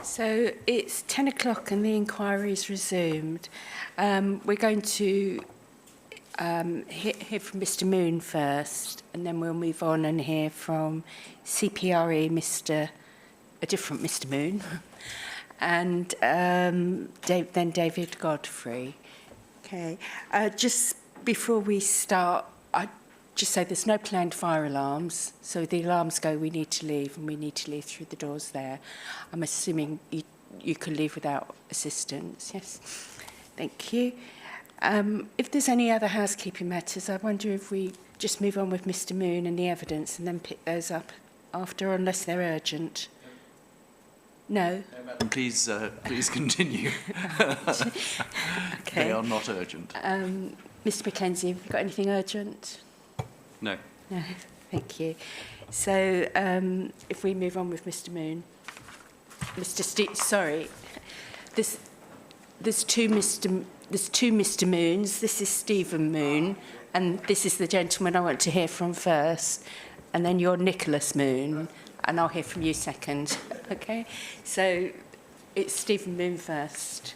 So it's 10 o'clock and the inquiry is resumed. We're going to hear from Mr. Moon first, and then we'll move on and hear from CPRE, a different Mr. Moon, and then David Godfrey. Okay. Just before we start, I just say there's no planned fire alarms, so the alarms go, we need to leave, and we need to leave through the doors there. I'm assuming you can leave without assistance. Yes. Thank you. If there's any other housekeeping matters, I wonder if we just move on with Mr. Moon and the evidence and then pick those up after, unless they're urgent. No? No, Madam, please continue. Okay. They are not urgent. Mr. Mackenzie, have you got anything urgent? No. No, thank you. So if we move on with Mr. Moon. There's two Mr. Moons. This is Stephen Moon, and this is the gentleman I want to hear from first, and then you're Nicholas Moon, and I'll hear from you second. Okay? So it's Stephen Moon first.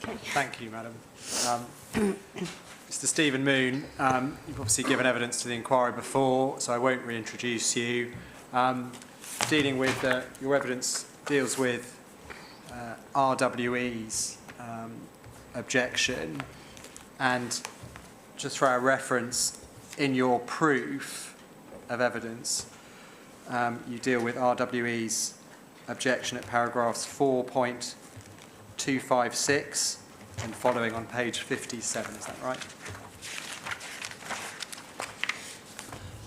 Okay. Thank you, Madam. Mr. Stephen Moon, you've obviously given evidence to the inquiry before, so I won't reintroduce you. Dealing with your evidence deals with RWE's objection, and just for our reference, in your proof of evidence, you deal with RWE's objection at paragraphs 4.256 and following on page 57, is that right?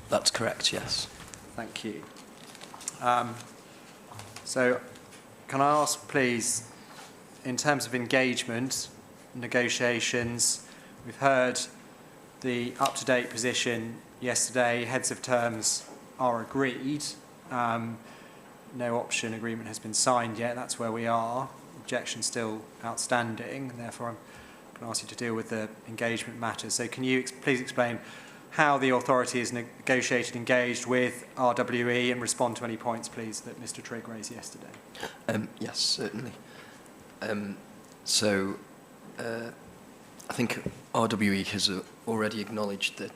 That's correct, yes. Thank you. So can I ask, please, in terms of engagement, negotiations, we've heard the up-to-date position yesterday, heads of terms are agreed. No option agreement has been signed yet, that's where we are. Objection still outstanding, and therefore I'm going to ask you to deal with the engagement matters. So can you please explain how the authority is engaged with RWE and respond to any points, please, that Mr. Trigg raised yesterday? Yes, certainly. I think RWE has already acknowledged that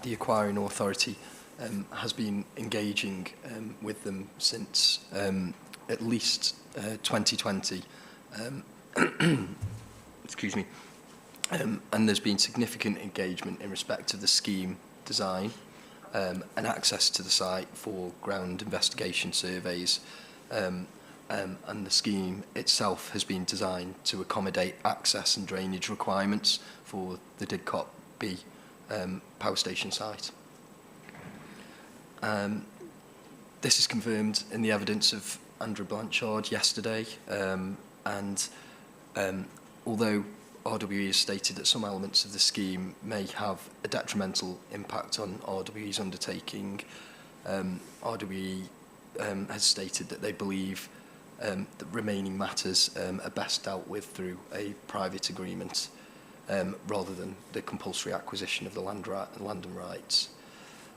the acquiring authority has been engaging with them since at least 2020. Excuse me. And there's been significant engagement in respect of the scheme design and access to the site for ground investigation surveys. And the scheme itself has been designed to accommodate access and drainage requirements for the Didcot B power station site. This is confirmed in the evidence of Andrew Blanchard yesterday, and although RWE has stated that some elements of the scheme may have a detrimental impact on RWE's undertaking, RWE has stated that they believe the remaining matters are best dealt with through a private agreement rather than the compulsory acquisition of the land and rights.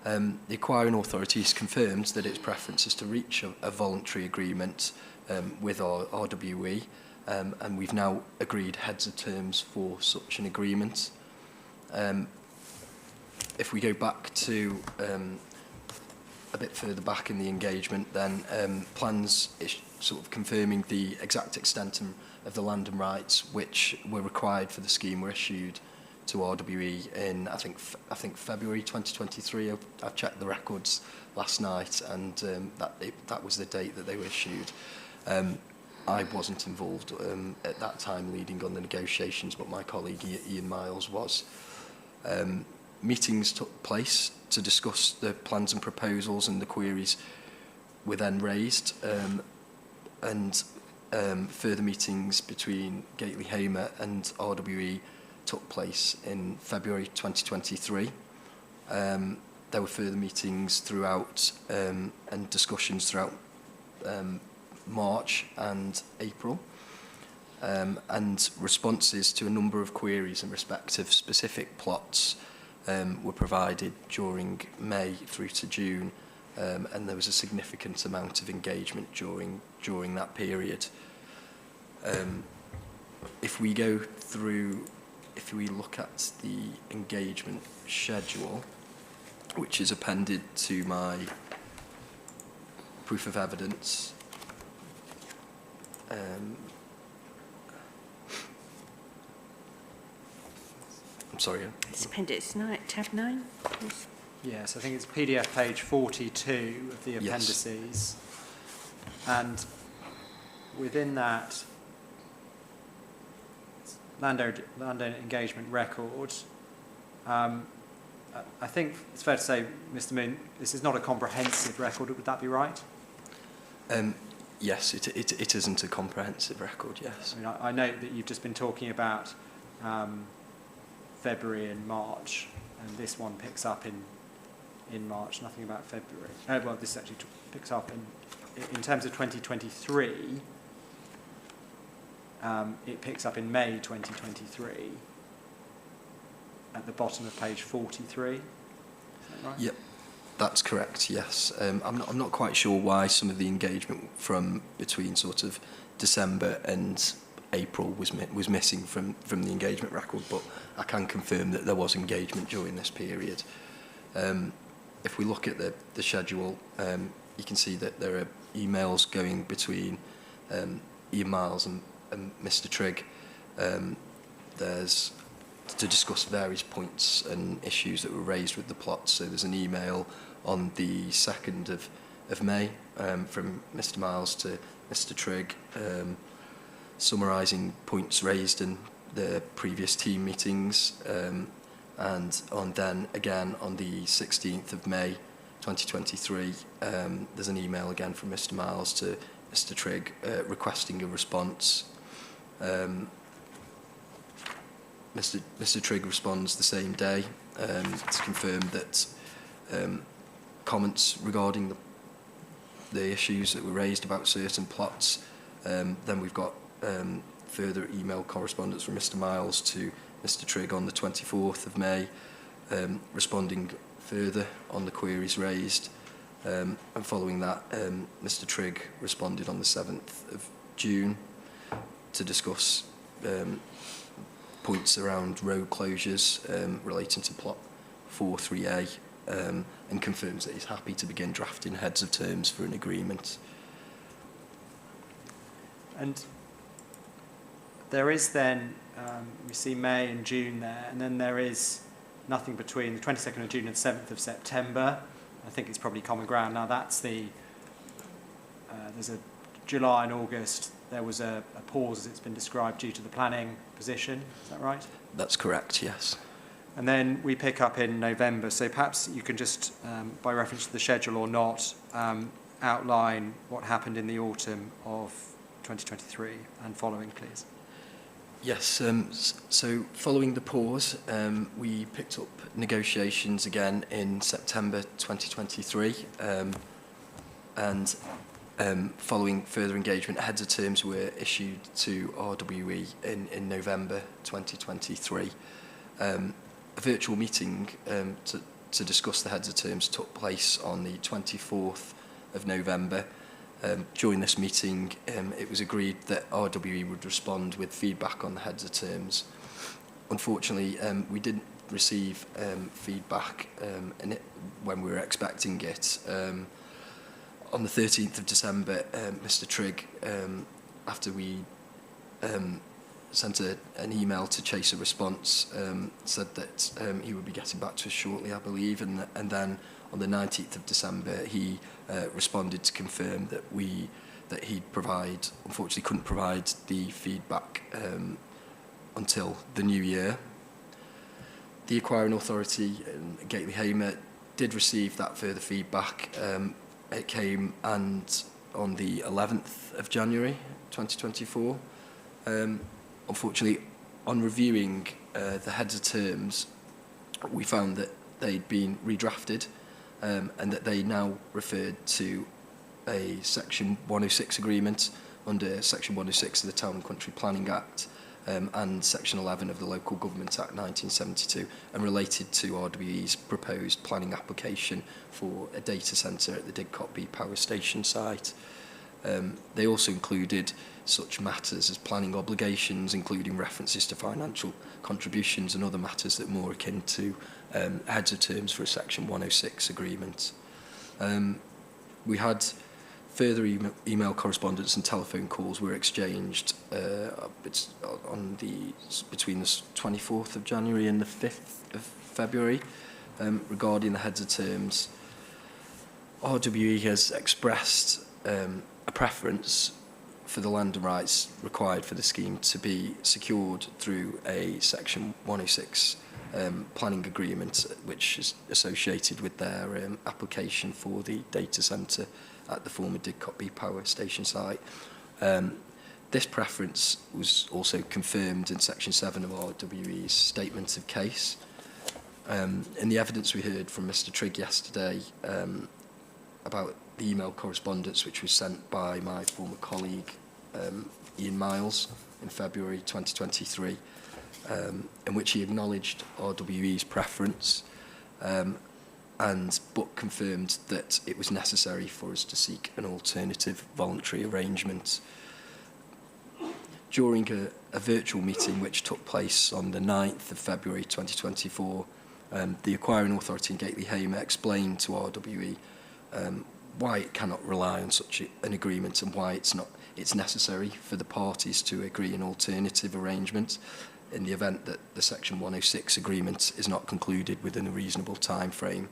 The acquiring authority has confirmed that its preference is to reach a voluntary agreement with RWE, and we've now agreed heads of terms for such an agreement. If we go back to a bit further back in the engagement, then plans sort of confirming the exact extent of the land and rights which were required for the scheme were issued to RWE in I think February 2023. I checked the records last night, and that was the date that they were issued. I wasn't involved at that time leading on the negotiations, but my colleague Ian Miles was. Meetings took place to discuss the plans and proposals, and the queries were then raised, and further meetings between Gately Hamer and RWE took place in February 2023. There were further meetings throughout and discussions throughout March and April, and responses to a number of queries in respect of specific plots were provided during May through to June and there was a significant amount of engagement during that period. If we go through, if we look at the engagement schedule, which is appended to my proof of evidence, I'm sorry. It's Appendix 9, tab 9. Please. Yes, I think it's PDF page 42 of the Yes. appendices. And within that landowner engagement record, I think it's fair to say, Mr. Moon, this is not a comprehensive record. Would that be right? Yes, it isn't a comprehensive record, yes. I mean, I note that you've just been talking about February and March, and this one picks up in March, nothing about February. Well, this actually picks up in terms of 2023, it picks up in May 2023 at the bottom of page 43. Is that right? Yep, that's correct, yes. I'm not quite sure why some of the engagement from between sort of December and April was missing from the engagement record, but I can confirm that there was engagement during this period. If we look at the schedule, you can see that there are emails going between Ian Miles and Mr. Trigg. There's to discuss various points and issues that were raised with the plot. So there's an email on the 2nd of May from Mr. Miles to Mr. Trigg, summarising points raised in the previous team meetings, and then again on the 16th of May 2023, there's an email again from Mr. Miles to Mr. Trigg requesting a response. Mr. Trigg responds the same day to confirm that comments regarding the issues that were raised about certain plots. Then we've got further email correspondence from Mr. Miles to Mr. Trigg on the 24th of May, responding further on the queries raised. And following that, Mr. Trigg responded on the 7th of June to discuss points around road closures relating to plot 43A, and confirms that he's happy to begin drafting heads of terms for an agreement. And there is then, we see May and June there, and then there is nothing between the 22nd of June and the 7th of September. I think it's probably common ground. Now that's there's a July and August, there was a pause as it's been described due to the planning position. Is that right? That's correct, yes. And then we pick up in November. So perhaps you can just, by reference to the schedule or not, outline what happened in the autumn of 2023 and following, please. Yes, so following the pause, we picked up negotiations again in September 2023, and following further engagement, heads of terms were issued to RWE in November 2023. A virtual meeting to discuss the heads of terms took place on the 24th of November. During this meeting, it was agreed that RWE would respond with feedback on the heads of terms. Unfortunately, we didn't receive feedback when we were expecting it. On the 13th of December, Mr. Trigg, after we sent an email to chase a response, said that he would be getting back to us shortly, I believe, and then on the 19th of December, he responded to confirm that he'd provide, unfortunately couldn't provide the feedback until the new year. The acquiring authority, Gately Hamer, did receive that further feedback. It came on the 11th of January 2024. Unfortunately, on reviewing the heads of terms, we found that they'd been redrafted, and that they now referred to a Section 106 agreement under Section 106 of the Town and Country Planning Act, and Section 11 of the Local Government Act 1972, and related to RWE's proposed planning application for a data centre at the Didcot B power station site. They also included such matters as planning obligations, including references to financial contributions and other matters that are more akin to heads of terms for a Section 106 agreement. We had further email correspondence and telephone calls were exchanged between the 24th of January and the 5th of February regarding the heads of terms. RWE has expressed a preference for the land and rights required for the scheme to be secured through a Section 106 planning agreement, which is associated with their application for the data centre at the former Didcot B power station site. This preference was also confirmed in Section 7 of RWE's Statement of Case. In the evidence we heard from Mr Trigg yesterday about the email correspondence which was sent by my former colleague Ian Miles in February 2023, in which he acknowledged RWE's preference but confirmed that it was necessary for us to seek an alternative voluntary arrangement. During a virtual meeting which took place on the 9th of February 2024, the acquiring authority in Gately-Hamer explained to RWE why it cannot rely on such an agreement and why it's necessary for the parties to agree an alternative arrangement in the event that the Section 106 agreement is not concluded within a reasonable time frame.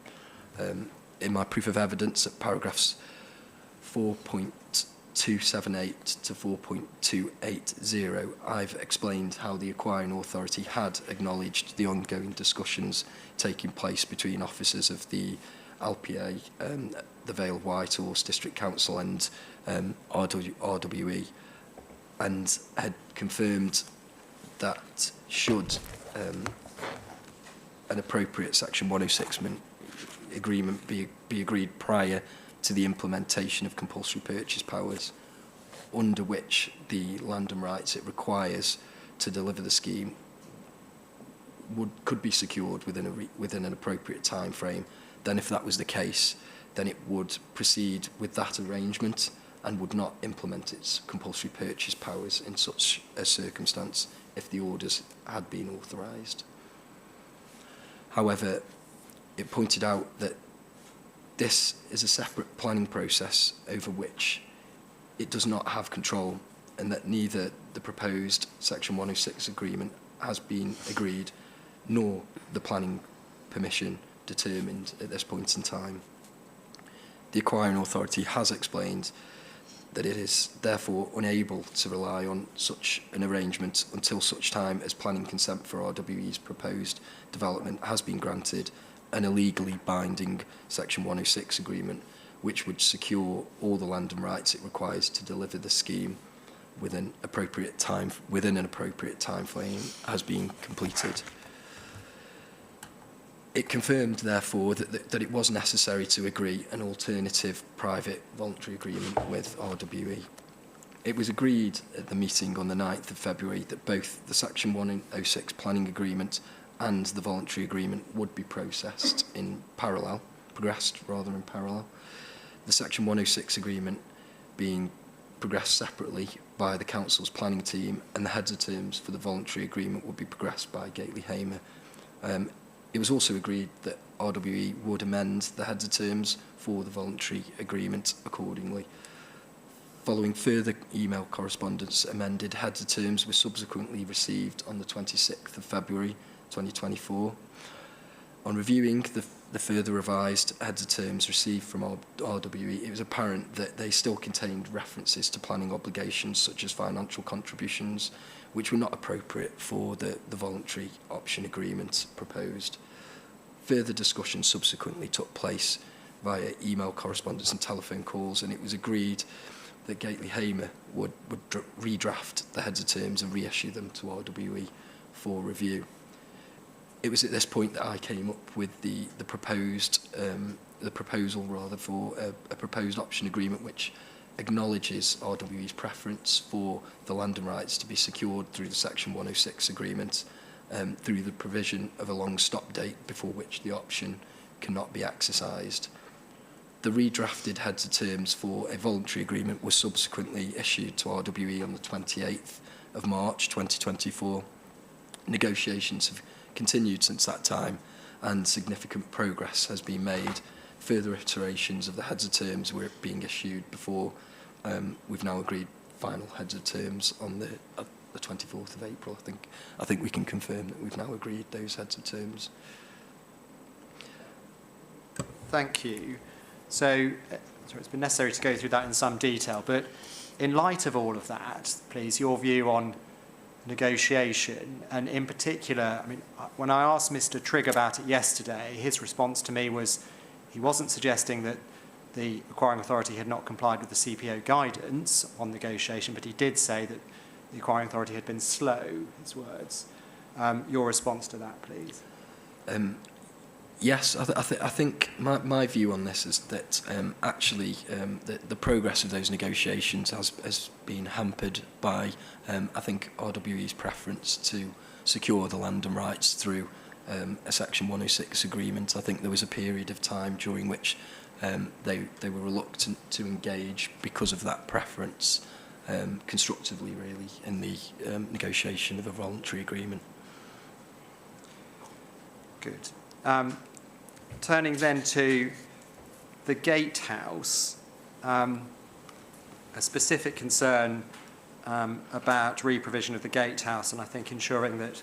In my proof of evidence at paragraphs 4.278 to 4.280, I've explained how the acquiring authority had acknowledged the ongoing discussions taking place between officers of the LPA, the Vale of Whitehorse District Council and RWE, and had confirmed that should an appropriate Section 106 agreement be agreed prior to the implementation of compulsory purchase powers, under which the land and rights it requires to deliver the scheme could be secured within an appropriate time frame. Then if that was the case, then it would proceed with that arrangement and would not implement its compulsory purchase powers in such a circumstance if the orders had been authorised. However, it pointed out that this is a separate planning process over which it does not have control, and that neither the proposed Section 106 agreement has been agreed nor the planning permission determined at this point in time. The acquiring authority has explained that it is therefore unable to rely on such an arrangement until such time as planning consent for RWE's proposed development has been granted, and a legally binding Section 106 agreement which would secure all the land and rights it requires to deliver the scheme within an appropriate time frame has been completed. It confirmed, therefore, that it was necessary to agree an alternative private voluntary agreement with RWE. It was agreed at the meeting on the 9th of February that both the Section 106 planning agreement and the voluntary agreement would be progressed in parallel. The Section 106 agreement being progressed separately by the Council's planning team, and the heads of terms for the voluntary agreement would be progressed by Gately-Hamer. It was also agreed that RWE would amend the heads of terms for the voluntary agreement accordingly. Following further email correspondence, amended heads of terms were subsequently received on the 26th of February 2024. On reviewing the further revised heads of terms received from RWE, it was apparent that they still contained references to planning obligations such as financial contributions, which were not appropriate for the voluntary option agreement proposed. Further discussion subsequently took place via email correspondence and telephone calls, and it was agreed that Gately-Hamer would redraft the heads of terms and reissue them to RWE for review. It was at this point that I came up with the proposal for a proposed option agreement, which acknowledges RWE's preference for the land and rights to be secured through the Section 106 agreement, through the provision of a long stop date before which the option cannot be exercised. The redrafted heads of terms for a voluntary agreement was subsequently issued to RWE on the 28th of March 2024. Negotiations have continued since that time, and significant progress has been made. Further iterations of the heads of terms were being issued before we've now agreed final heads of terms on the 24th of April. I think we can confirm that we've now agreed those heads of terms. Thank you. So it's been necessary to go through that in some detail, but in light of all of that, please, your view on negotiation, and in particular, I mean, when I asked Mr. Trigg about it yesterday, his response to me was he wasn't suggesting that the acquiring authority had not complied with the CPO guidance on negotiation, but he did say that the acquiring authority had been slow, his words. Your response to that, please. Yes, I think my view on this is that actually the progress of those negotiations has been hampered by, I think, RWE's preference to secure the land and rights through a Section 106 agreement. I think there was a period of time during which they were reluctant to engage because of that preference, constructively, really, in the negotiation of a voluntary agreement. Good. Turning then to the gatehouse, a specific concern about reprovision of the gatehouse, and I think ensuring that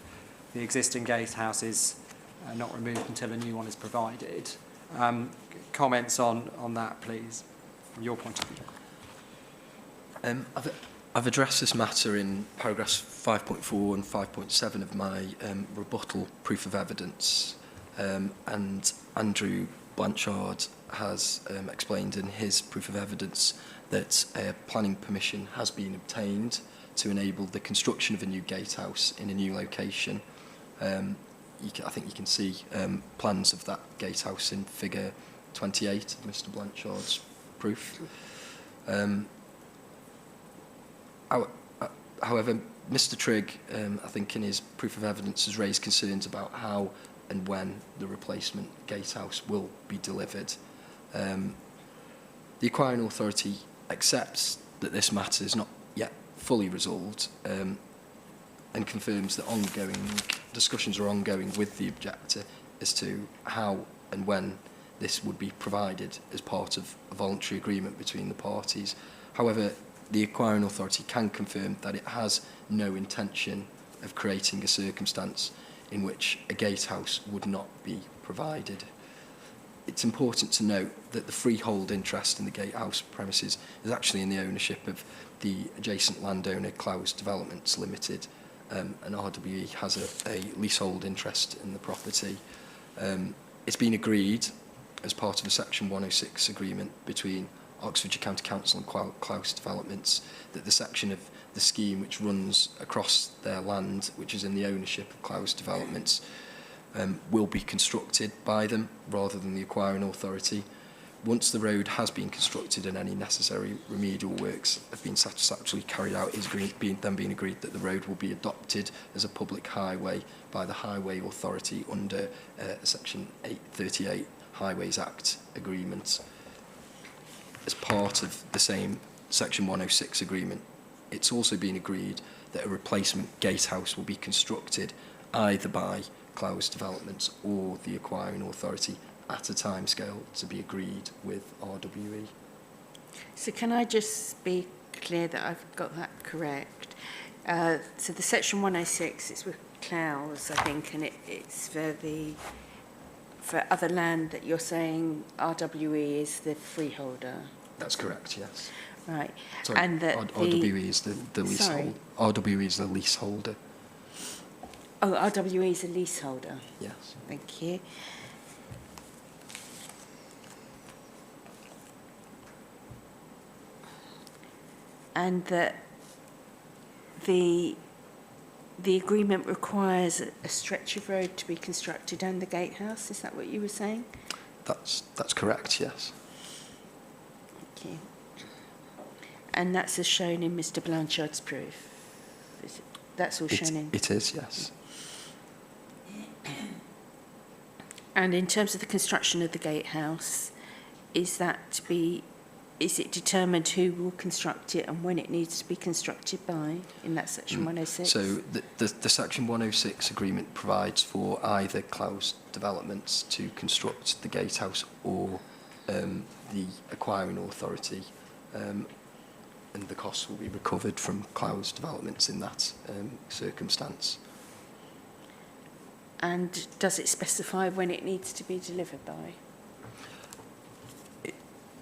the existing gatehouse is not removed until a new one is provided. Comments on that, please, from your point of view. I've addressed this matter in paragraphs 5.4 and 5.7 of my rebuttal proof of evidence, and Andrew Blanchard has explained in his proof of evidence that planning permission has been obtained to enable the construction of a new gatehouse in a new location. I think you can see plans of that gatehouse in figure 28 of Mr. Blanchard's proof. However, Mr. Trigg, I think in his proof of evidence, has raised concerns about how and when the replacement gatehouse will be delivered. The acquiring authority accepts that this matter is not yet fully resolved, and confirms that ongoing discussions are ongoing with the objector as to how and when this would be provided as part of a voluntary agreement between the parties. However, the acquiring authority can confirm that it has no intention of creating a circumstance in which a gatehouse would not be provided. It's important to note that the freehold interest in the gatehouse premises is actually in the ownership of the adjacent landowner Clowes Developments Limited, and RWE has a leasehold interest in the property. It's been agreed as part of a Section 106 agreement between Oxfordshire County Council and Clowes Developments that the section of the scheme which runs across their land, which is in the ownership of Clowes Developments, will be constructed by them rather than the acquiring authority. Once the road has been constructed and any necessary remedial works have been satisfactorily carried out, it's then been agreed that the road will be adopted as a public highway by the Highway Authority under Section 838 Highways Act agreement. As part of the same Section 106 agreement, it's also been agreed that a replacement gatehouse will be constructed either by Clowes Developments or the acquiring authority at a timescale to be agreed with RWE. So can I just be clear that I've got that correct? So the Section 106 is with Clowes, I think, and it's for other land that you're saying RWE is the freeholder. That's correct, yes. Right. Sorry, And that RWE is the leasehold. Sorry? RWE is the leaseholder. Oh, RWE is a leaseholder. Yes. Thank you. And that the agreement requires a stretch of road to be constructed and the gatehouse. Is that what you were saying? That's correct, yes. Thank you. And that's as shown in Mr Blanchard's proof. Is it? That's all shown in. It is, yes. And in terms of the construction of the gatehouse, is it determined who will construct it and when it needs to be constructed by in that section 106? So the section 106 agreement provides for either Clowes Developments to construct the gatehouse or the acquiring authority, and the costs will be recovered from Clowes Developments in that circumstance. And does it specify when it needs to be delivered by?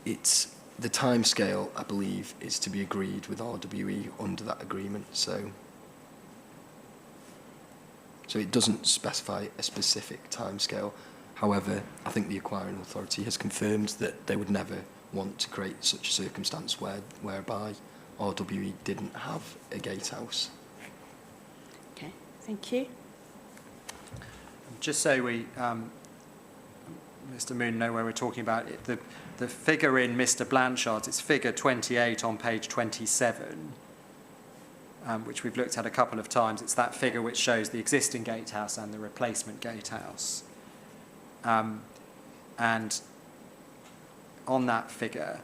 It's the timescale, I believe, is to be agreed with RWE under that agreement. So it doesn't specify a specific timescale. However, I think the acquiring authority has confirmed that they would never want to create such a circumstance whereby RWE didn't have a gatehouse. Okay, thank you. Just so we, Mr Moon, know where we're talking about, the figure in Mr Blanchard's, it's figure 28 on page 27, which we've looked at a couple of times. It's that figure which shows the existing gatehouse and the replacement gatehouse. And on that figure,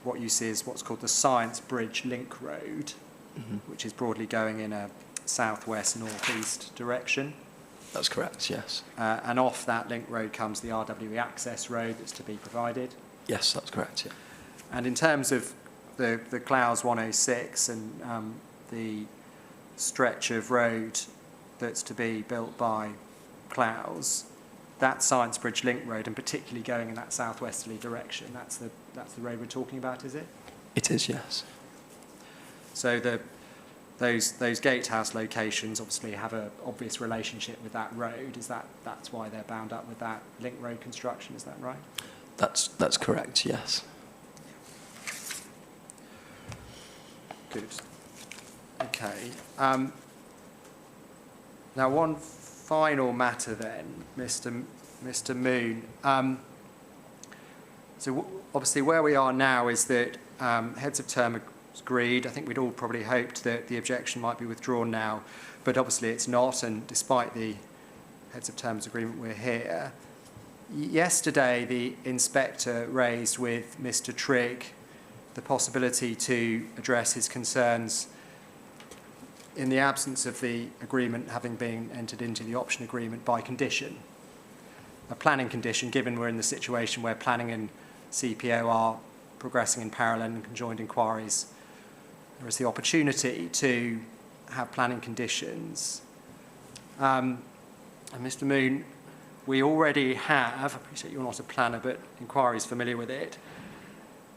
what you see is what's called the Science Bridge Link Road, which is broadly going in a southwest-northeast direction. That's correct, yes. And off that link road comes the RWE access road that's to be provided. Yes, that's correct, yeah. And in terms of the Clowes 106 and the stretch of road that's to be built by Clowes, that Science Bridge Link Road, and particularly going in that southwesterly direction, that's the road we're talking about, is it? It is, yes. So those gatehouse locations obviously have an obvious relationship with that road. That's why they're bound up with that link road construction, is that right? That's correct, yes. Good. Okay. Now, one final matter then, Mr. Moon. So obviously where we are now is that heads of term agreed. I think we'd all probably hoped that the objection might be withdrawn now, but obviously it's not, and despite the heads of terms agreement, we're here. Yesterday, the inspector raised with Mr. Trigg the possibility to address his concerns in the absence of the agreement having been entered into the option agreement by condition. A planning condition, given we're in the situation where planning and CPO are progressing in parallel and conjoined inquiries, there is the opportunity to have planning conditions. And Mr. Moon, we already have, I appreciate you're not a planner, but inquiry is familiar with it,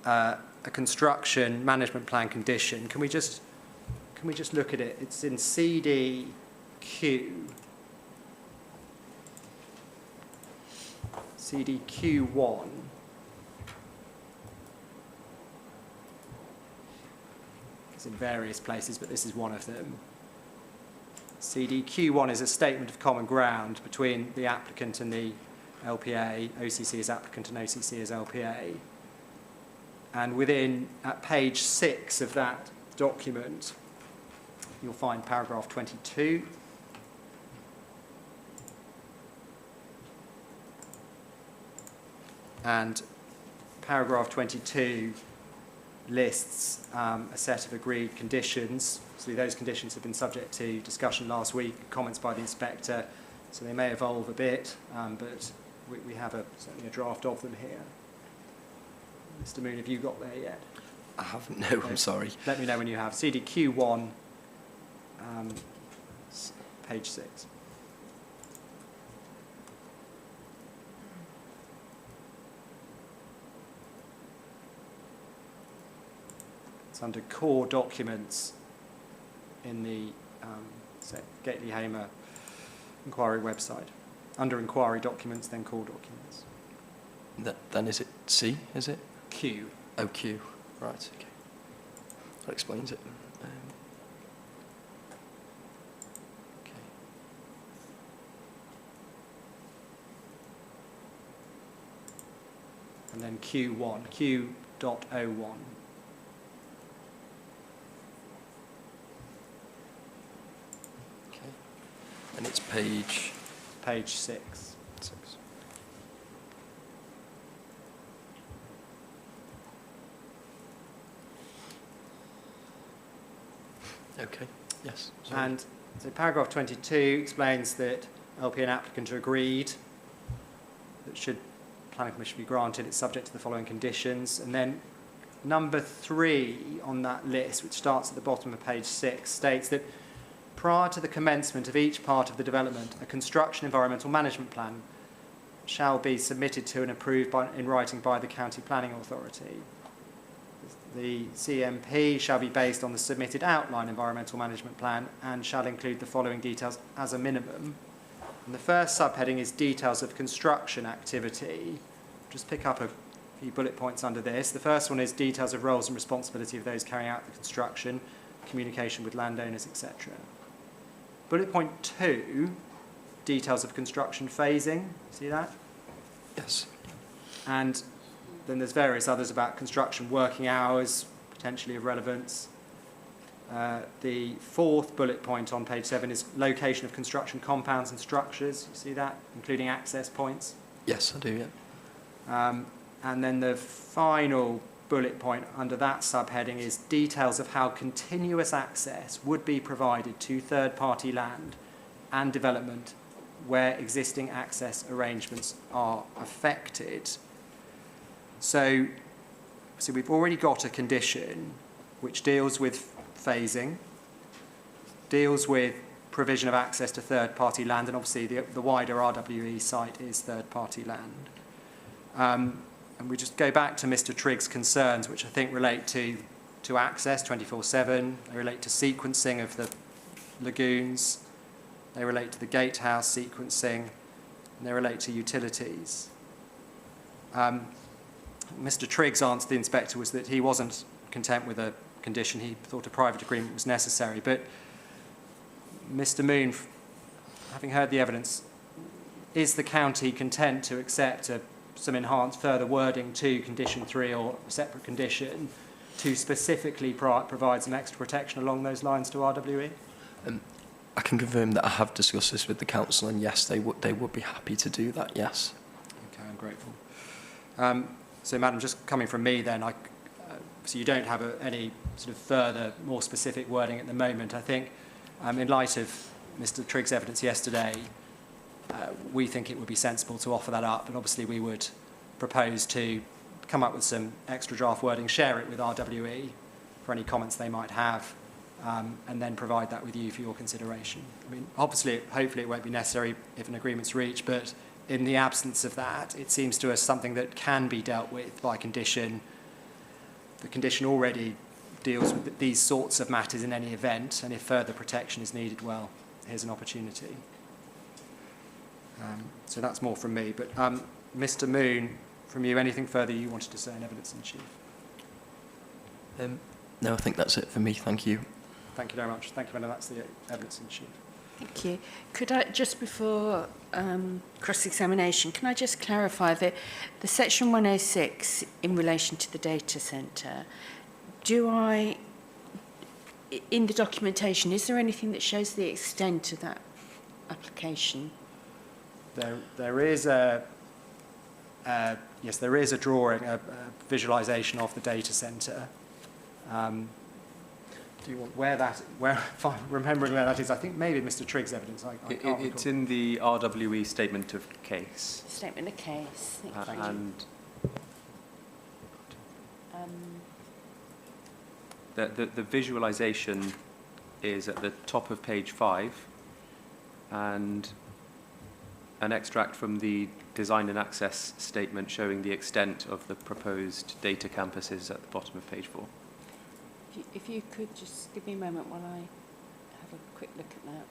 a construction management plan condition. Can we just look at it? It's in CDQ. CDQ1. It's in various places, but this is one of them. CDQ1 is a statement of common ground between the applicant and the LPA, OCC as applicant and OCC as LPA. And at page 6 of that document, you'll find paragraph 22. And paragraph 22 lists a set of agreed conditions. So those conditions have been subject to discussion last week, comments by the inspector, so they may evolve a bit, but we have certainly a draft of them here. Mr. Moon, have you got there yet? I haven't, no, I'm sorry. Let me know when you have. CDQ1, page 6. It's under core documents in the Gately Hamer inquiry website. Under inquiry documents, then core documents. Then is it C, is it? Q. Oh, Q. Right, okay. That explains it. Okay. And then Q1, Q.01. And it's page Page 6. 6. Okay, yes. Sorry. And so paragraph 22 explains that LP and applicant are agreed that should planning permission be granted, it's subject to the following conditions. And then number 3 on that list, which starts at the bottom of page 6, states that prior to the commencement of each part of the development, a construction environmental management plan shall be submitted to and approved in writing by the County Planning Authority. The CMP shall be based on the submitted outline environmental management plan and shall include the following details as a minimum. And the first subheading is details of construction activity. Just pick up a few bullet points under this. The first one is details of roles and responsibility of those carrying out the construction, communication with landowners, etc. Bullet point 2, details of construction phasing. See that? Yes. And then there's various others about construction working hours, potentially of relevance. The 4th bullet point on page 7 is location of construction compounds and structures. You see that, including access points. Yes, I do, yeah. And then the final bullet point under that subheading is details of how continuous access would be provided to third-party land and development where existing access arrangements are affected. So we've already got a condition which deals with phasing, deals with provision of access to third-party land, and obviously the wider RWE site is third-party land. And we just go back to Mr. Trigg's concerns, which I think relate to access 24/7, they relate to sequencing of the lagoons, they relate to the gatehouse sequencing, and they relate to utilities. Mr. Trigg's answer to the inspector was that he wasn't content with a condition, he thought a private agreement was necessary. But Mr. Moon, having heard the evidence, is the county content to accept some enhanced further wording to condition 3 or a separate condition to specifically provide some extra protection along those lines to RWE? I can confirm that I have discussed this with the council, and yes, they would be happy to do that, yes. Okay, I'm grateful. So, Madam, just coming from me then, so you don't have any sort of further, more specific wording at the moment. I think in light of Mr. Trigg's evidence yesterday, we think it would be sensible to offer that up, and obviously we would propose to come up with some extra draft wording, share it with RWE for any comments they might have, and then provide that with you for your consideration. I mean, obviously, hopefully it won't be necessary if an agreement's reached, but in the absence of that, it seems to us something that can be dealt with by condition. The condition already deals with these sorts of matters in any event, and if further protection is needed, well, here's an opportunity. So that's more from me. But Mr. Moon, from you, anything further you wanted to say in evidence in chief? No, I think that's it for me. Thank you. Thank you very much. Thank you, Madam. That's the evidence in chief. Thank you. Could I, just before cross-examination, can I just clarify that the section 106 in relation to the data centre, in the documentation, is there anything that shows the extent of that application? There is a drawing, a visualisation of the data centre. Do you want remembering where that is? I think maybe Mr. Trigg's evidence. I can't It's recall. in the RWE statement of case. Statement of case. Thank you. And the visualisation is at the top of page 5, and an extract from the design and access statement showing the extent of the proposed data campuses at the bottom of page 4. If you could just give me a moment while I have a quick look at that.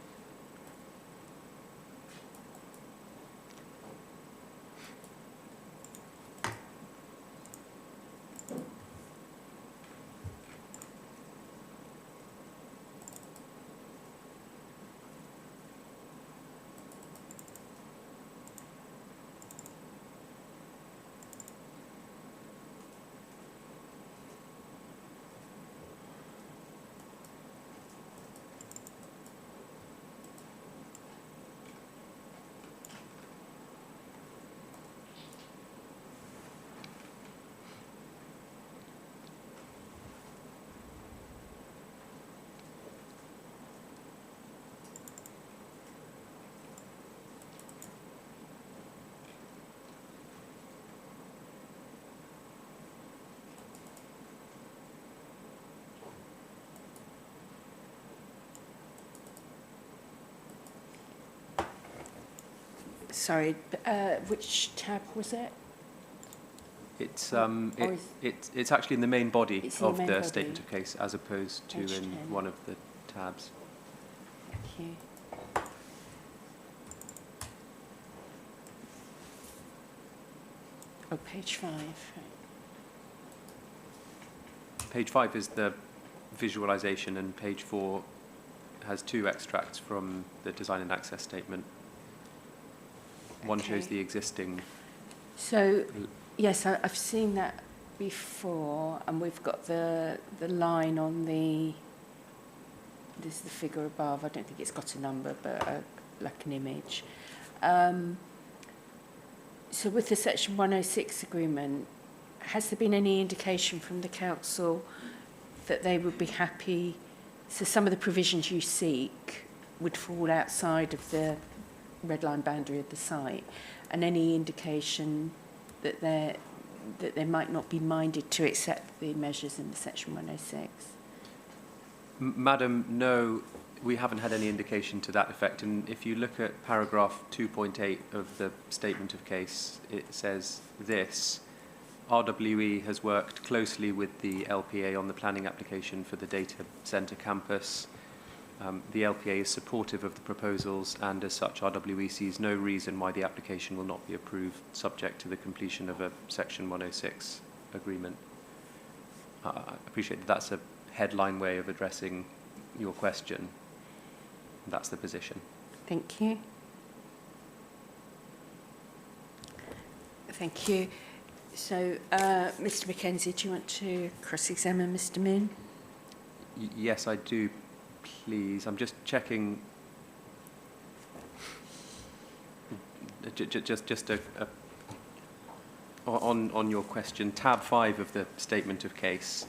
Sorry, which tab was it? It's, Or it's actually in the main body It's in the of main the body. statement of case as opposed to Page in 10. one of the tabs. Thank you. Oh, page 5. Right. Page 5 is the visualization, and page 4 has 2 extracts from the design and access statement. One shows Okay. the existing. So, yes, I've seen that before, and we've got the line on the, this is the figure above, I don't think it's got a number, but like an image. So with the Section 106 agreement, has there been any indication from the council that they would be happy, so some of the provisions you seek would fall outside of the red line boundary of the site, and any indication that they might not be minded to accept the measures in the Section 106? Madam, no, we haven't had any indication to that effect. And if you look at paragraph 2.8 of the statement of case, it says this: RWE has worked closely with the LPA on the planning application for the data centre campus. The LPA is supportive of the proposals, and as such, RWE sees no reason why the application will not be approved subject to the completion of a Section 106 agreement. I appreciate that that's a headline way of addressing your question. That's the position. Thank you. Thank you. So, Mr. Mackenzie, do you want to cross-examine Mr. Moon? Yes, I do, please. I'm just checking. On your question, tab 5 of the statement of case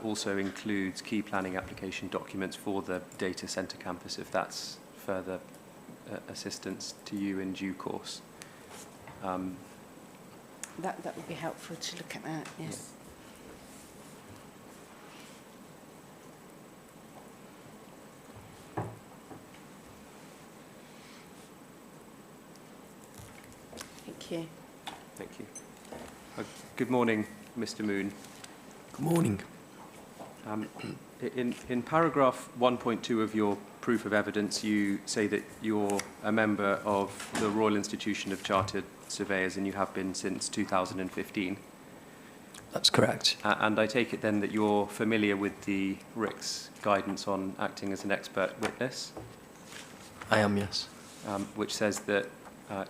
also includes key planning application documents for the data centre campus, if that's further assistance to you in due course. That would be helpful to look at that, yes. Thank you. Thank you. Good morning, Mr. Moon. Good morning. In paragraph 1.2 of your proof of evidence, you say that you're a member of the Royal Institution of Chartered Surveyors, and you have been since 2015. That's correct. And I take it then that you're familiar with the RICS guidance on acting as an expert witness, I am, yes. which says that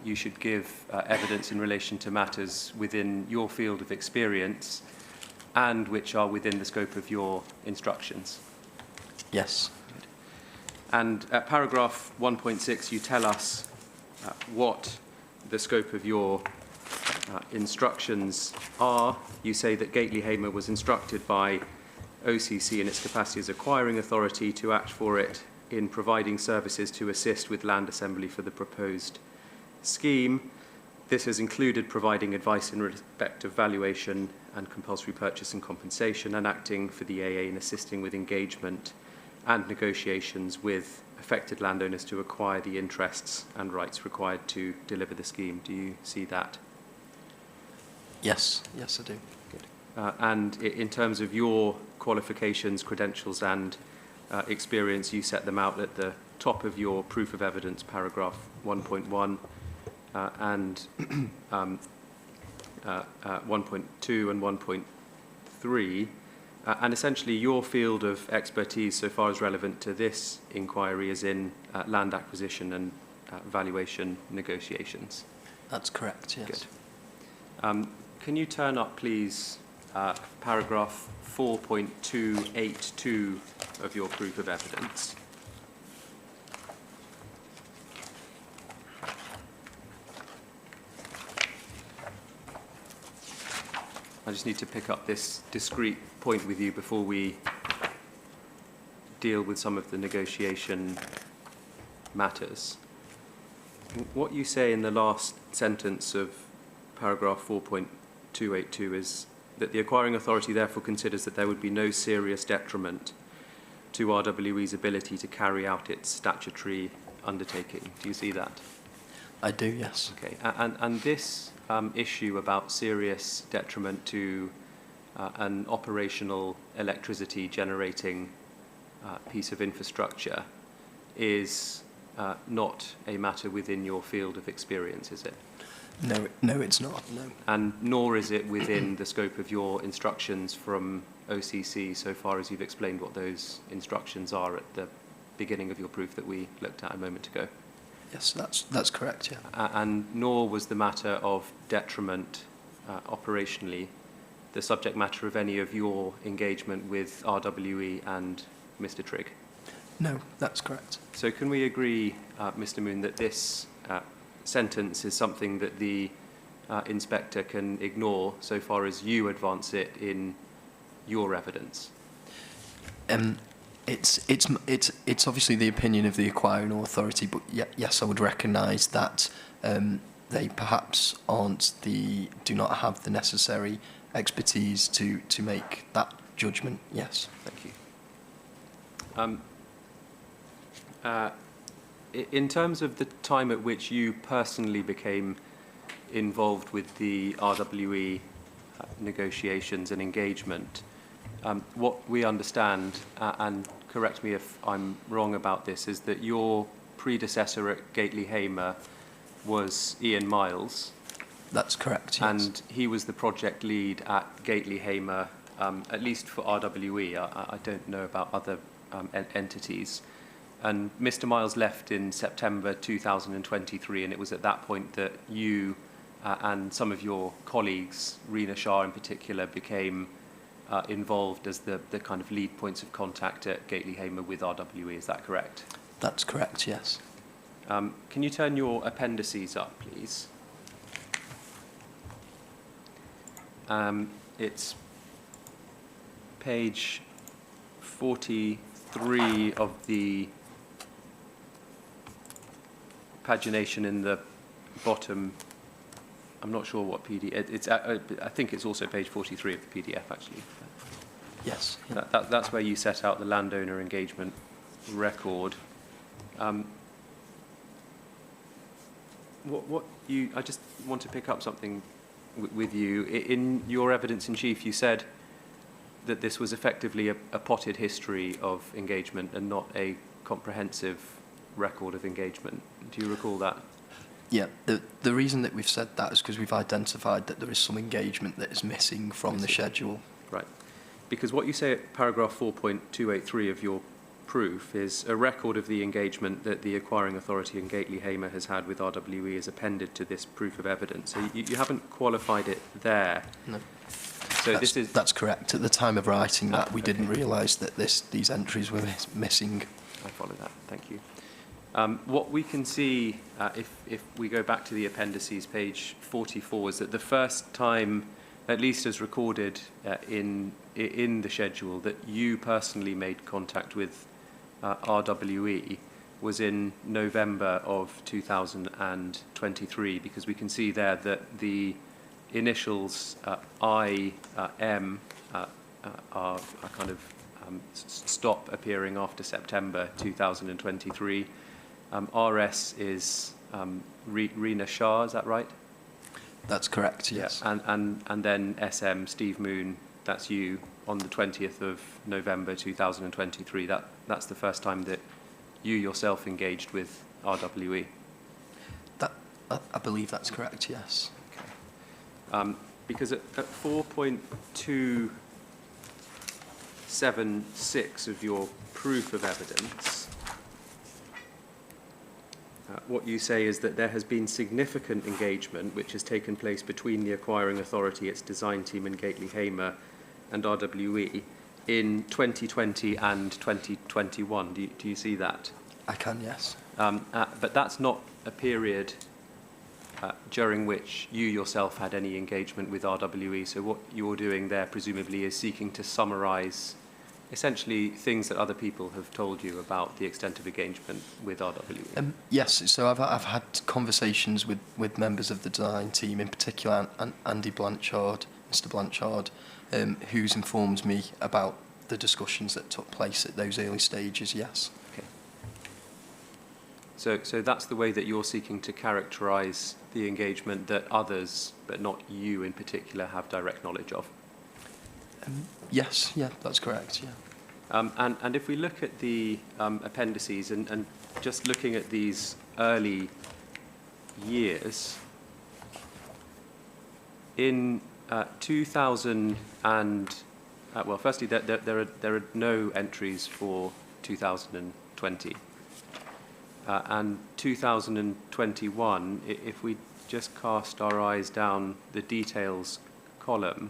you should give evidence in relation to matters within your field of experience and which are within the scope of your instructions. Yes. And at paragraph 1.6, you tell us what the scope of your instructions are. You say that Gately Hamer was instructed by OCC in its capacity as acquiring authority to act for it in providing services to assist with land assembly for the proposed scheme. This has included providing advice in respect of valuation and compulsory purchase and compensation, and acting for the AA in assisting with engagement and negotiations with affected landowners to acquire the interests and rights required to deliver the scheme. Do you see that? Yes. Yes, I do. Good. And in terms of your qualifications, credentials and experience, you set them out at the top of your proof of evidence, paragraph 1.1 and 1.2 and 1.3. And essentially your field of expertise, so far as relevant to this inquiry, is in land acquisition and valuation negotiations. That's correct, yes. Good. Can you turn up, please, paragraph 4.282 of your proof of evidence? I just need to pick up this discrete point with you before we deal with some of the negotiation matters. What you say in the last sentence of paragraph 4.282 is that the acquiring authority therefore considers that there would be no serious detriment to RWE's ability to carry out its statutory undertaking. Do you see that? I do, yes. Okay, and this issue about serious detriment to an operational electricity generating piece of infrastructure is not a matter within your field of experience, is it? No, it's not, no. And nor is it within the scope of your instructions from OCC so far as you've explained what those instructions are at the beginning of your proof that we looked at a moment ago. Yes, that's correct, yeah. And nor was the matter of detriment operationally the subject matter of any of your engagement with RWE and Mr. Trigg. No, that's correct. So can we agree, Mr. Moon, that this sentence is something that the inspector can ignore so far as you advance it in your evidence? It's obviously the opinion of the acquiring authority, but yes, I would recognise that they perhaps do not have the necessary expertise to make that judgment. Yes. Thank you. In terms of the time at which you personally became involved with the RWE negotiations and engagement, what we understand, and correct me if I'm wrong about this, is that your predecessor at Gately Hamer was Ian Miles. That's correct, yes. And he was the project lead at Gately Hamer, at least for RWE. I don't know about other entities. And Mr. Miles left in September 2023, and it was at that point that you and some of your colleagues, Rena Shah in particular, became involved as the kind of lead points of contact at Gately Hamer with RWE. Is that correct? That's correct, yes. Can you turn your appendices up, please? It's page 43 of the pagination in the bottom. I'm not sure what PDF. I think it's also page 43 of the PDF, actually. Yes. That's where you set out the landowner engagement record. I just want to pick up something with you. In your evidence in chief, you said that this was effectively a potted history of engagement and not a comprehensive record of engagement. Do you recall that? Yeah, the reason that we've said that is because we've identified that there is some engagement that is missing from the schedule. Right. Because what you say at paragraph 4.283 of your proof is a record of the engagement that the acquiring authority in Gately Hamer has had with RWE is appended to this proof of evidence. So you haven't qualified it there. No. So that's correct. At the time of writing that, we didn't realise that these entries were missing. I follow that. Thank you. What we can see, if we go back to the appendices, page 44, is that the first time, at least as recorded in the schedule, that you personally made contact with RWE was in November of 2023, because we can see there that the initials IM are kind of stop appearing after September 2023. RS is Rena Shah, is that right? That's correct, yes. Yeah. And then SM, Steve Moon, that's you, on the 20th of November 2023. That's the first time that you yourself engaged with RWE. I believe that's correct, yes. Okay. Because at 4.276 of your proof of evidence, what you say is that there has been significant engagement which has taken place between the acquiring authority, its design team in Gately Hamer, and RWE in 2020 and 2021. Do you see that? I can, yes. But that's not a period during which you yourself had any engagement with RWE. So what you're doing there presumably is seeking to summarise essentially things that other people have told you about the extent of engagement with RWE. Yes, so I've had conversations with members of the design team, in particular Andy Blanchard, Mr. Blanchard, who's informed me about the discussions that took place at those early stages, yes. Okay. So that's the way that you're seeking to characterise the engagement that others, but not you in particular, have direct knowledge of. Yes, yeah, that's correct, yeah. And if we look at the appendices and just looking at these early years, in 2000 and, well, firstly, there are no entries for 2020. And 2021, if we just cast our eyes down the details column,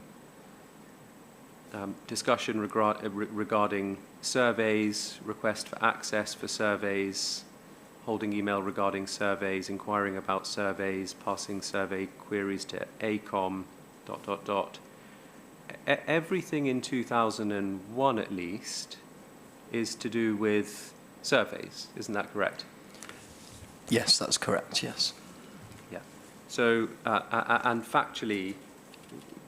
discussion regarding surveys, request for access for surveys, holding email regarding surveys, inquiring about surveys, passing survey queries to ACOM, ... Everything in 2001 at least is to do with surveys, isn't that correct? Yes, that's correct, yes. Yeah. So, and factually,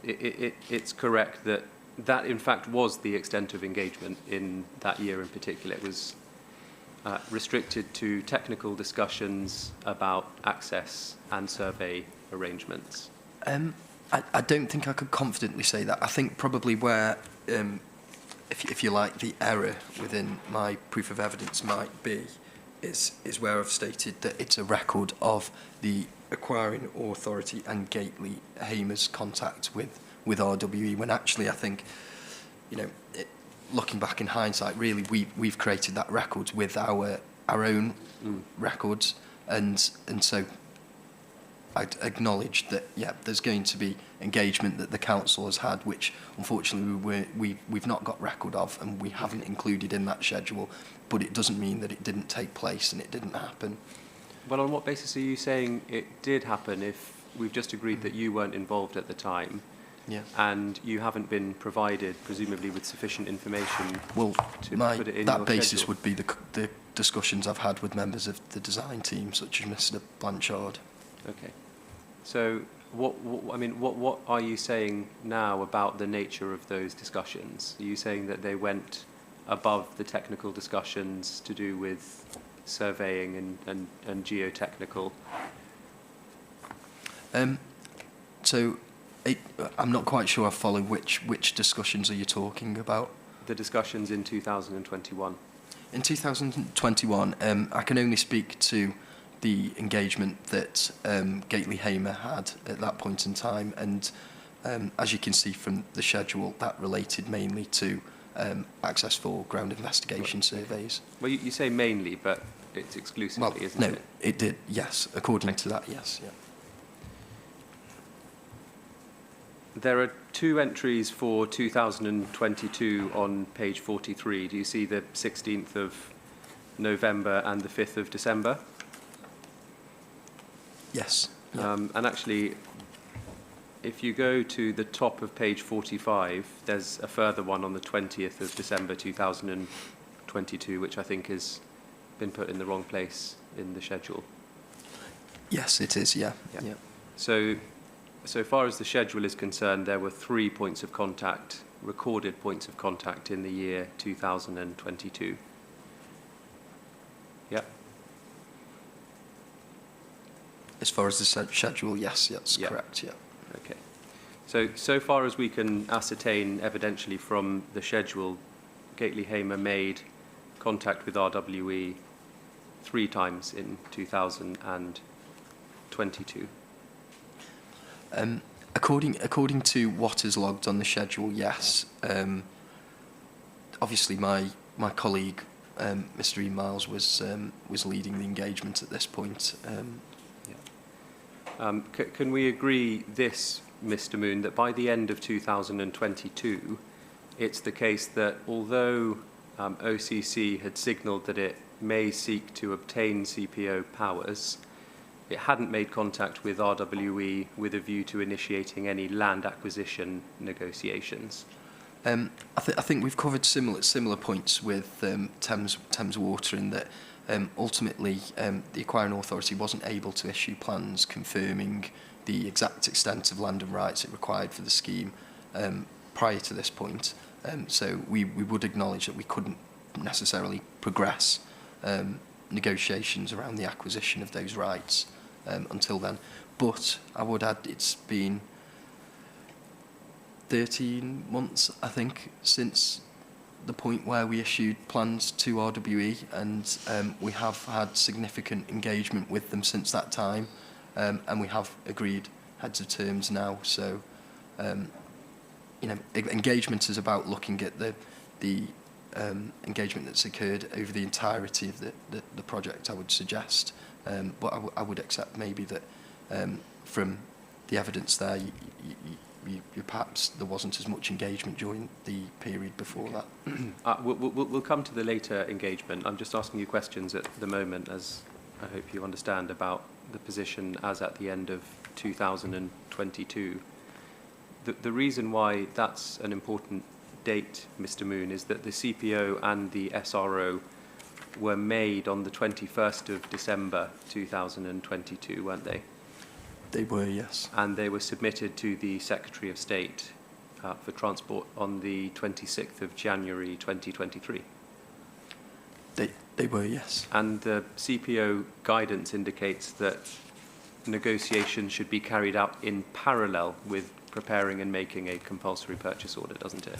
it's correct that that in fact was the extent of engagement in that year in particular. It was restricted to technical discussions about access and survey arrangements. I don't think I could confidently say that. I think probably where, if you like, the error within my proof of evidence might be is where I've stated that it's a record of the acquiring authority and Gately Hamer's contact with RWE, when actually I think, you know, looking back in hindsight, really we've created that record with our own records, and so I'd acknowledge that, yeah, there's going to be engagement that the council has had, which unfortunately we've not got record of and we haven't included in that schedule, but it doesn't mean that it didn't take place and it didn't happen. Well, on what basis are you saying it did happen if we've just agreed that you weren't involved at the time? Yeah. And you haven't been provided, presumably, with sufficient information Well, to put it in that your basis schedule? would be the discussions I've had with members of the design team, such as Mr. Blanchard. Okay. So, what are you saying now about the nature of those discussions? Are you saying that they went above the technical discussions to do with surveying and geotechnical? So, I'm not quite sure I follow which discussions are you talking about? The discussions in 2021. In 2021, I can only speak to the engagement that Gately Hamer had at that point in time, and as you can see from the schedule, that related mainly to access for ground investigation surveys. Well, you say mainly, but it's exclusively, Well, isn't no, it? it did, yes. According to that, yes, yeah. There are two entries for 2022 on page 43. Do you see the 16th of November and the 5th of December? Yes. Yeah. And actually, if you go to the top of page 45, there's a further one on the 20th of December 2022, which I think has been put in the wrong place in the schedule. Yes, it is, yeah. Yeah. Yeah. So far as the schedule is concerned, there were 3 points of contact, recorded points of contact in the year 2022. Yeah. As far as the schedule, yes, that's Yeah. correct, yeah. Okay. So far as we can ascertain evidentially from the schedule, Gately Hamer made contact with RWE 3 times in 2022. According to what is logged on the schedule, yes. Obviously, my colleague, Mr. E. Miles, was leading the engagement at this point. Can we agree this, Mr. Moon, that by the end of 2022, it's the case that although OCC had signalled that it may seek to obtain CPO powers, it hadn't made contact with RWE with a view to initiating any land acquisition negotiations? I think we've covered similar points with Thames Water in that ultimately the acquiring authority wasn't able to issue plans confirming the exact extent of land and rights it required for the scheme prior to this point. So we would acknowledge that we couldn't necessarily progress negotiations around the acquisition of those rights until then. But I would add it's been 13 months, I think, since the point where we issued plans to RWE, and we have had significant engagement with them since that time, and we have agreed heads of terms now. So, you know, engagement is about looking at the engagement that's occurred over the entirety of the project, I would suggest. But I would accept maybe that from the evidence there, you perhaps there wasn't as much engagement during the period before that. We'll come to the later engagement. I'm just asking you questions at the moment, as I hope you understand, about the position as at the end of 2022. The reason why that's an important date, Mr. Moon, is that the CPO and the SRO were made on the 21st of December 2022, weren't they? They were, yes. And they were submitted to the Secretary of State for Transport on the 26th of January 2023. They were, yes. And the CPO guidance indicates that negotiations should be carried out in parallel with preparing and making a compulsory purchase order, doesn't it?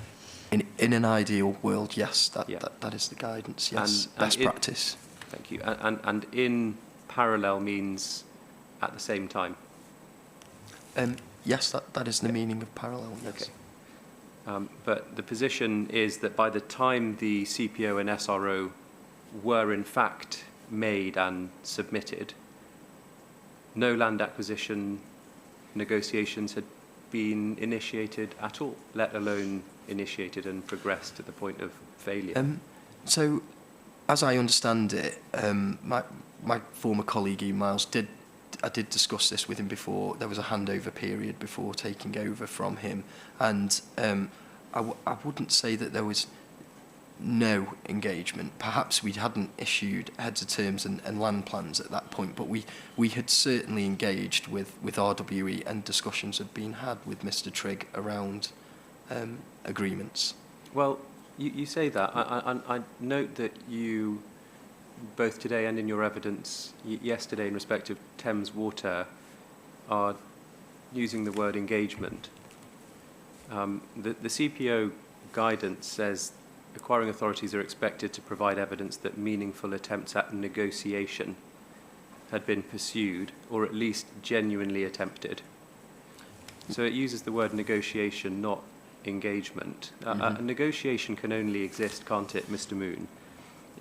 In an ideal world, yes, that is the guidance, yes, best practice. Thank you. And in parallel means at the same time? Yes, that is the meaning of parallel, yes. Okay. But the position is that by the time the CPO and SRO were in fact made and submitted, no land acquisition negotiations had been initiated at all, let alone initiated and progressed to the point of failure. So, as I understand it, my former colleague Ian Miles I did discuss this with him before. There was a handover period before taking over from him, and I wouldn't say that there was no engagement. Perhaps we hadn't issued heads of terms and land plans at that point, but we had certainly engaged with RWE, and discussions had been had with Mr. Trigg around agreements. Well, you say that. I note that you, both today and in your evidence yesterday in respect of Thames Water, are using the word engagement. The CPO guidance says acquiring authorities are expected to provide evidence that meaningful attempts at negotiation had been pursued, or at least genuinely attempted. So it uses the word negotiation, not engagement. A negotiation can only exist, can't it, Mr. Moon,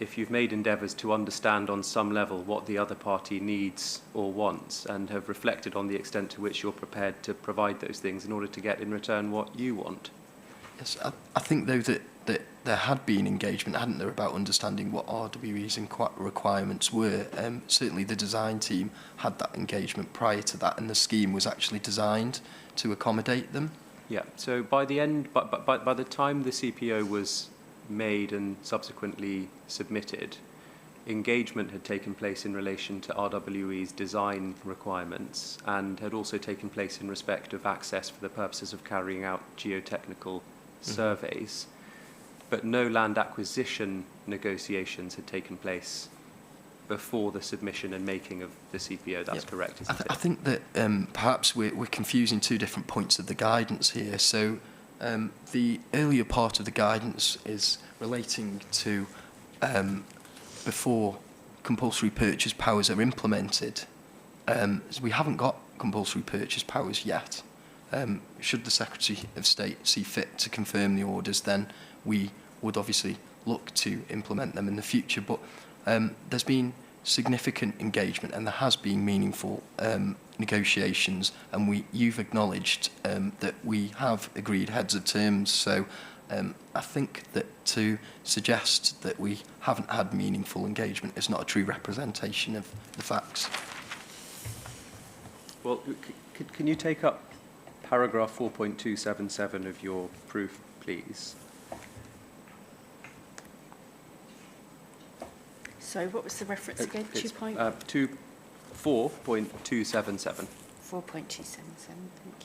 if you've made endeavours to understand on some level what the other party needs or wants, and have reflected on the extent to which you're prepared to provide those things in order to get in return what you want. Yes, I think though that there had been engagement, hadn't there, about understanding what RWE's requirements were. Certainly the design team had that engagement prior to that, and the scheme was actually designed to accommodate them. Yeah, so by the end, by the time the CPO was made and subsequently submitted, engagement had taken place in relation to RWE's design requirements, and had also taken place in respect of access for the purposes of carrying out geotechnical surveys. But no land acquisition negotiations had taken place before the submission and making of the CPO. That's correct, isn't it? I think that perhaps we're confusing two different points of the guidance here. So the earlier part of the guidance is relating to before compulsory purchase powers are implemented. So we haven't got compulsory purchase powers yet. Should the Secretary of State see fit to confirm the orders, then we would obviously look to implement them in the future. But there's been significant engagement, and there has been meaningful negotiations, and you've acknowledged that we have agreed heads of terms. So I think that to suggest that we haven't had meaningful engagement is not a true representation of the facts. Well, can you take up paragraph 4.277 of your proof, please? So what was the reference again? It's 4.277. 4.277. 4.277, thank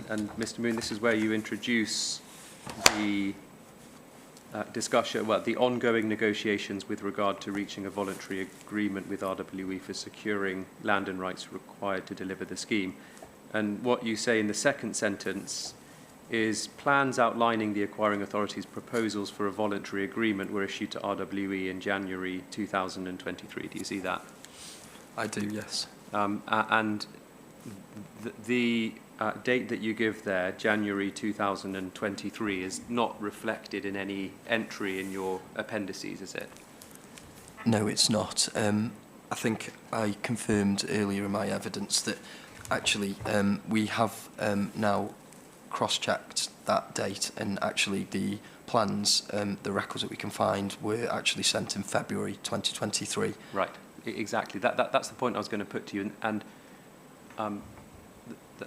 you. And Mr. Moon, this is where you introduce the discussion, well, the ongoing negotiations with regard to reaching a voluntary agreement with RWE for securing land and rights required to deliver the scheme. And what you say in the second sentence is plans outlining the acquiring authority's proposals for a voluntary agreement were issued to RWE in January 2023. Do you see that? I do, yes. And the date that you give there, January 2023, is not reflected in any entry in your appendices, is it? No, it's not. I think I confirmed earlier in my evidence that actually we have now cross-checked that date, and actually the plans, the records that we can find, were actually sent in February 2023. Right, exactly. That's the point I was going to put to you, and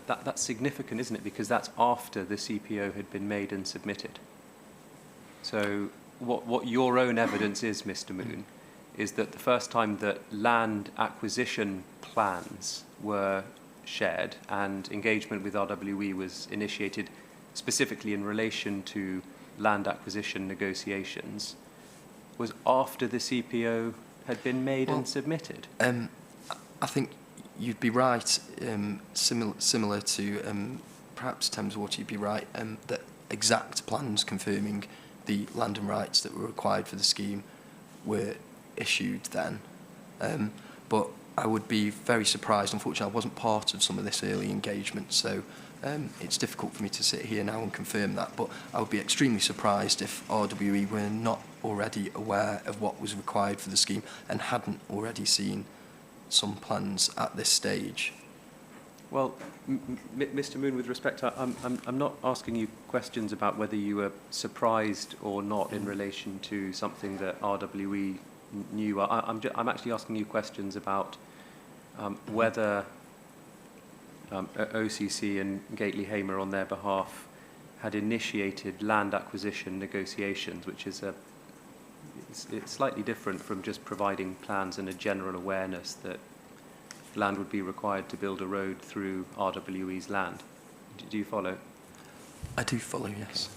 that's significant, isn't it? Because that's after the CPO had been made and submitted. So what your own evidence is, Mr. Moon, is that the first time that land acquisition plans were shared and engagement with RWE was initiated specifically in relation to land acquisition negotiations was after the CPO had been made and submitted. I think you'd be right, similar to perhaps Thames Water, you'd be right, that exact plans confirming the land and rights that were required for the scheme were issued then. But I would be very surprised. Unfortunately, I wasn't part of some of this early engagement, so it's difficult for me to sit here now and confirm that. But I would be extremely surprised if RWE were not already aware of what was required for the scheme and hadn't already seen some plans at this stage. Well, Mr. Moon, with respect, I'm not asking you questions about whether you were surprised or not in relation to something that RWE knew. I'm actually asking you questions about whether OCC and Gately Hamer on their behalf had initiated land acquisition negotiations, which is it's slightly different from just providing plans and a general awareness that land would be required to build a road through RWE's land. Do you follow? I do follow, yes.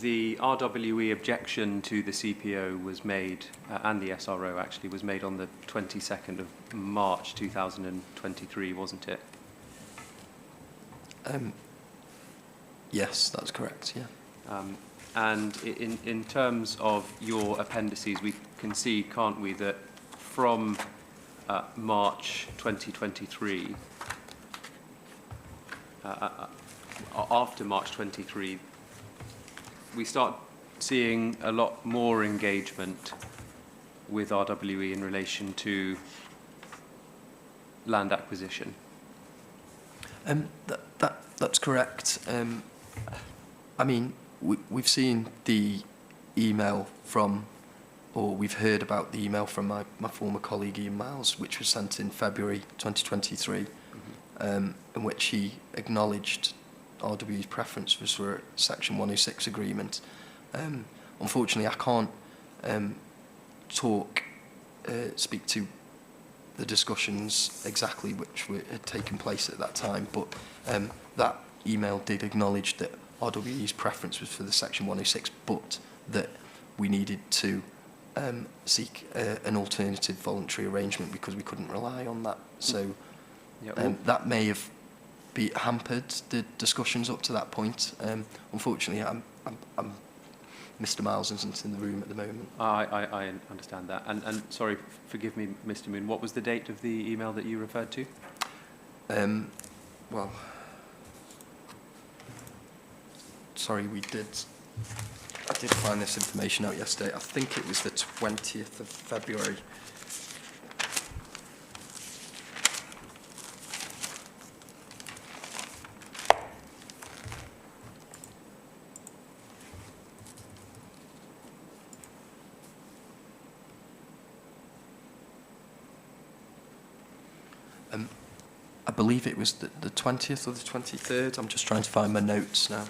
The RWE objection to the CPO was made, and the SRO actually, was made on the 22nd of March 2023, wasn't it? Yes, that's correct, yeah. And in terms of your appendices, we can see, can't we, that from March 2023, after March 23, we start seeing a lot more engagement with RWE in relation to land acquisition. That's correct. I mean, we've seen the email from, or we've heard about the email from my former colleague Ian Miles, which was sent in February 2023, in which he acknowledged RWE's preference was for a Section 106 agreement. Unfortunately, I can't speak to the discussions exactly which had taken place at that time, but that email did acknowledge that RWE's preference was for the Section 106, but that we needed to seek an alternative voluntary arrangement because we couldn't rely on that. So that may have hampered the discussions up to that point. Unfortunately, Mr. Miles isn't in the room at the moment. I understand that. And sorry, forgive me, Mr. Moon, what was the date of the email that you referred to? Well, sorry, I did find this information out yesterday. I think it was the 20th of February. I believe it was the 20th or the 23rd. I'm just trying to find my notes now.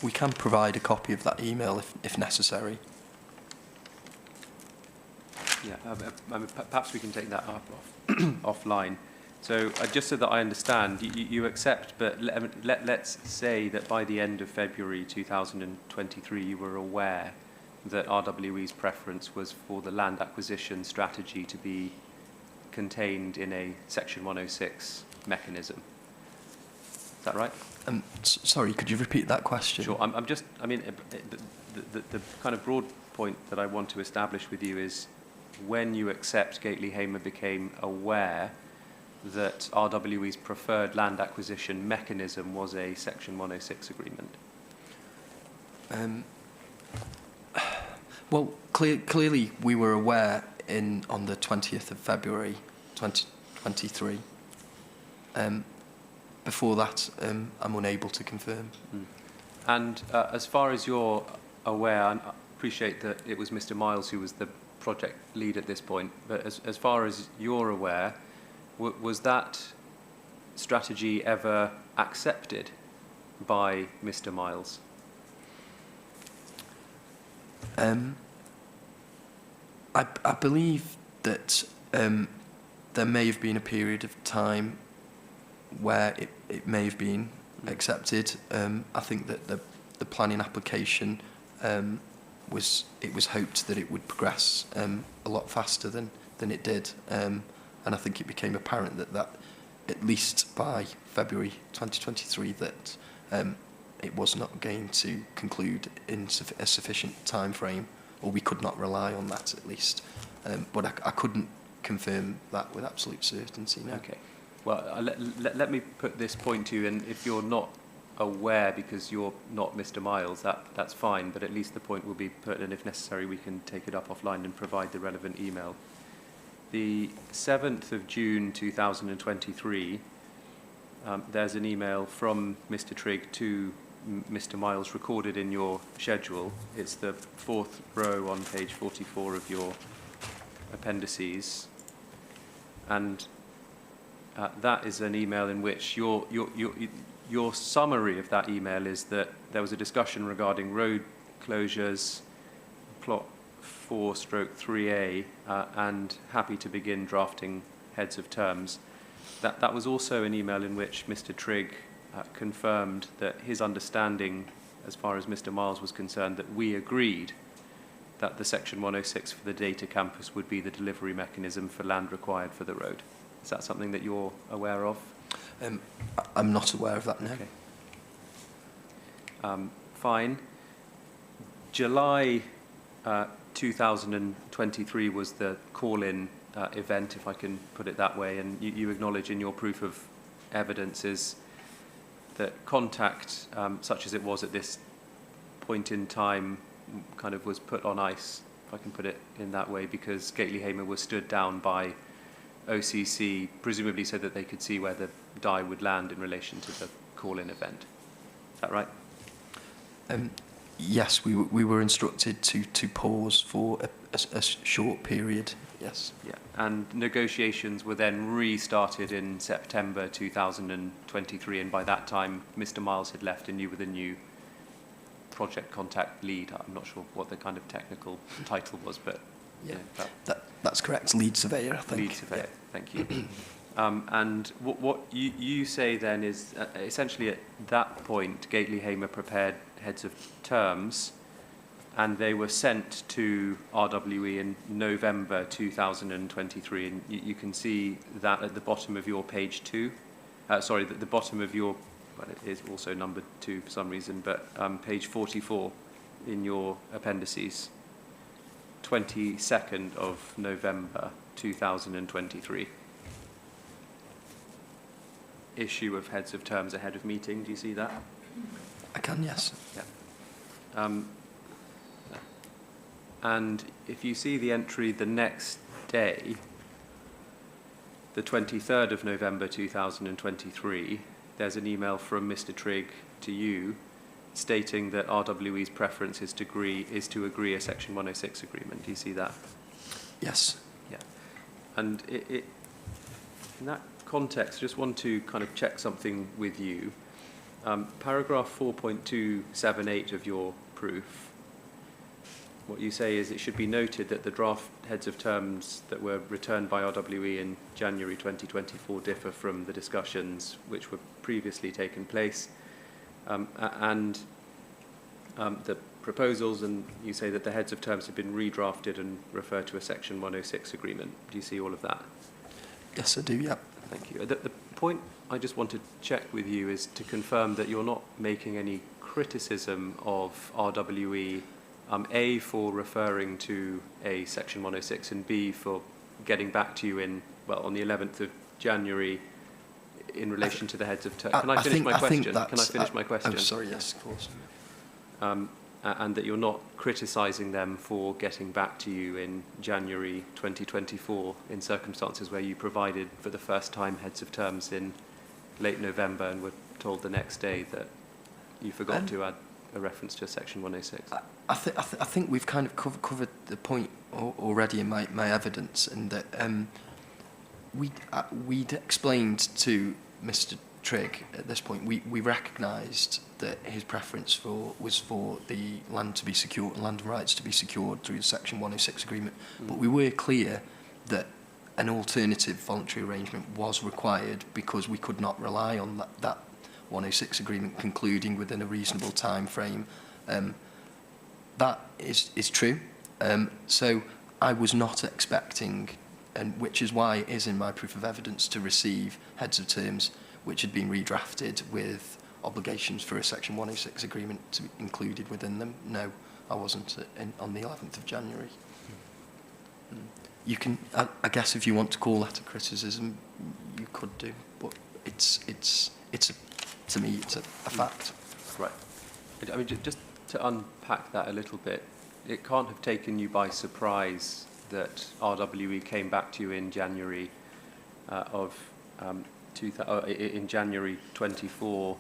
We can provide a copy of that email if necessary. Yeah, I mean, perhaps we can take that up offline. So just so that I understand, you accept, but let's say that by the end of February 2023, you were aware that RWE's preference was for the land acquisition strategy to be contained in a Section 106 mechanism. Is that right? Sorry, could you repeat that question? Sure. I'm just, I mean, the kind of broad point that I want to establish with you is when you accept Gately-Hamer became aware that RWE's preferred land acquisition mechanism was a Section 106 agreement. Well, clearly we were aware on the 20th of February 2023. Before that, I'm unable to confirm. Mm. And as far as you're aware, I appreciate that it was Mr. Miles who was the project lead at this point, but as far as you're aware, was that strategy ever accepted by Mr. Miles? I believe that there may have been a period of time where it may have been accepted. I think that the planning application was hoped that it would progress a lot faster than it did, and I think it became apparent that at least by February 2023 that it was not going to conclude in a sufficient time frame, or we could not rely on that at least. But I couldn't confirm that with absolute certainty. No. Okay. Well, let me put this point to you, and if you're not aware because you're not Mr. Miles, that's fine, but at least the point will be put, and if necessary we can take it up offline and provide the relevant email. The 7th of June 2023, there's an email from Mr. Trigg to Mr. Miles recorded in your schedule. It's the 4th row on page 44 of your appendices, and that is an email in which your summary of that email is that there was a discussion regarding road closures, plot 4/3A, and happy to begin drafting heads of terms. That was also an email in which Mr. Trigg confirmed that his understanding, as far as Mr. Miles was concerned, that we agreed that the Section 106 for the data campus would be the delivery mechanism for land required for the road. Is that something that you're aware of? I'm not aware of that, no. Okay. Fine. July 2023 was the call-in event, if I can put it that way, and you acknowledge in your proof of evidence is that contact, such as it was at this point in time, kind of was put on ice, if I can put it in that way, because Gately-Hamer was stood down by OCC, presumably so that they could see where the die would land in relation to the call-in event. Is that right? Yes, we were instructed to pause for a short period, yes. Yeah, and negotiations were then restarted in September 2023, and by that time Mr. Miles had left and you were the new project contact lead. I'm not sure what the kind of technical title was, but yeah, that's correct. Lead surveyor, I think. Lead surveyor, yeah. Thank you. And what you say then is essentially at that point, Gately-Hamer prepared heads of terms, and they were sent to RWE in November 2023, and you can see that at the bottom of your page 2. Sorry, the bottom of your, well, it is also numbered 2 for some reason, but page 44 in your appendices. 22nd of November 2023. Issue of heads of terms ahead of meeting. Do you see that? I can, yes. Yeah. And if you see the entry the next day, the 23rd of November 2023, there's an email from Mr. Trigg to you stating that RWE's preference is to agree a Section 106 agreement. Do you see that? Yes. Yeah. And in that context, I just want to kind of check something with you. Paragraph 4.278 of your proof what you say is it should be noted that the draft heads of terms that were returned by RWE in January 2024 differ from the discussions which were previously taken place, and the proposals, and you say that the heads of terms have been redrafted and refer to a Section 106 agreement. Do you see all of that? Yes, I do, yeah. Thank you. The point I just want to check with you is to confirm that you're not making any criticism of RWE, A, for referring to a Section 106, and B, for getting back to you on the 11th of January in relation to the heads of terms. Can I finish my question? Can I finish my question? Oh, sorry, yes, of course. And that you're not criticising them for getting back to you in January 2024 in circumstances where you provided for the first time heads of terms in late November and were told the next day that you forgot to add a reference to Section 106. I think we've kind of covered the point already in my evidence, and that we'd explained to Mr. Trigg at this point, we recognised that his preference was for the land to be secured, land and rights to be secured through the Section 106 agreement. But we were clear that an alternative voluntary arrangement was required because we could not rely on that 106 agreement concluding within a reasonable time frame. That is true. So I was not expecting, and which is why it is in my proof of evidence, to receive heads of terms which had been redrafted with obligations for a Section 106 agreement to be included within them. No, I wasn't on the 11th of January. You can, I guess, if you want to call that a criticism, you could do, but to me, it's a fact. Right. I mean, just to unpack that a little bit, it can't have taken you by surprise that RWE came back to you in January in January 24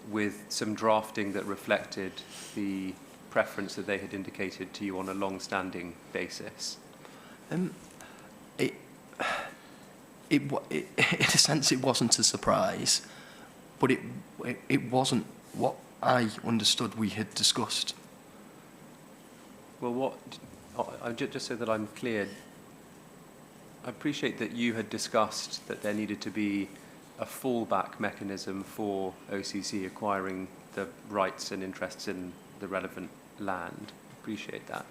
with some drafting that reflected the preference that they had indicated to you on a long-standing basis. In a sense, it wasn't a surprise, but it wasn't what I understood we had discussed. Well, just so that I'm clear, I appreciate that you had discussed that there needed to be a fallback mechanism for OCC acquiring the rights and interests in the relevant land. Appreciate that.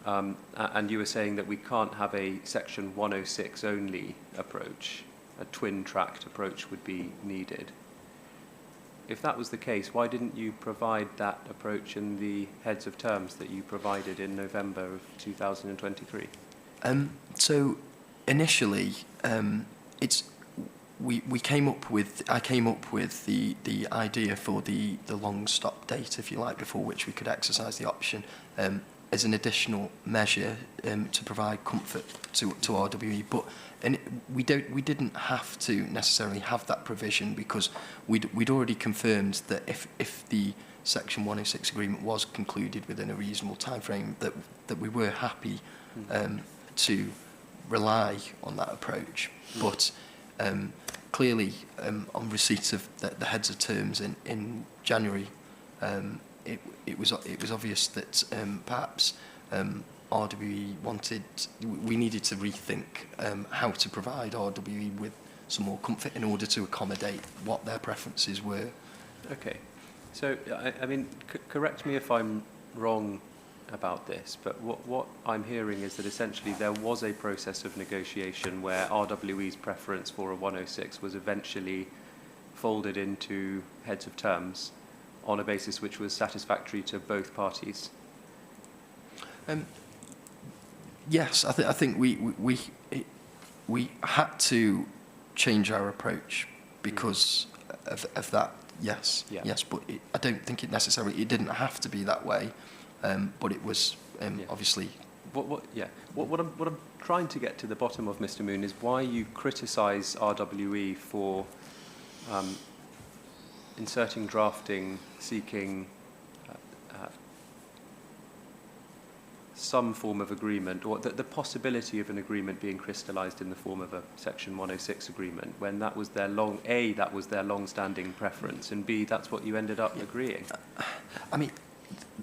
And you were saying that we can't have a Section 106 only approach. A twin-tracked approach would be needed. If that was the case, why didn't you provide that approach in the heads of terms that you provided in November of 2023? So initially, I came up with the idea for the long stop date, if you like, before which we could exercise the option as an additional measure to provide comfort to RWE. But we didn't have to necessarily have that provision because we'd already confirmed that if the Section 106 agreement was concluded within a reasonable time frame, that we were happy to rely on that approach. But clearly, on receipt of the heads of terms in January, it was obvious that perhaps RWE we needed to rethink how to provide RWE with some more comfort in order to accommodate what their preferences were. Okay, so I mean, correct me if I'm wrong about this, but what I'm hearing is that essentially there was a process of negotiation where RWE's preference for a 106 was eventually folded into heads of terms on a basis which was satisfactory to both parties. Yes, I think we had to change our approach because of that. Yes, yeah. Yes, but I don't think it didn't have to be that way. But it was obviously. What I'm trying to get to the bottom of, Mr. Moon, is why you criticise RWE for inserting drafting, seeking some form of agreement, or the possibility of an agreement being crystallised in the form of a Section 106 agreement, when that was their long-standing preference, and B, that's what you ended up agreeing. I mean,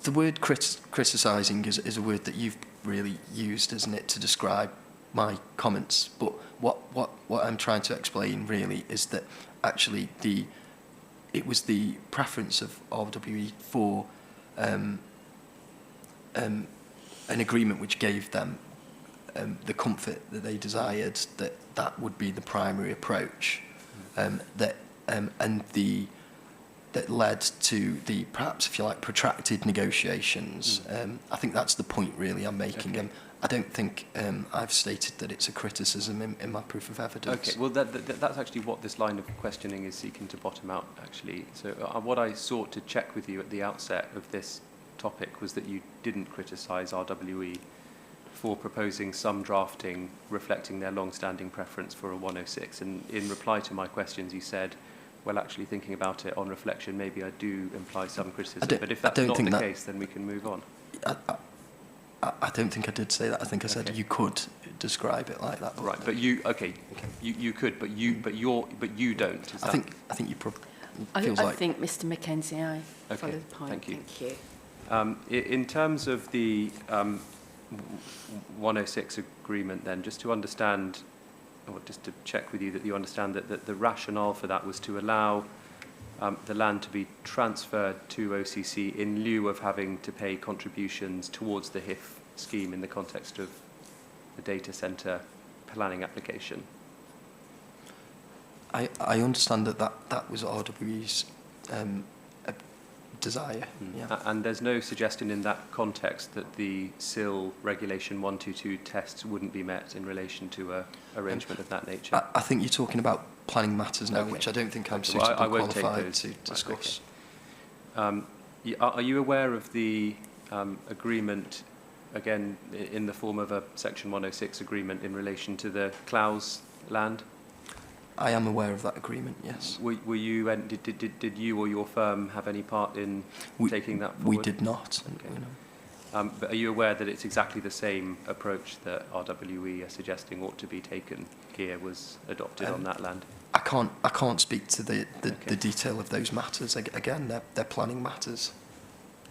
The word criticising is a word that you've really used, isn't it, to describe my comments. But what I'm trying to explain really is that actually it was the preference of RWE for an agreement which gave them the comfort that they desired, that would be the primary approach, that led to the, perhaps, if you like, protracted negotiations. I think that's the point really I'm making. Okay. I don't think I've stated that it's a criticism in my proof of evidence. Okay, well, that's actually what this line of questioning is seeking to bottom out, actually. So what I sought to check with you at the outset of this topic was that you didn't criticise RWE for proposing some drafting reflecting their long-standing preference for a 106. And in reply to my questions, you said, well, actually thinking about it on reflection, maybe I do imply some criticism. But if that's not the case, then we can move on. I don't think I did say that. I think I said Okay. you could describe it like that. Right, but you could, but you don't. Is that? I think you probably I feels like think, Mr Mackenzie, I Okay, follow the point. thank you. Thank you. In terms of the 106 agreement, then, just to understand, or just to check with you that you understand that the rationale for that was to allow the land to be transferred to OCC in lieu of having to pay contributions towards the Hif scheme in the context of the data centre planning application. I understand that was RWE's desire. Yeah. And there's no suggestion in that context that the SIL Regulation 122 tests wouldn't be met in relation to a arrangement of that nature? I think you're talking about planning matters now, Okay. which I don't think I'm Okay, well, suitably I won't take qualified those. to Right, discuss. Are you aware of the agreement, again, in the form of a Section 106 agreement in relation to the Clowes land? I am aware of that agreement, yes. Were you, and did you or your firm have any part in taking that forward? We did not. Okay. No. But are you aware that it's exactly the same approach that RWE are suggesting ought to be taken here was adopted on that land? I can't speak to the Okay. detail of those matters. Again, they're planning matters.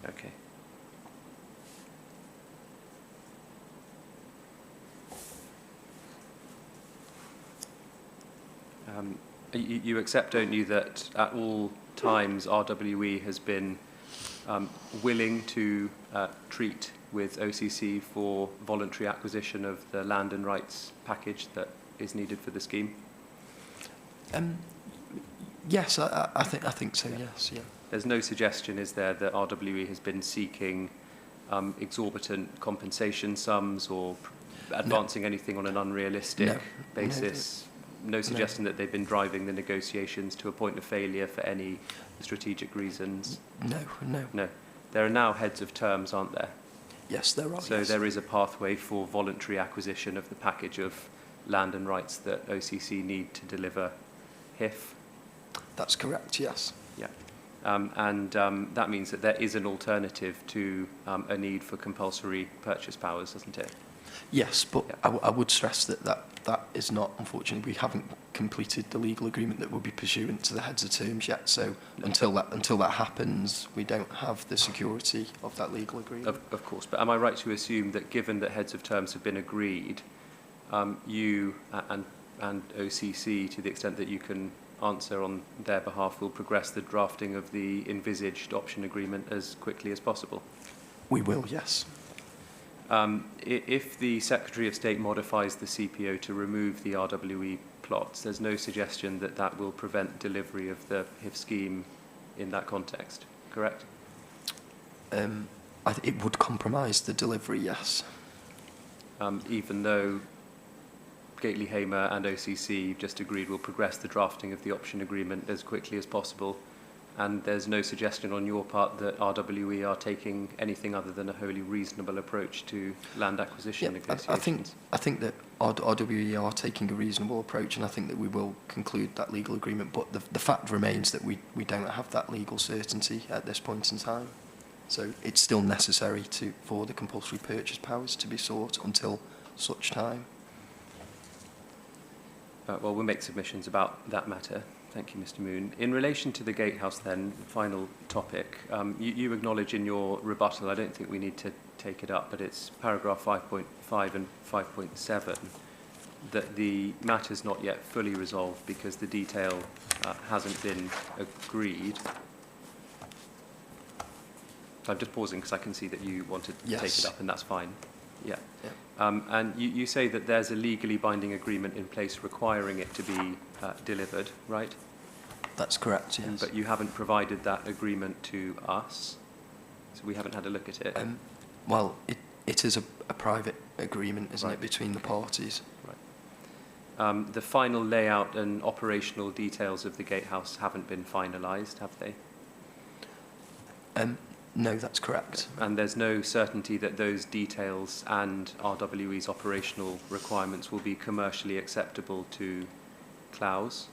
Okay. You accept, don't you, that at all times RWE has been willing to treat with OCC for voluntary acquisition of the land and rights package that is needed for the scheme? Yes, I think so. Yes, yeah. There's no suggestion, is there, that RWE has been seeking exorbitant compensation sums or advancing anything on an unrealistic basis? No suggestion that they've been driving the negotiations to a point of failure for any strategic reasons? No. There are now heads of terms, aren't there? Yes, there are. So yes. there is a pathway for voluntary acquisition of the package of land and rights that OCC need to deliver Hif. That's correct, yes. Yeah. That means that there is an alternative to a need for compulsory purchase powers, doesn't it? Yes, but Yeah. I would stress that is not, unfortunately, we haven't completed the legal agreement that will be pursuant to the heads of terms yet. So until that happens, we don't have the security of that legal agreement. Of course, but am I right to assume that given that heads of terms have been agreed, you and OCC, to the extent that you can answer on their behalf, will progress the drafting of the envisaged option agreement as quickly as possible? We will, yes. If the Secretary of State modifies the CPO to remove the RWE plots, there's no suggestion that that will prevent delivery of the Hif scheme in that context, correct? It would compromise the delivery, yes. Even though Gately Hamer and OCC, you've just agreed, will progress the drafting of the option agreement as quickly as possible, and there's no suggestion on your part that RWE are taking anything other than a wholly reasonable approach to land acquisition negotiations? I think that RWE are taking a reasonable approach, and I think that we will conclude that legal agreement, but the fact remains that we don't have that legal certainty at this point in time. So it's still necessary for the compulsory purchase powers to be sought until such time. Well, we'll make submissions about that matter. Thank you, Mr. Moon. In relation to the gatehouse then, final topic, you acknowledge in your rebuttal, I don't think we need to take it up, but it's paragraph 5.5 and 5.7, that the matter's not yet fully resolved because the detail hasn't been agreed. So I'm just pausing because I can see that you wanted to take it up, and that's fine. Yeah. And you say that there's a legally binding agreement in place requiring it to be delivered, right? That's correct, yes. But you haven't provided that agreement to us, so we haven't had a look at it. Well, it is a private agreement, isn't it, between the parties? Right. The final layout and operational details of the gatehouse haven't been finalised, have they? No, that's correct. And there's no certainty that those details and RWE's operational requirements will be commercially acceptable to Clowes?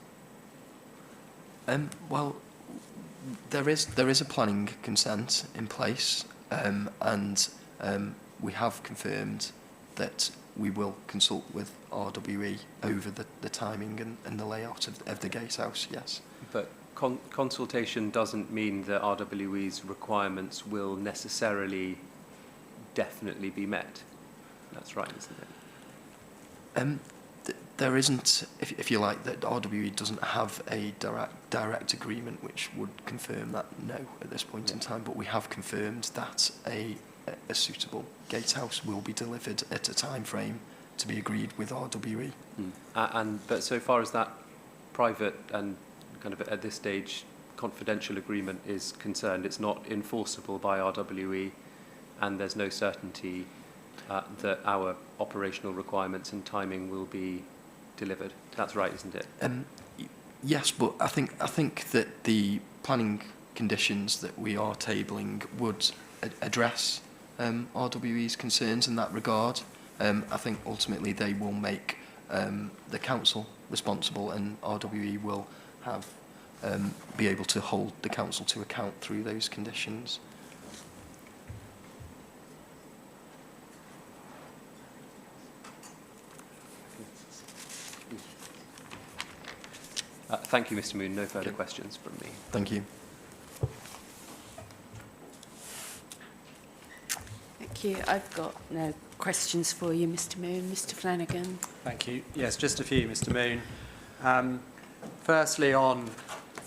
Well, there is a planning consent in place, and we have confirmed that we will consult with RWE over the timing and the layout of the gatehouse, yes. But consultation doesn't mean that RWE's requirements will necessarily definitely be met. That's right, isn't it? There isn't, if you like, that RWE doesn't have a direct agreement which would confirm that, no, at this point in time, but we have confirmed that a suitable gatehouse will be delivered at a time frame to be agreed with RWE. But so far as that private and kind of at this stage confidential agreement is concerned, it's not enforceable by RWE, and there's no certainty that our operational requirements and timing will be delivered. That's right, isn't it? Yes, but I think that the planning conditions that we are tabling would address RWE's concerns in that regard. I think ultimately they will make the council responsible, and RWE will have be able to hold the council to account through those conditions. Thank you, Mr. Moon. No further questions from me. Thank you. Thank you. I've got no questions for you, Mr. Moon. Mr. Flanagan. Thank you. Yes, just a few, Mr. Moon. Firstly, on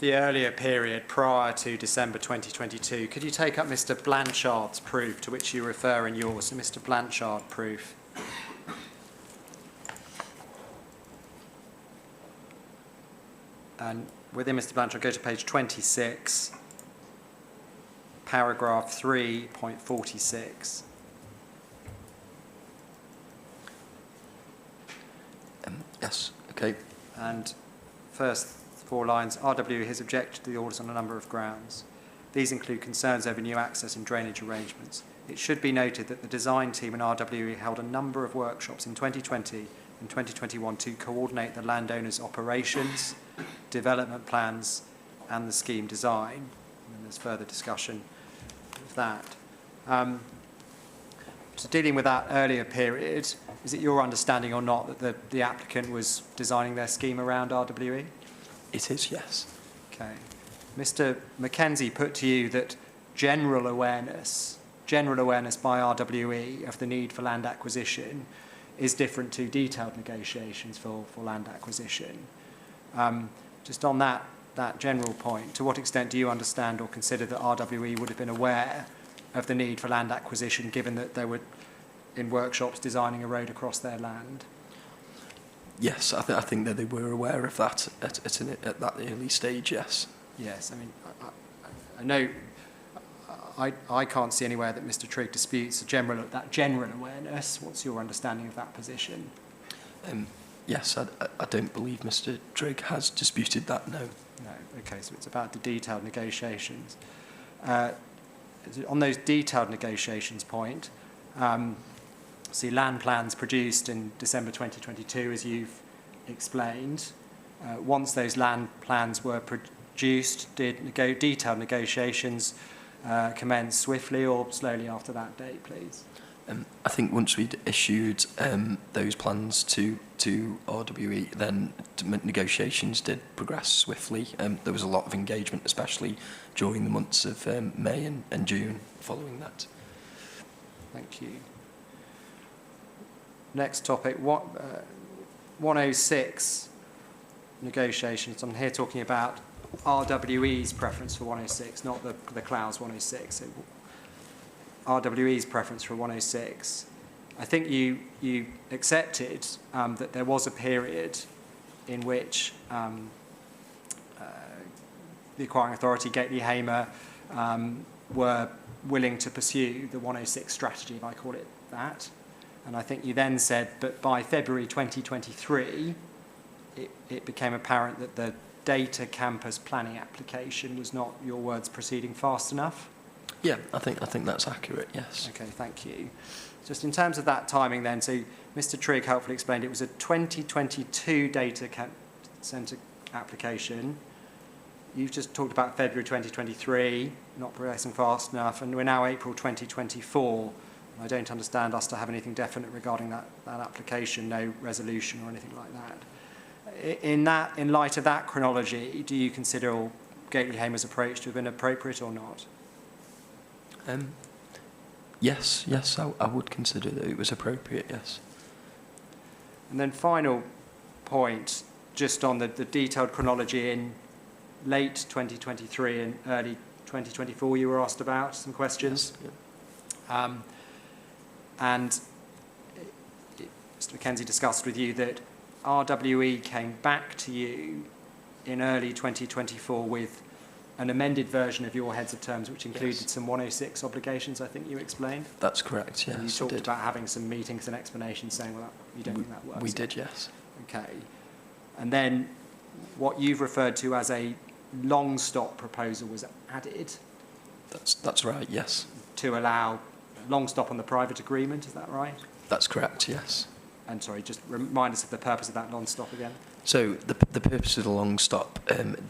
the earlier period prior to December 2022, could you take up Mr. Blanchard's proof to which you refer in yours? So Mr. Blanchard proof. And within Mr. Blanchard, go to page 26, paragraph 3.46. Yes, okay. And first 4 lines, RWE has objected to the orders on a number of grounds. These include concerns over new access and drainage arrangements. It should be noted that the design team and RWE held a number of workshops in 2020 and 2021 to coordinate the landowner's operations, development plans and the scheme design. And there's further discussion of that. So dealing with that earlier period, is it your understanding or not that the applicant was designing their scheme around RWE? It is, yes. Okay. Mr. Mackenzie put to you that general awareness by RWE of the need for land acquisition is different to detailed negotiations for land acquisition. Just on that general point, to what extent do you understand or consider that RWE would have been aware of the need for land acquisition given that they were in workshops designing a road across their land? Yes, I think that they were aware of that at that early stage, yes. Yes, I mean, I know I can't see anywhere that Mr. Trigg disputes that general awareness. What's your understanding of that position? Yes, I don't believe Mr. Trigg has disputed that, no. No, okay, so it's about the detailed negotiations. On those detailed negotiations point, see land plans produced in December 2022, as you've explained. Once those land plans were produced, did detailed negotiations commence swiftly or slowly after that date, please? I think once we'd issued those plans to RWE, then negotiations did progress swiftly. There was a lot of engagement, especially during the months of May and June following that. Thank you. Next topic, 106 negotiations. I'm here talking about RWE's preference for 106, not the Clouds 106. So RWE's preference for 106. I think you accepted that there was a period in which the acquiring authority, Gately Hamer, were willing to pursue the 106 strategy, if I call it that. And I think you then said, but by February 2023, it became apparent that the data campus planning application was not, your words, proceeding fast enough. Yeah, I think that's accurate, yes. Okay, thank you. Just in terms of that timing then, so Mr. Trigg helpfully explained it was a 2022 data centre application. You've just talked about February 2023, not progressing fast enough, and we're now April 2024. I don't understand us to have anything definite regarding that application, no resolution or anything like that. In light of that chronology, do you consider Gately Hamer's approach to have been appropriate or not? Yes, I would consider that it was appropriate, yes. And then final point, just on the detailed chronology in late 2023 and early 2024, you were asked about some questions. Yes, yeah. And Mr. Mackenzie discussed with you that RWE came back to you in early 2024 with an amended version of your heads of terms, which included some 106 obligations, I think you explained. That's correct, yes. And you talked about having some meetings and explanations saying, well, you don't think that works. We did, yes. Okay. And then what you've referred to as a long stop proposal was added. That's right, yes. To allow long stop on the private agreement, is that right? That's correct, yes. And sorry, just remind us of the purpose of that long stop again. So the purpose of the long stop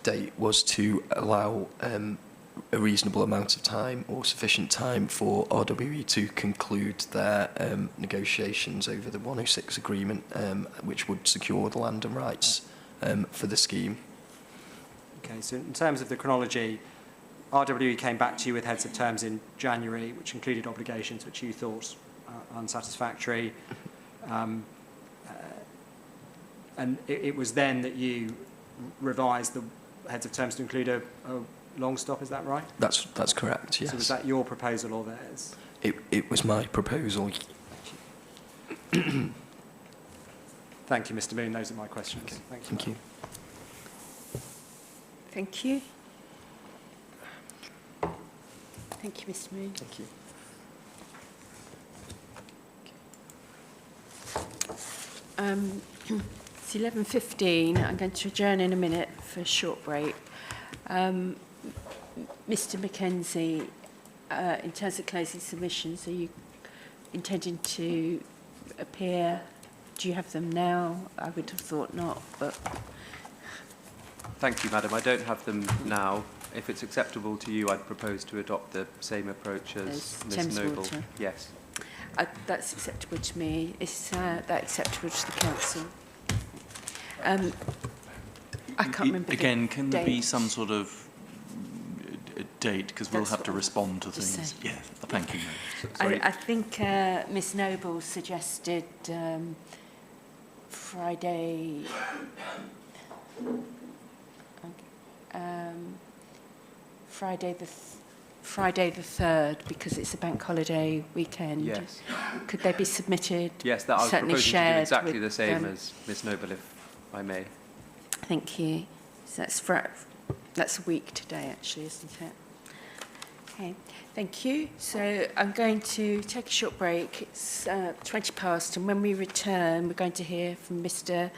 date was to allow a reasonable amount of time or sufficient time for RWE to conclude their negotiations over the 106 agreement, which would secure the land and rights for the scheme. Okay, so in terms of the chronology, RWE came back to you with heads of terms in January, which included obligations which you thought unsatisfactory. And it was then that you revised the heads of terms to include a long stop, is that right? That's correct, yes. So was that your proposal or theirs? It was my proposal. Thank you, Mr. Moon. Those are my questions. Okay. Thank you. Thank you. Thank you, Mr. Moon. Thank you. It's 11:15. I'm going to adjourn in a minute for a short break. Mr. Mackenzie, in terms of closing submissions, are you intending to appear? Do you have them now? I would have thought not, but... Thank you, Madam. I don't have them now. If it's acceptable to you, I'd propose to adopt the same approach as Ms. Thames Noble. Water. Yes. That's acceptable to me. Is that acceptable to the council? I can't remember Again, the can there be date. some sort of date? Because we'll That's have to what I respond to just things. said. Yeah, thank you. Sorry. I think Ms. Noble suggested Friday... Friday the 3rd, because it's a bank holiday weekend. Yes. Could they be submitted? Yes, that I was Certainly proposing to do shared exactly with the same them. as Ms. Noble, if I may. Thank you. So that's a week today, actually, isn't it? Okay, thank you. So I'm going to take a short break. It's 20 past, and when we return, we're going to hear from Mr.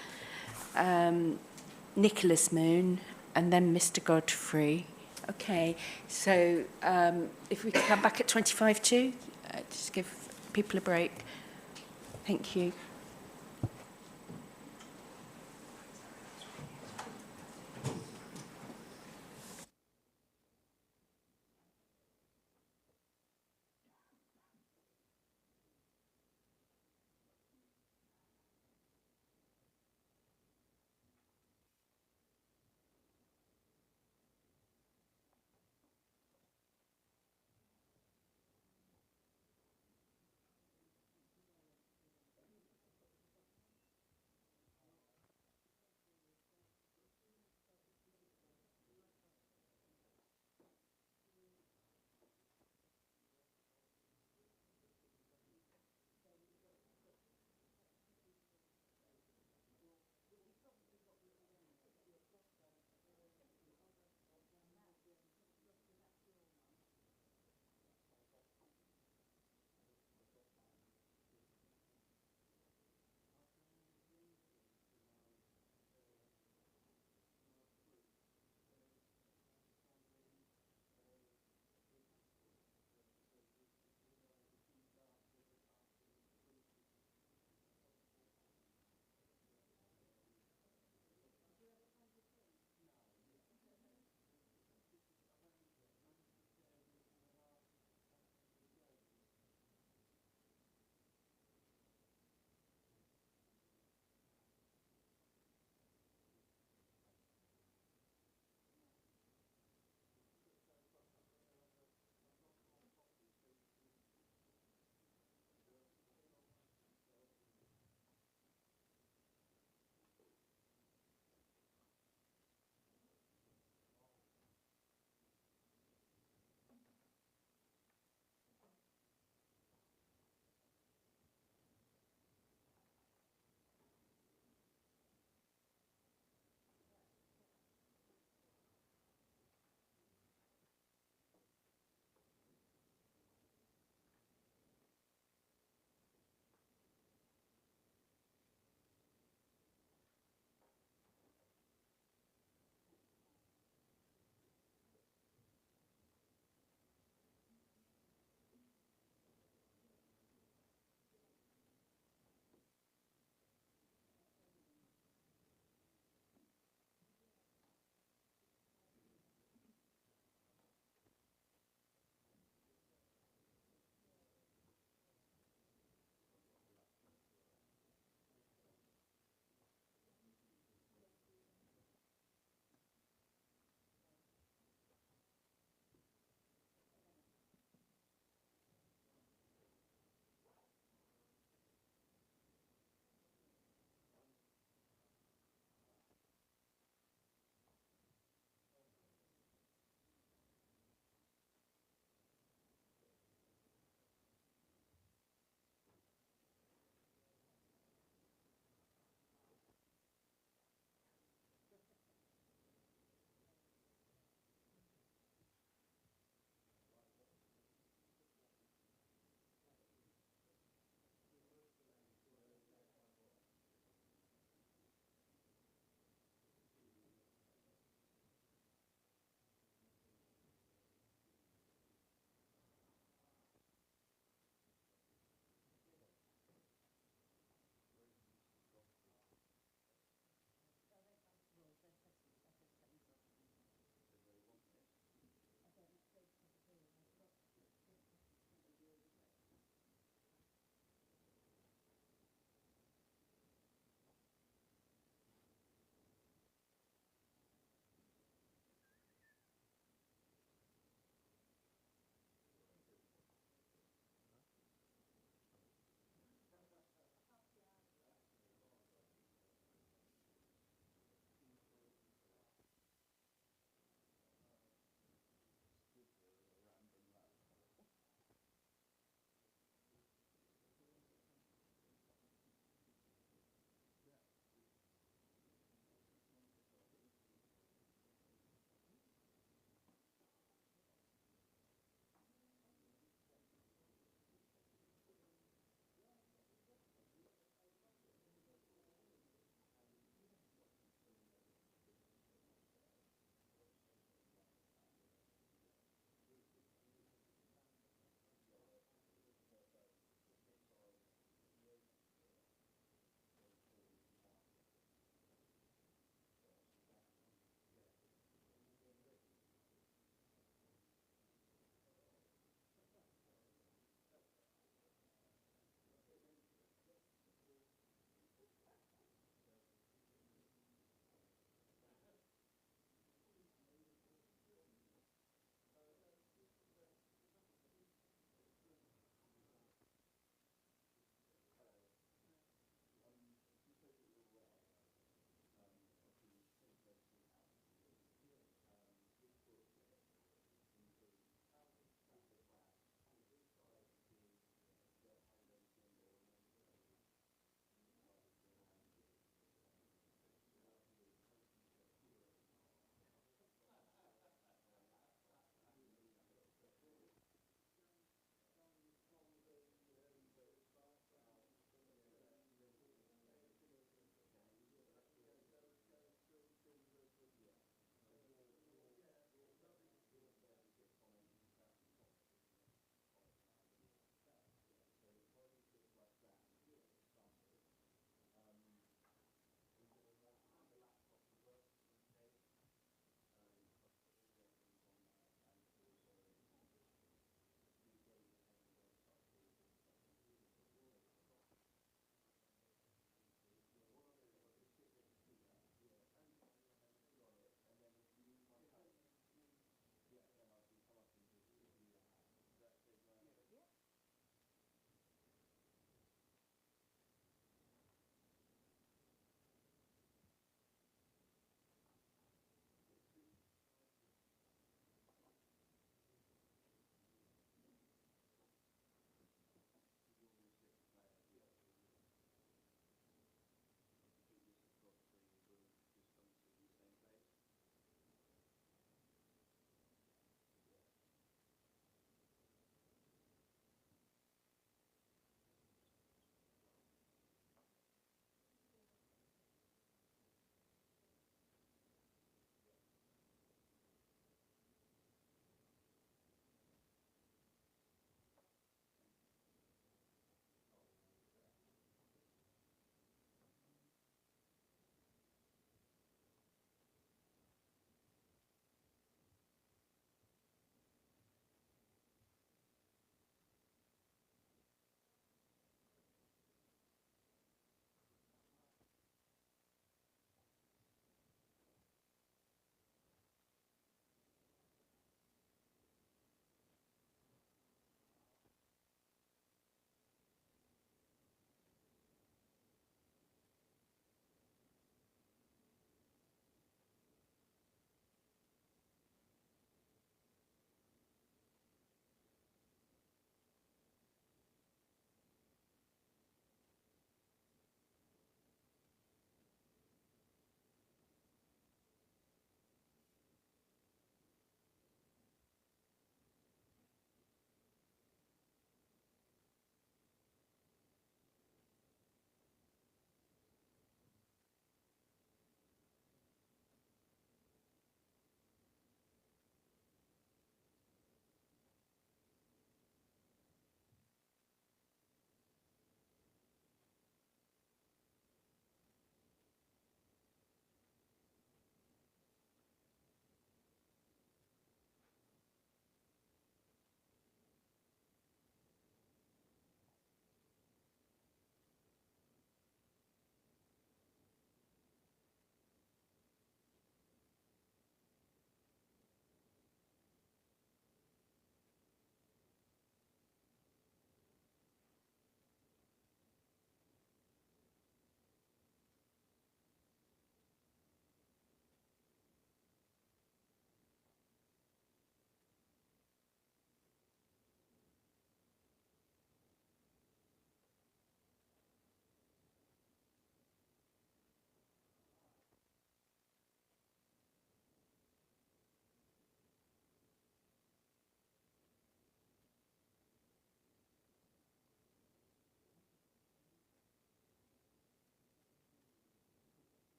Nicholas Moon and then Mr. Godfrey. Okay, so if we can come back at 25 to, just give people a break. Thank you.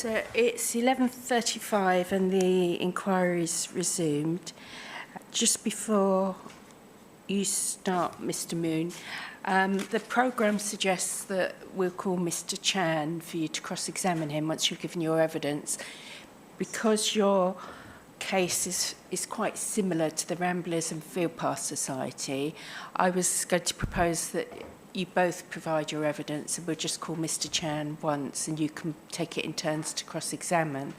So it's 11:35 and the inquiry's resumed. Just before you start, Mr. Moon, the programme suggests that we'll call Mr. Chan for you to cross-examine him once you've given your evidence. Because your case is quite similar to the Ramblers and Field Pass Society, I was going to propose that you both provide your evidence and we'll just call Mr. Chan once and you can take it in turns to cross-examine.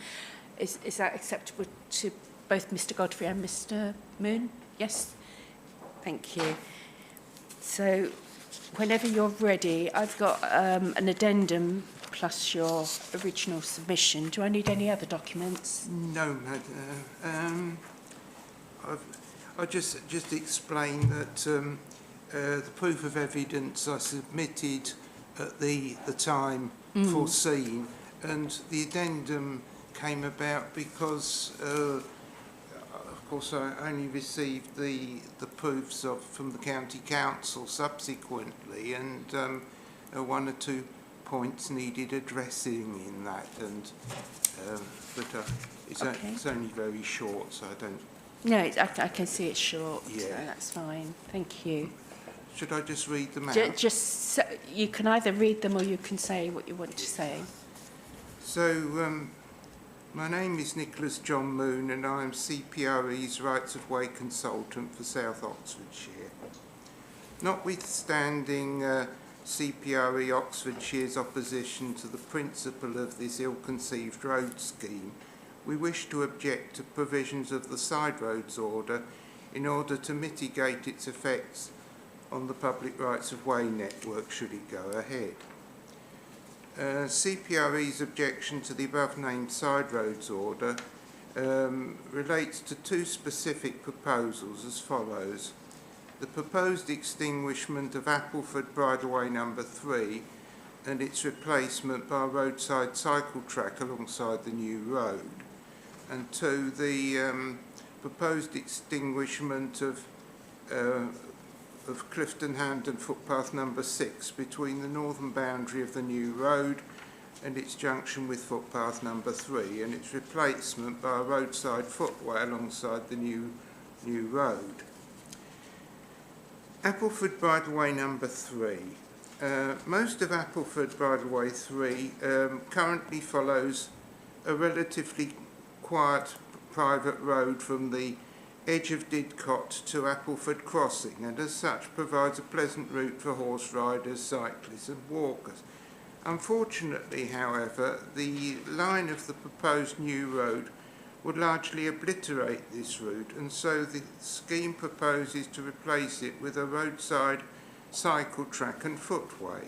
Is that acceptable to both Mr. Godfrey and Mr. Moon? Yes? Thank you. So whenever you're ready, I've got an addendum plus your original submission. Do I need any other documents? No, Madam. I'll just explain that the proof of evidence I submitted at the time foreseen, and the addendum came about because, of course, I only received the proofs from the County Council subsequently, and one or two points needed addressing in that, and but it's only very short, so I don't. No, I can see it's short. Yeah. So that's fine. Thank you. Should I just read them out? Just you can either read them or you can say what you want to say. So, my name is Nicholas John Moon, and I am CPRE's Rights of Way consultant for South Oxfordshire. Notwithstanding CPRE Oxfordshire's opposition to the principle of this ill-conceived road scheme, we wish to object to provisions of the Side Roads Order in order to mitigate its effects on the public rights of way network should it go ahead. CPRE's objection to the above-named Side Roads Order relates to two specific proposals as follows. The proposed extinguishment of Appleford Bridleway number 3 and its replacement by a roadside cycle track alongside the new road. And two, the proposed extinguishment of Clifton Hampden footpath number 6 between the northern boundary of the new road and its junction with footpath number 3 and its replacement by a roadside footway alongside the new road. Appleford Bridleway number 3. Most of Appleford Bridleway 3 currently follows a relatively quiet private road from the edge of Didcot to Appleford Crossing, and as such provides a pleasant route for horse riders, cyclists and walkers. Unfortunately, however, the line of the proposed new road would largely obliterate this route, and so the scheme proposes to replace it with a roadside cycle track and footway.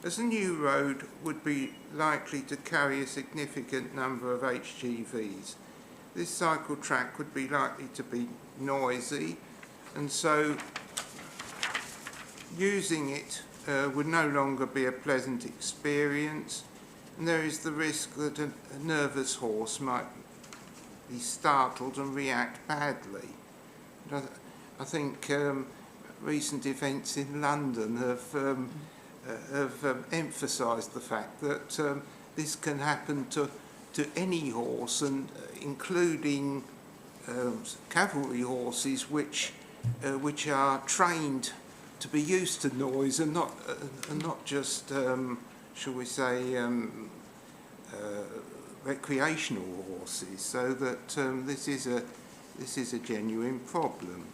As the new road would be likely to carry a significant number of HGVs, this cycle track would be likely to be noisy, and so using it would no longer be a pleasant experience, and there is the risk that a nervous horse might be startled and react badly. I think recent events in London have emphasised the fact that this can happen to any horse, and including cavalry horses which are trained to be used to noise and not just shall we say recreational horses, so that this is a genuine problem.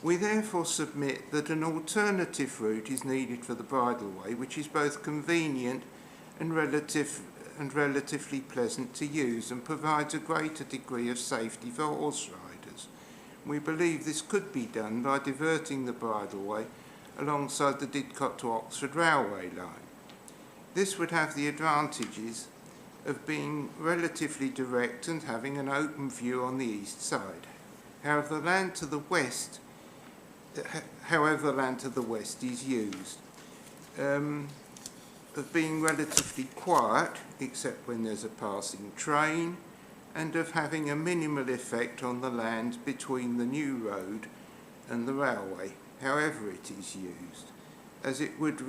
We therefore submit that an alternative route is needed for the bridleway, which is both convenient and relatively pleasant to use and provides a greater degree of safety for horse riders. We believe this could be done by diverting the bridleway alongside the Didcot to Oxford railway line. This would have the advantages of being relatively direct and having an open view on the east side. However, the land to the west is used. Of being relatively quiet, except when there's a passing train, and of having a minimal effect on the land between the new road and the railway, however it is used, as it would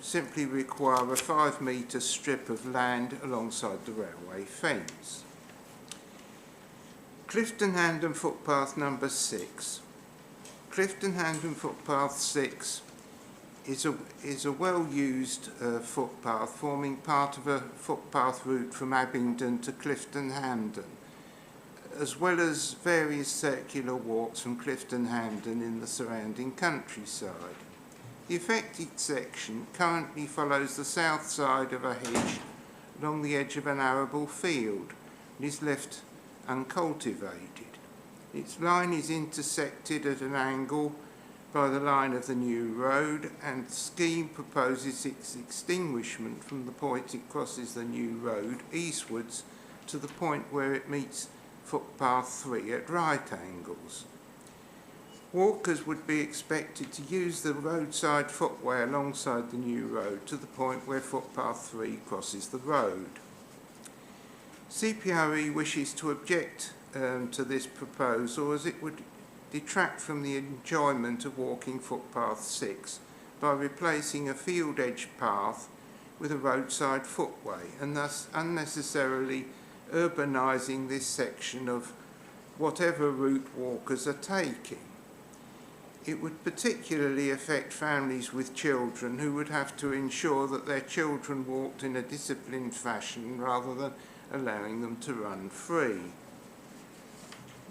simply require a 5 metre strip of land alongside the railway fence. Clifton Hamden footpath number 6. Clifton Hamden footpath 6 is a well-used footpath forming part of a footpath route from Abingdon to Clifton Hamden, as well as various circular walks from Clifton Hamden in the surrounding countryside. The affected section currently follows the south side of a hedge along the edge of an arable field and is left uncultivated. Its line is intersected at an angle by the line of the new road, and the scheme proposes its extinguishment from the point it crosses the new road eastwards to the point where it meets footpath 3 at right angles. Walkers would be expected to use the roadside footway alongside the new road to the point where footpath 3 crosses the road. CPRE wishes to object to this proposal, as it would detract from the enjoyment of walking footpath 6 by replacing a field edge path with a roadside footway, and thus unnecessarily urbanising this section of whatever route walkers are taking. It would particularly affect families with children, who would have to ensure that their children walked in a disciplined fashion rather than allowing them to run free.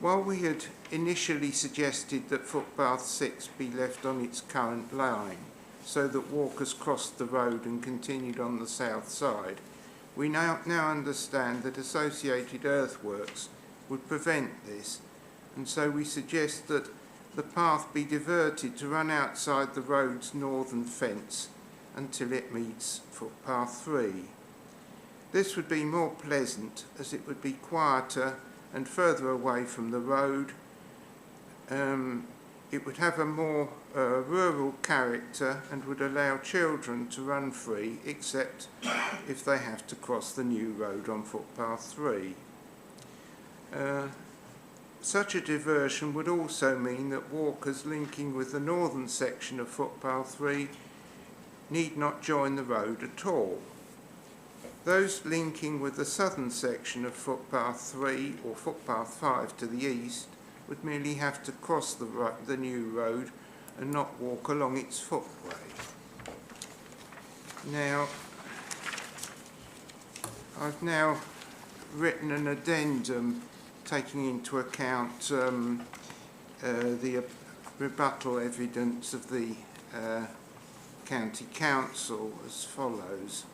While we had initially suggested that footpath 6 be left on its current line so that walkers crossed the road and continued on the south side, we now understand that associated earthworks would prevent this, and so we suggest that the path be diverted to run outside the road's northern fence until it meets footpath 3. This would be more pleasant, as it would be quieter and further away from the road. It would have a more rural character and would allow children to run free, except if they have to cross the new road on footpath 3. Such a diversion would also mean that walkers linking with the northern section of footpath 3 need not join the road at all. Those linking with the southern section of footpath 3 or footpath 5 to the east would merely have to cross the new road and not walk along its footway. Now, I've now written an addendum taking into account the rebuttal evidence of the County Council as follows.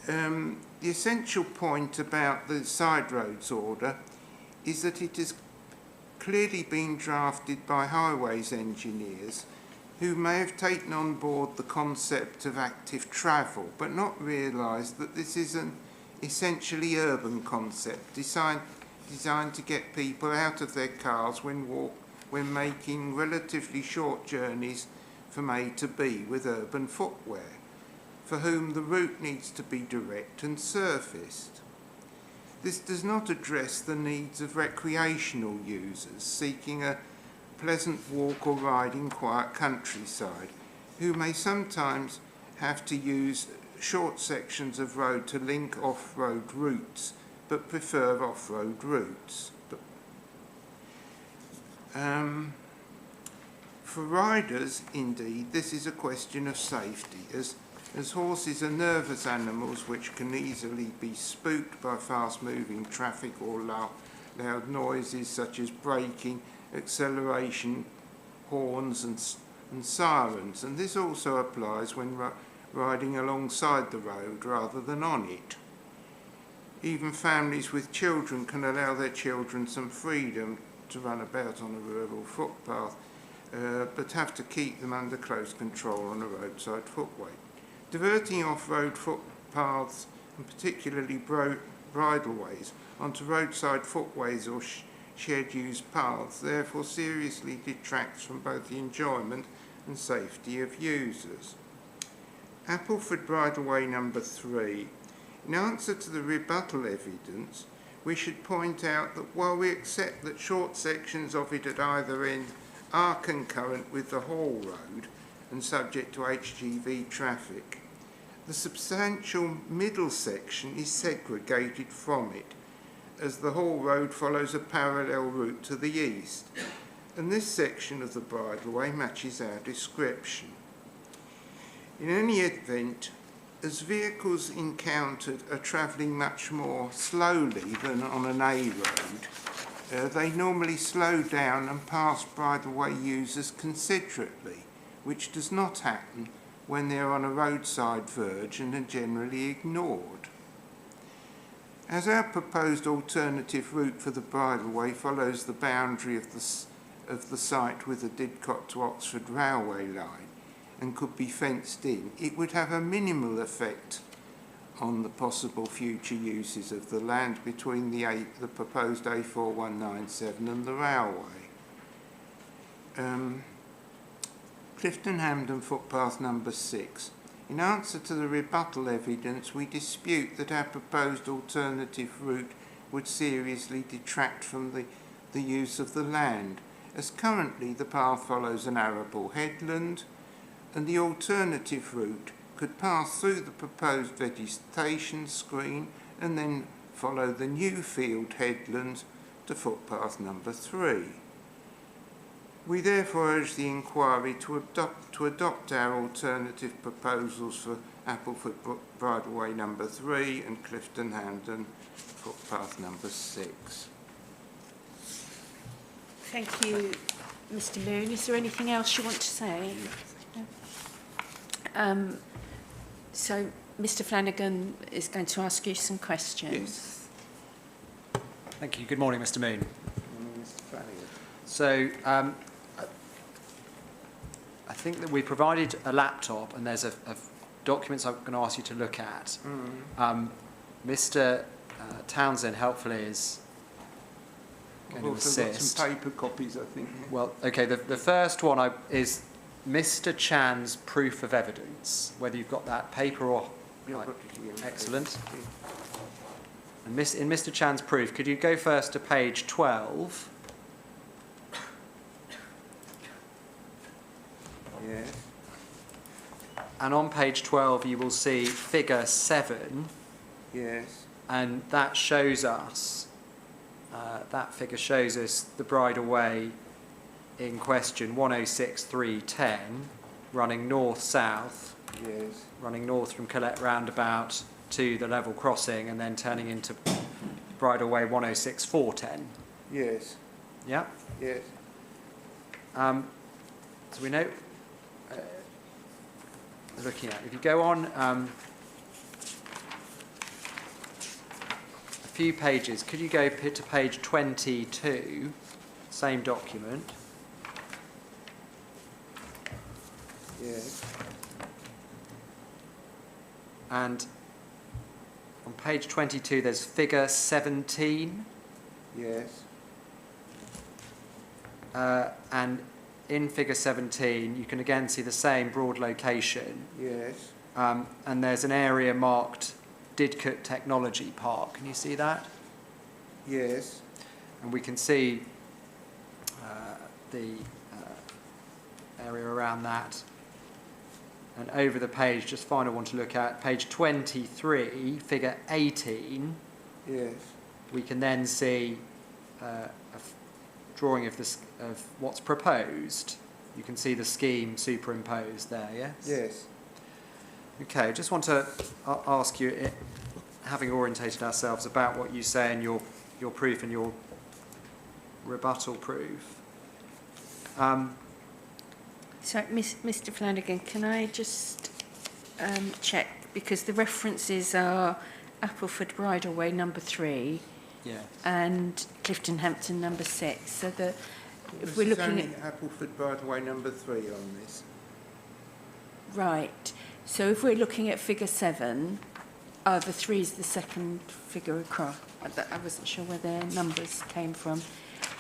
The essential point about the side roads order is that it has clearly been drafted by highways engineers who may have taken on board the concept of active travel but not realised that this is an essentially urban concept designed to get people out of their cars when making relatively short journeys from A to B with urban footwear, for whom the route needs to be direct and surfaced. This does not address the needs of recreational users seeking a pleasant walk or ride in quiet countryside, who may sometimes have to use short sections of road to link off-road routes, but prefer off-road routes. For riders, indeed, this is a question of safety, as horses are nervous animals which can easily be spooked by fast-moving traffic or loud noises such as braking, acceleration, horns and sirens, and this also applies when riding alongside the road rather than on it. Even families with children can allow their children some freedom to run about on a rural footpath, but have to keep them under close control on a roadside footway. Diverting off-road footpaths, and particularly bridleways, onto roadside footways or shared-use paths therefore seriously detracts from both the enjoyment and safety of users. Appleford Bridleway number 3. In answer to the rebuttal evidence, we should point out that while we accept that short sections of it at either end are concurrent with the Hall Road and subject to HGV traffic. The substantial middle section is segregated from it, as the Hall Road follows a parallel route to the east, and this section of the bridleway matches our description. In any event, as vehicles encountered are travelling much more slowly than on an A road, they normally slow down and pass bridleway users considerately, which does not happen when they are on a roadside verge and are generally ignored. As our proposed alternative route for the bridleway follows the boundary of the site with the Didcot to Oxford railway line and could be fenced in, it would have a minimal effect on the possible future uses of the land between the proposed A4197 and the railway. Clifton Hampden footpath number 6. In answer to the rebuttal evidence, we dispute that our proposed alternative route would seriously detract from the use of the land, as currently the path follows an arable headland, and the alternative route could pass through the proposed vegetation screen and then follow the new field headland to footpath number 3. We therefore urge the inquiry to adopt our alternative proposals for Appleford Bridleway number 3 and Clifton Hampden footpath number 6. Thank you, Mr. Moon. Is there anything else you want to say? No? So, Mr. Flanagan is going to ask you some questions. Yes. Thank you. Good morning, Mr. Moon. Mr. Flanagan. So, I think that we provided a laptop, and there's a documents I'm going to ask you to look at. Mr. Townsend helpfully is going to assist. I've also got some paper copies, I think. Well, okay, the first one is Mr. Chan's proof of evidence, whether you've got that paper or... Yeah, right. I've got it here. Excellent. And in Mr. Chan's proof, could you go first to page 12? Yes. And on page 12 you will see figure 7, Yes. and that shows us, that figure shows us the bridleway in question 106.310 running north-south, Yes. running north from Colette roundabout to the level crossing and then turning into bridleway 106.410. Yes. Yeah? Yes. So we know, looking at, if you go on a few pages, could you go to page 22, same document? Yes. And on page 22 there's figure 17. Yes. And in figure 17 you can again see the same broad location, Yes. and there's an area marked Didcot Technology Park. Can you see that? Yes. And we can see the area around that. And over the page, just final one to look at, page 23, figure 18, Yes. we can then see a drawing of what's proposed. You can see the scheme superimposed there, yes? Yes. Okay, I just want to ask you, having orientated ourselves about what you say in your proof and your rebuttal proof. So, Mr. Flanagan, can I just check, because the references are Appleford Bridleway number 3 Yeah. and Clifton Hampden number 6. So that if This we're is looking only Appleford Bridleway number 3 on this. right, so if we're looking at figure 7, the 3 is the second figure across. I wasn't sure where their numbers came from.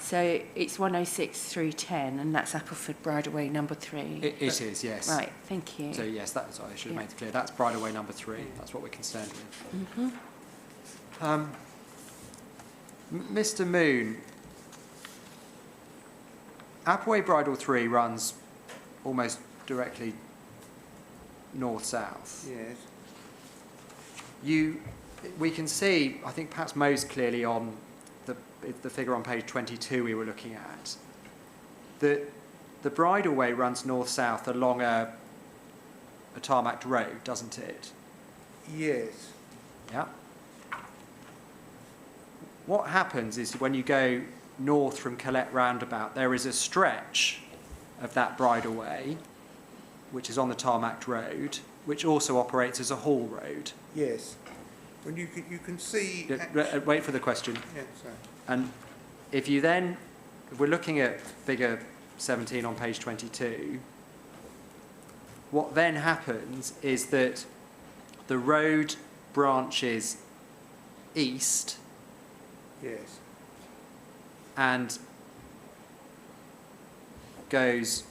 So it's 106.310, and that's Appleford Bridleway number 3. It is, yes. Right, thank you. So yes, that's, I should have Yeah. made it clear. That's Bridleway number 3. That's what we're concerned with. Mr. Moon, Appleway Bridle 3 runs almost directly north-south. Yes. We can see, I think perhaps most clearly on the figure on page 22 we were looking at, that the bridleway runs north-south along a tarmacked road, doesn't it? Yes. Yeah. What happens is when you go north from Colette Roundabout, there is a stretch of that bridleway, which is on the tarmacked road, which also operates as a haul road. Yes. When you can see. Wait for the question. Yeah, sorry. And if we're looking at figure 17 on page 22, what then happens is that the road branches east Yes. and goes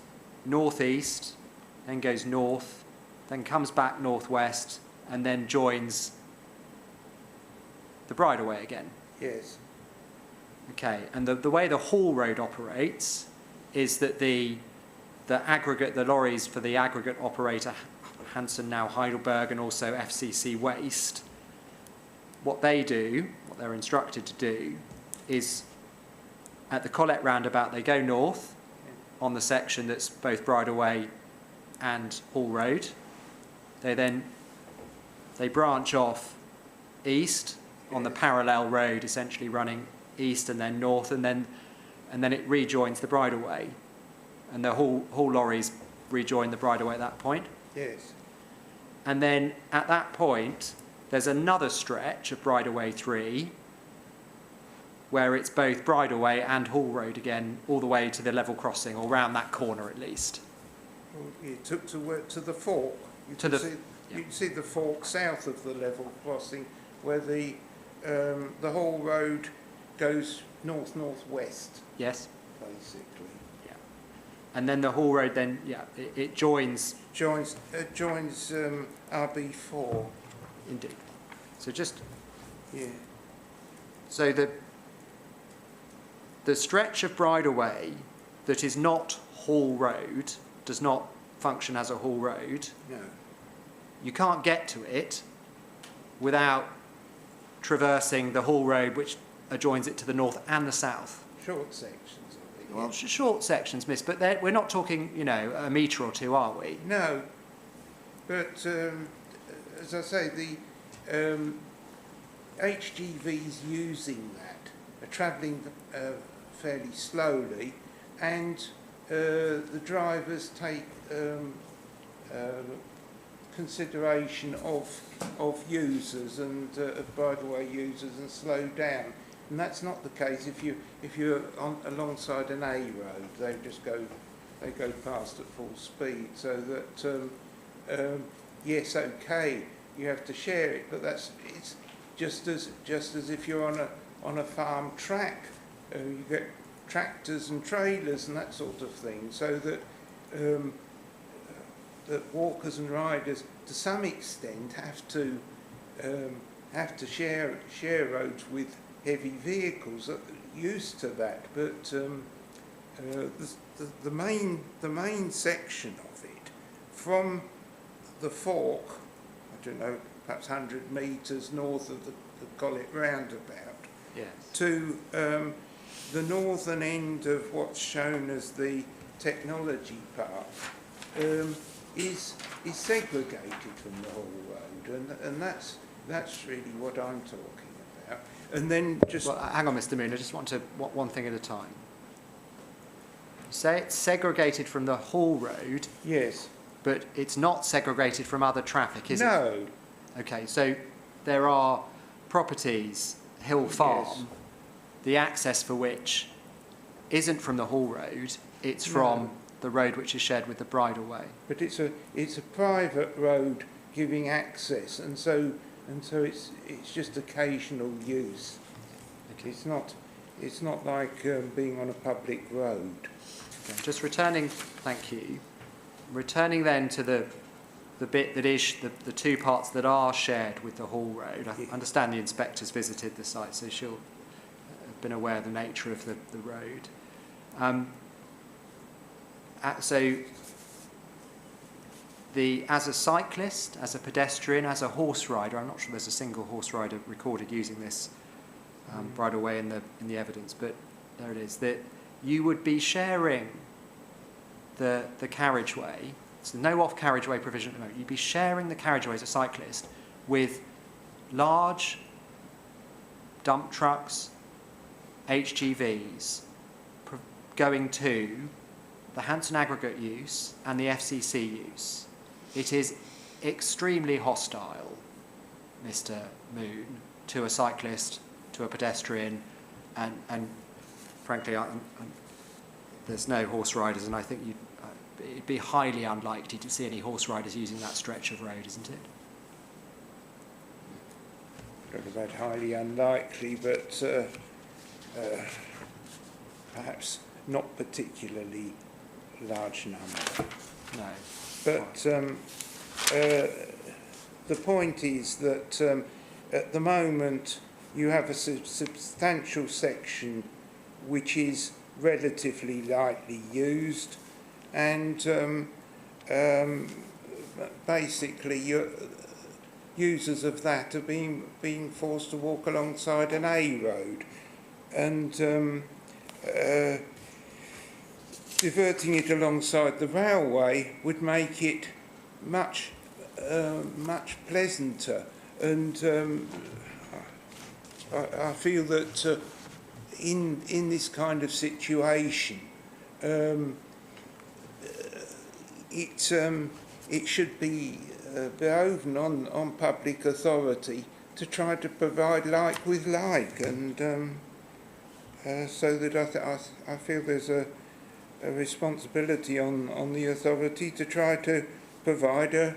northeast, then goes north, then comes back northwest, and then joins the bridleway again. Yes. Okay, and the way the haul road operates is that the lorries for the aggregate operator, Hanson now Heidelberg, and also FCC Waste, what they're instructed to do is at the Colette Roundabout, they go north on the section that's both bridleway and haul road. They branch off east on the parallel road, essentially running east and then north, and then it rejoins the bridleway, and the haul lorries rejoin the bridleway at that point. Yes. And then at that point, there's another stretch of bridleway 3 where it's both bridleway and haul road again, all the way to the level crossing, or round that corner at least. Well, you took to the fork. You can see the fork south of the level crossing, where the whole road goes north-northwest, Yes. basically. Yeah. And then the haul road it joins. Joins RB4. Indeed. So Yeah. So the stretch of bridleway that is not haul road does not function as a haul road. No. You can't get to it without traversing the haul road which adjoins it to the north and the south. Short sections of it. Well, short sections, miss, but we're not talking, a metre or two, are we? No. But as I say, the HGVs using that are travelling fairly slowly, and the drivers take consideration of users and of bridleway users and slow down. And that's not the case if you're alongside an A road. They go past at full speed. So that yes, okay, you have to share it, but it's just as if you're on a farm track. You get tractors and trailers and that sort of thing. So that that walkers and riders, to some extent, have to share roads with heavy vehicles that are used to that. But the main section of it, from the fork, I don't know, perhaps 100 metres north of the Colette Roundabout, Yes. to the northern end of what's shown as the technology park, is segregated from the whole road, and that's really what I'm talking about. And then just Well, hang on, Mr. Moon. I just want to one thing at a time. Say it's segregated from the haul road, yes, but it's not segregated from other traffic, is it? no, Okay, so there are properties, Hill Farm, Yes. the access for which isn't from the haul road, it's No. from the road which is shared with the bridleway. but it's a private road giving access, and so it's just occasional use. Okay. It's not like being on a public road. Okay, just returning, thank you. Returning then to the bit that is the two parts that are shared with the haul road. I Yeah. understand the inspector's visited the site, so she'll have been aware of the nature of the road. So as a cyclist, as a pedestrian, as a horse rider, I'm not sure there's a single horse rider recorded using this bridleway in the evidence, but there it is, that you would be sharing the carriageway. So no off carriageway provision at the moment. You'd be sharing the carriageway as a cyclist with large dump trucks, HGVs, going to the Hanson aggregate use and the FCC use. It is extremely hostile, Mr. Moon, to a cyclist, to a pedestrian, and frankly, there's no horse riders, and I think it'd be highly unlikely to see any horse riders using that stretch of road, isn't it? Not about highly unlikely, but perhaps not particularly large number. No. But the point is that at the moment you have a substantial section which is relatively lightly used, and basically users of that are being forced to walk alongside an A road, and diverting it alongside the railway would make it much pleasanter, and I feel that in this kind of situation it should be beholden on public authority to try to provide like with like, and so that I feel there's a responsibility on the authority to try to provide a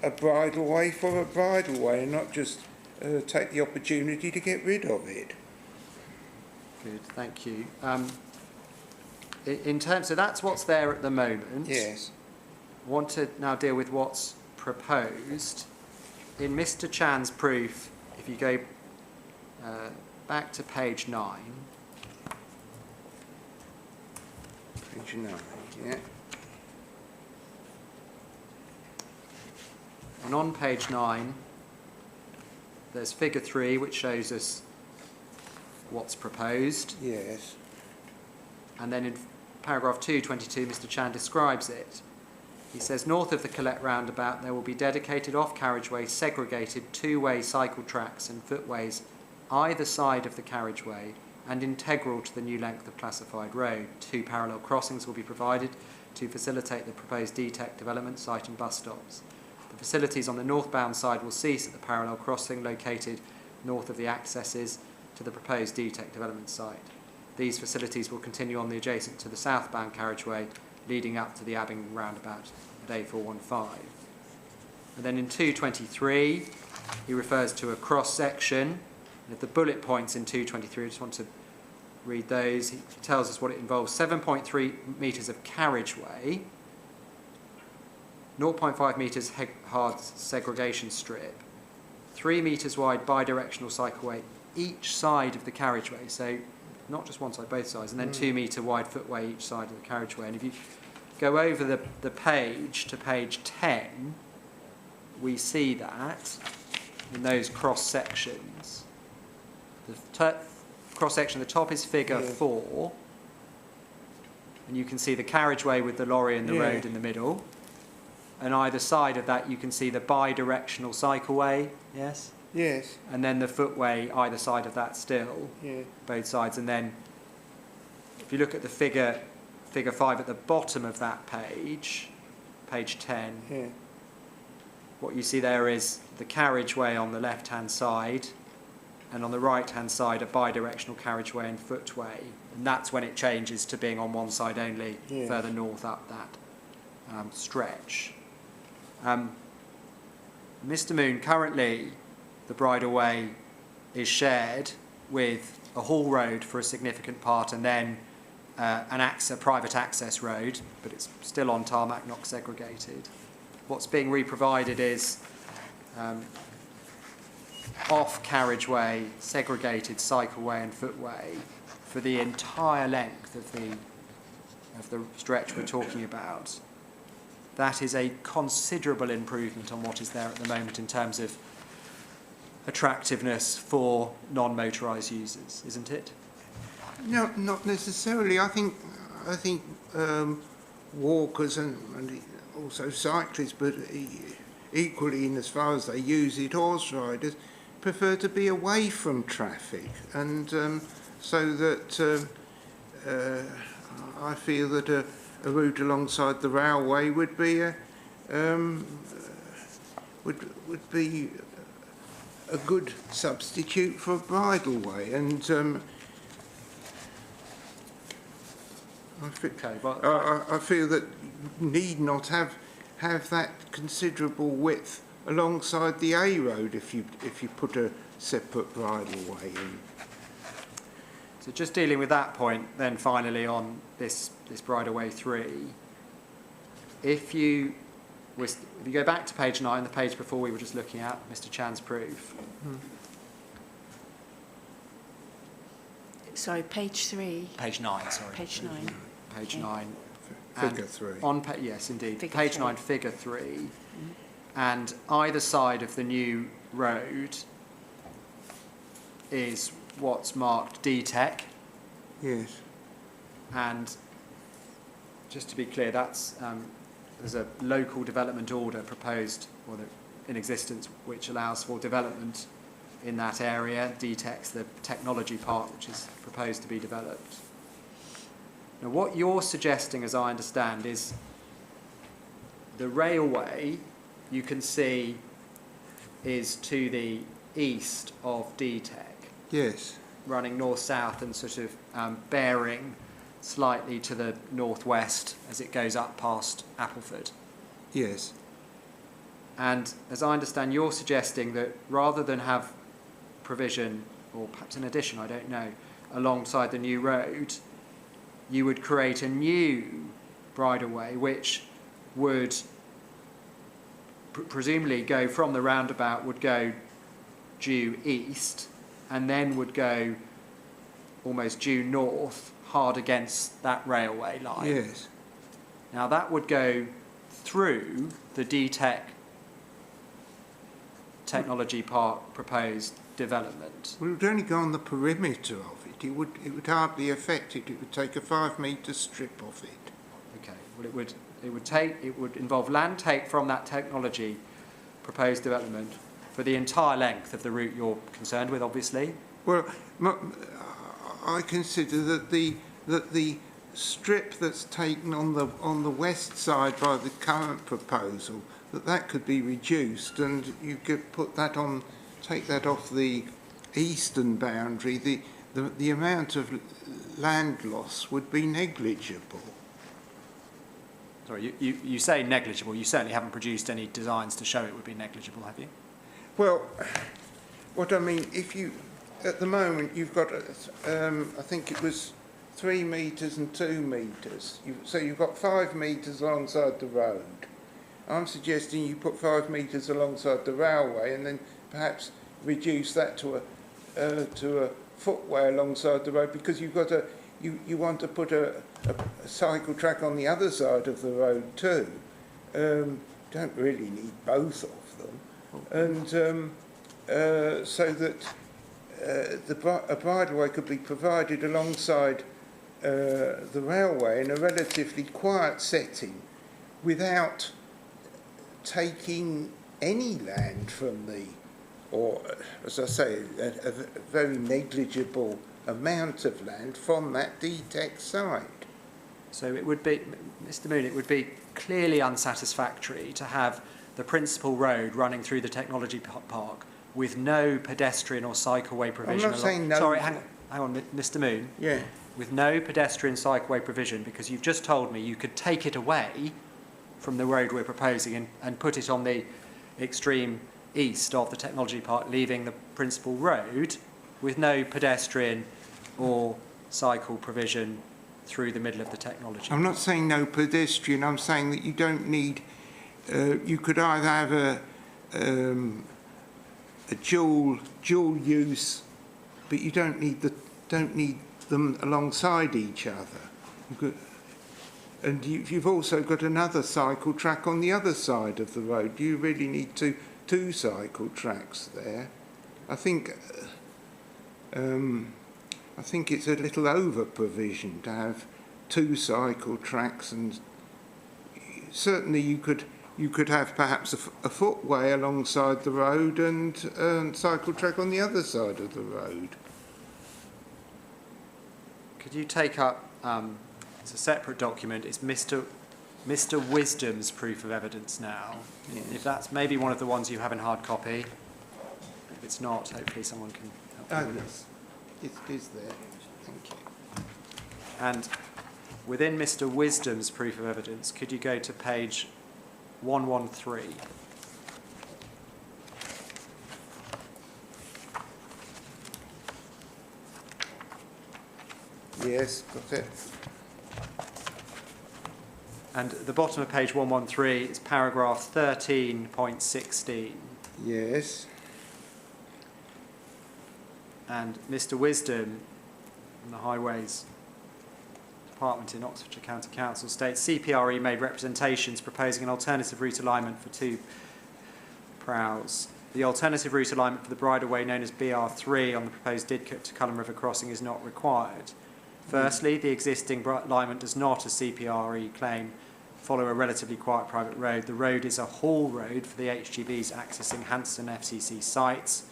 bridleway for a bridleway, and not just take the opportunity to get rid of it. Good, thank you. In terms, so that's what's there at the moment. Yes. I want to now deal with what's proposed. In Mr. Chan's proof, if you go back to page 9. Page 9, yeah. And on page 9, there's figure 3, which shows us what's proposed. Yes. And then in paragraph 222, Mr. Chan describes it. He says, north of the Colette roundabout, there will be dedicated off-carriageway, segregated two-way cycle tracks and footways either side of the carriageway and integral to the new length of classified road. 2 parallel crossings will be provided to facilitate the proposed DTEC development site and bus stops. The facilities on the northbound side will cease at the parallel crossing located north of the accesses to the proposed DTEC development site. These facilities will continue on the adjacent to the southbound carriageway leading up to the Abing roundabout at A415. And then in 223, he refers to a cross-section. And the bullet points in 223, I just want to read those. He tells us what it involves. 7.3 metres of carriageway, 0.5 metres hard segregation strip, 3 metres wide bidirectional cycleway each side of the carriageway, so not just one side, both sides, and then 2 metre wide footway each side of the carriageway. And if you go over the page to page 10, we see that in those cross sections. The cross section at the top is figure 4, and you can see the carriageway with the lorry and the road in the middle. And either side of that, you can see the bi-directional cycleway, yes? Yes. And then the footway either side of that still, Yeah. both sides. And then if you look at the figure 5 at the bottom of that page, page 10, Yeah. what you see there is the carriageway on the left-hand side, and on the right-hand side a bi-directional carriageway and footway. And that's when it changes to being on one side only, further north up that stretch. Mr. Moon, currently the bridleway is shared with a haul road for a significant part, and then a private access road, but it's still on tarmac, not segregated. What's being re-provided is off carriageway, segregated cycleway and footway for the entire length of the stretch we're talking about. that is a considerable improvement on what is there at the moment in terms of attractiveness for non-motorised users, isn't it? No, not necessarily. I think walkers and also cyclists, but equally in as far as they use it, horse riders prefer to be away from traffic, and so that I feel that a route alongside the railway would be would be a good substitute for a bridleway, and I feel that you need not have that considerable width alongside the A road if you put a separate bridleway in. So just dealing with that point, then finally on this bridleway 3, if you go back to page 9, the page before we were just looking at, Mr. Chan's proof. Sorry, page 3. Page 9, sorry. Page 9. Page Yeah. 9. Figure 3. Yes, indeed. Figure Page 3. 9, figure 3. And either side of the new road is what's marked D-Tech. Yes. And just to be clear, that's there's a local development order proposed or in existence which allows for development in that area. D-Tech's the technology part which is proposed to be developed. Now, what you're suggesting, as I understand, is the railway you can see is to the east of D-Tech. Yes. Running north-south and sort of bearing slightly to the northwest as it goes up past Appleford. Yes. And as I understand, you're suggesting that rather than have provision, or perhaps an addition, I don't know, alongside the new road, you would create a new bridleway which would presumably go from the roundabout, would go due east, and then would go almost due north, hard against that railway line. Yes. Now that would go through the D-Tech Technology Park proposed development. Well, it would only go on the perimeter of it. It would hardly affect it. It would take a 5-metre strip off it. Okay. Well, it would involve land take from that technology proposed development for the entire length of the route you're concerned with, obviously. Well, I consider that the strip that's taken on the west side by the current proposal, that could be reduced, and you could take that off the eastern boundary. The amount of land loss would be negligible. Sorry, you say negligible. You certainly haven't produced any designs to show it would be negligible, have you? Well, what I mean, at the moment you've got, I think it was 3 metres and 2 metres. So you've got 5 metres alongside the road. I'm suggesting you put 5 metres alongside the railway and then perhaps reduce that to a footway alongside the road, because you've got you want to put a cycle track on the other side of the road too. Don't really need both of them, and so that a bridleway could be provided alongside the railway in a relatively quiet setting without taking any land from or as I say, a very negligible amount of land from that D-Tech site. So it would be, Mr. Moon, it would be clearly unsatisfactory to have the principal road running through the technology park with no pedestrian or cycleway provision. I'm not saying no. Sorry, hang on, Mr. Moon. Yeah. With no pedestrian cycleway provision, because you've just told me you could take it away from the road we're proposing and put it on the extreme east of the technology park, leaving the principal road with no pedestrian or cycle provision through the middle of the technology. I'm not saying no pedestrian. I'm saying that you don't need. You could either have a dual use, but you don't need them alongside each other. and you've also got another cycle track on the other side of the road. Do you really need two cycle tracks there? I think it's a little over provision to have two cycle tracks, and certainly you could have perhaps a footway alongside the road and cycle track on the other side of the road. Could you take up, it's a separate document, it's Mr. Wisdom's proof of evidence now. Yes. If that's maybe one of the ones you have in hard copy. If it's not, hopefully someone can help you with Yes, it is there. Thank you. And within Mr. Wisdom's proof of evidence, could you go to page 113? Yes, got it. And at the bottom of page 113 is paragraph 13.16. Yes. And Mr. Wisdom, from the Highways Department in Oxfordshire County Council, states CPRE made representations proposing an alternative route alignment for two prows. The alternative route alignment for the bridleway known as BR3 on the proposed Didcot to Cullen River crossing is not required. Firstly, the existing alignment does not, as CPRE claim, follow a relatively quiet private road. The road is a haul road for the HGVs accessing Hanston FCC sites.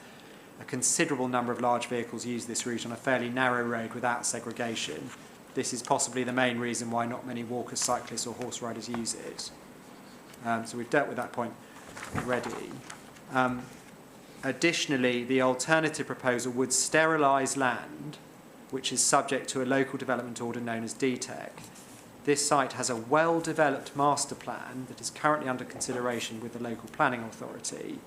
A considerable number of large vehicles use this route on a fairly narrow road without segregation. This is possibly the main reason why not many walkers, cyclists or horse riders use it. So we've dealt with that point already. Additionally, the alternative proposal would sterilise land which is subject to a local development order known as DTEC. This site has a well-developed master plan that is currently under consideration with the local planning authority.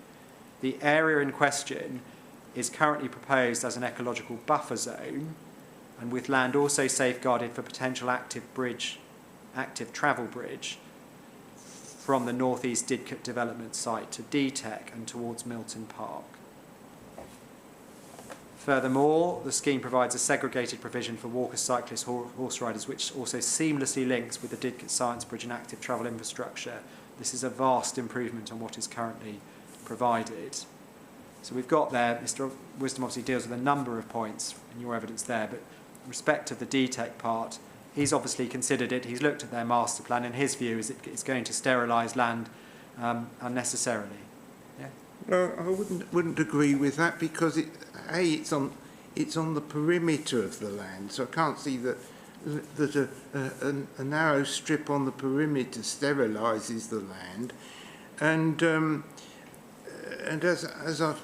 The area in question is currently proposed as an ecological buffer zone, and with land also safeguarded for potential active travel bridge from the North East Didcot development site to DTEC and towards Milton Park. Furthermore, the scheme provides a segregated provision for walkers, cyclists, horse riders, which also seamlessly links with the Didcot Science Bridge and active travel infrastructure. This is a vast improvement on what is currently provided. So we've got there, Mr. Wisdom obviously deals with a number of points in your evidence there, but in respect of the DTEC part, he's obviously considered it, he's looked at their master plan, and his view is it's going to sterilise land unnecessarily. Yeah? Well, I wouldn't agree with that, because it's on the perimeter of the land, so I can't see that a narrow strip on the perimeter sterilises the land, and as I've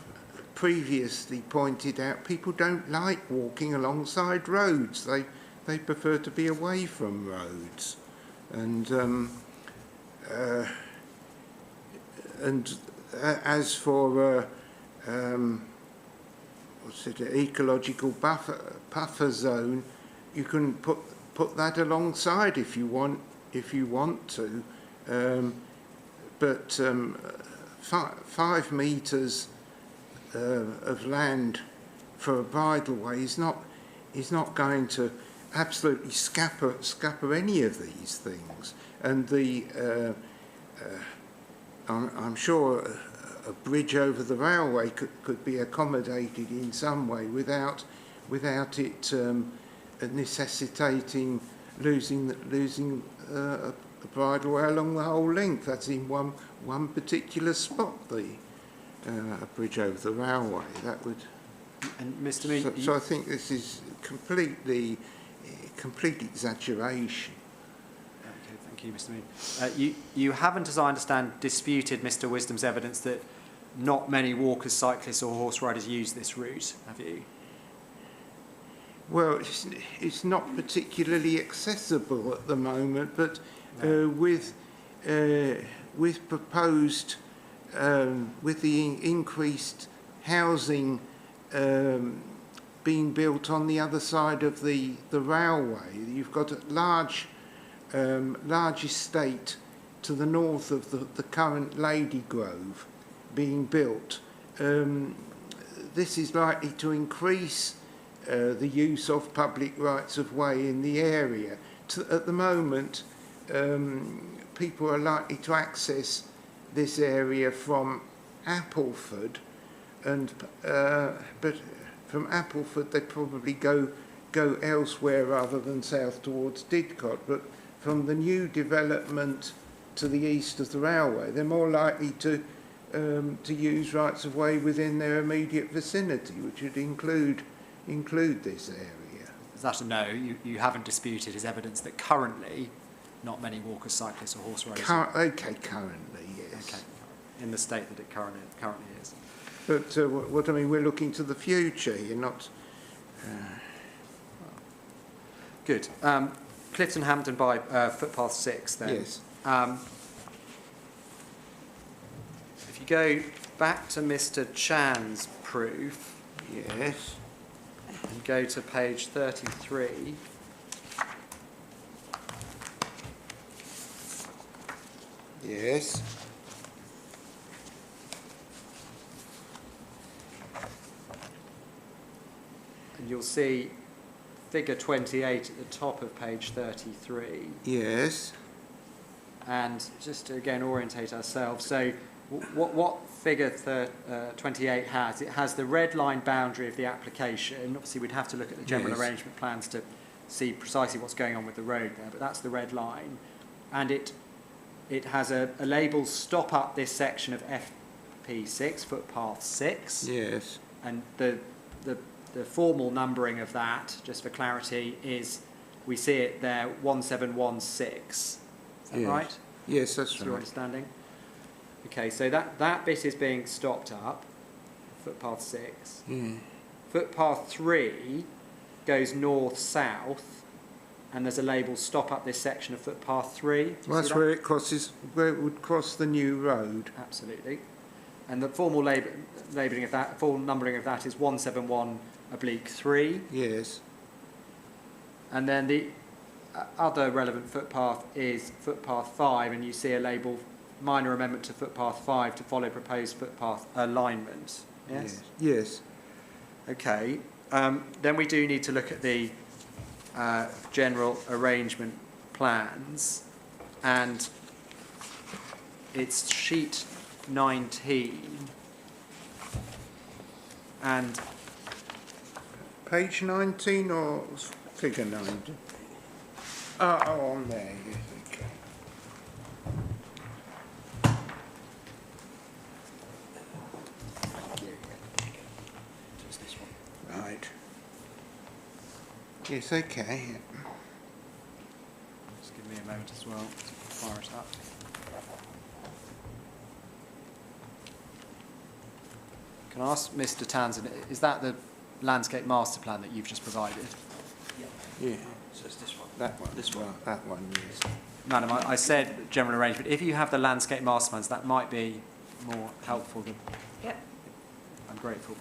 previously pointed out, people don't like walking alongside roads. They prefer to be away from roads, and as for ecological buffer zone, you can put that alongside if you want to, but 5 metres of land for a bridleway is not going to absolutely scupper any of these things, and I'm sure a bridge over the railway could be accommodated in some way without it necessitating losing a bridleway along the whole length. That's in one particular spot, a bridge over the railway. That would. And Mr. Mead, So I think this is complete exaggeration. okay, thank you, Mr. Mead. You haven't, as I understand, disputed Mr. Wisdom's evidence that not many walkers, cyclists or horse riders use this route, have you? Well, it's not particularly accessible at the moment, but No. with proposed with the increased housing being built on the other side of the railway, you've got a large estate to the north of the current Lady Grove being built. This is likely to increase the use of public rights of way in the area. At the moment, people are likely to access this area from Appleford, and but from Appleford they probably go elsewhere rather than south towards Didcot. But from the new development to the east of the railway, they're more likely to use rights of way within their immediate vicinity, which would include this area. Is that a no? You haven't disputed his evidence that currently not many walkers, cyclists or horse roads. Currently, yes. Okay, in the state that it currently is. But what I mean, we're looking to the future. You're not. Good. Clifton Hampton by footpath 6 then. Yes. If you go back to Mr. Chan's proof Yes. and go to page 33, Yes. and you'll see figure 28 at the top of page 33. Yes. And just to again orientate ourselves, so what figure 28 has? It has the red line boundary of the application. Obviously, we'd have to look at the general Yes. arrangement plans to see precisely what's going on with the road there, but that's the red line. And it has a label stop up this section of FP6, footpath 6. Yes. And the formal numbering of that, just for clarity, is we see it there 1716. Is that Yes. right? Yes, that's That's your right. understanding? Okay, so that bit is being stopped up, footpath 6. Yeah. Footpath 3 goes north-south, and there's a label stop up this section of footpath 3. Do you Well, that's see that? where it crosses, where it would cross the new road. Absolutely. And the formal labelling of that, full numbering of that is 171/3. Yes. And then the other relevant footpath is footpath 5, and you see a label minor amendment to footpath 5 to follow proposed footpath alignment. Yes? Yes. Okay. Then we do need to look at the general arrangement plans, and it's sheet 19, and Page 19 or figure 19? Oh, on there, yes, okay. just this one. Right. Yes, okay. Just give me a moment as well to fire it up. Can I ask Mr. Townsend, is that the landscape master plan that you've just provided? Yeah. So it's this one. That one. This one. That one, yes. Madam, I said general arrangement. If you have the landscape master plans, that might be more helpful than... Yep. I'm grateful.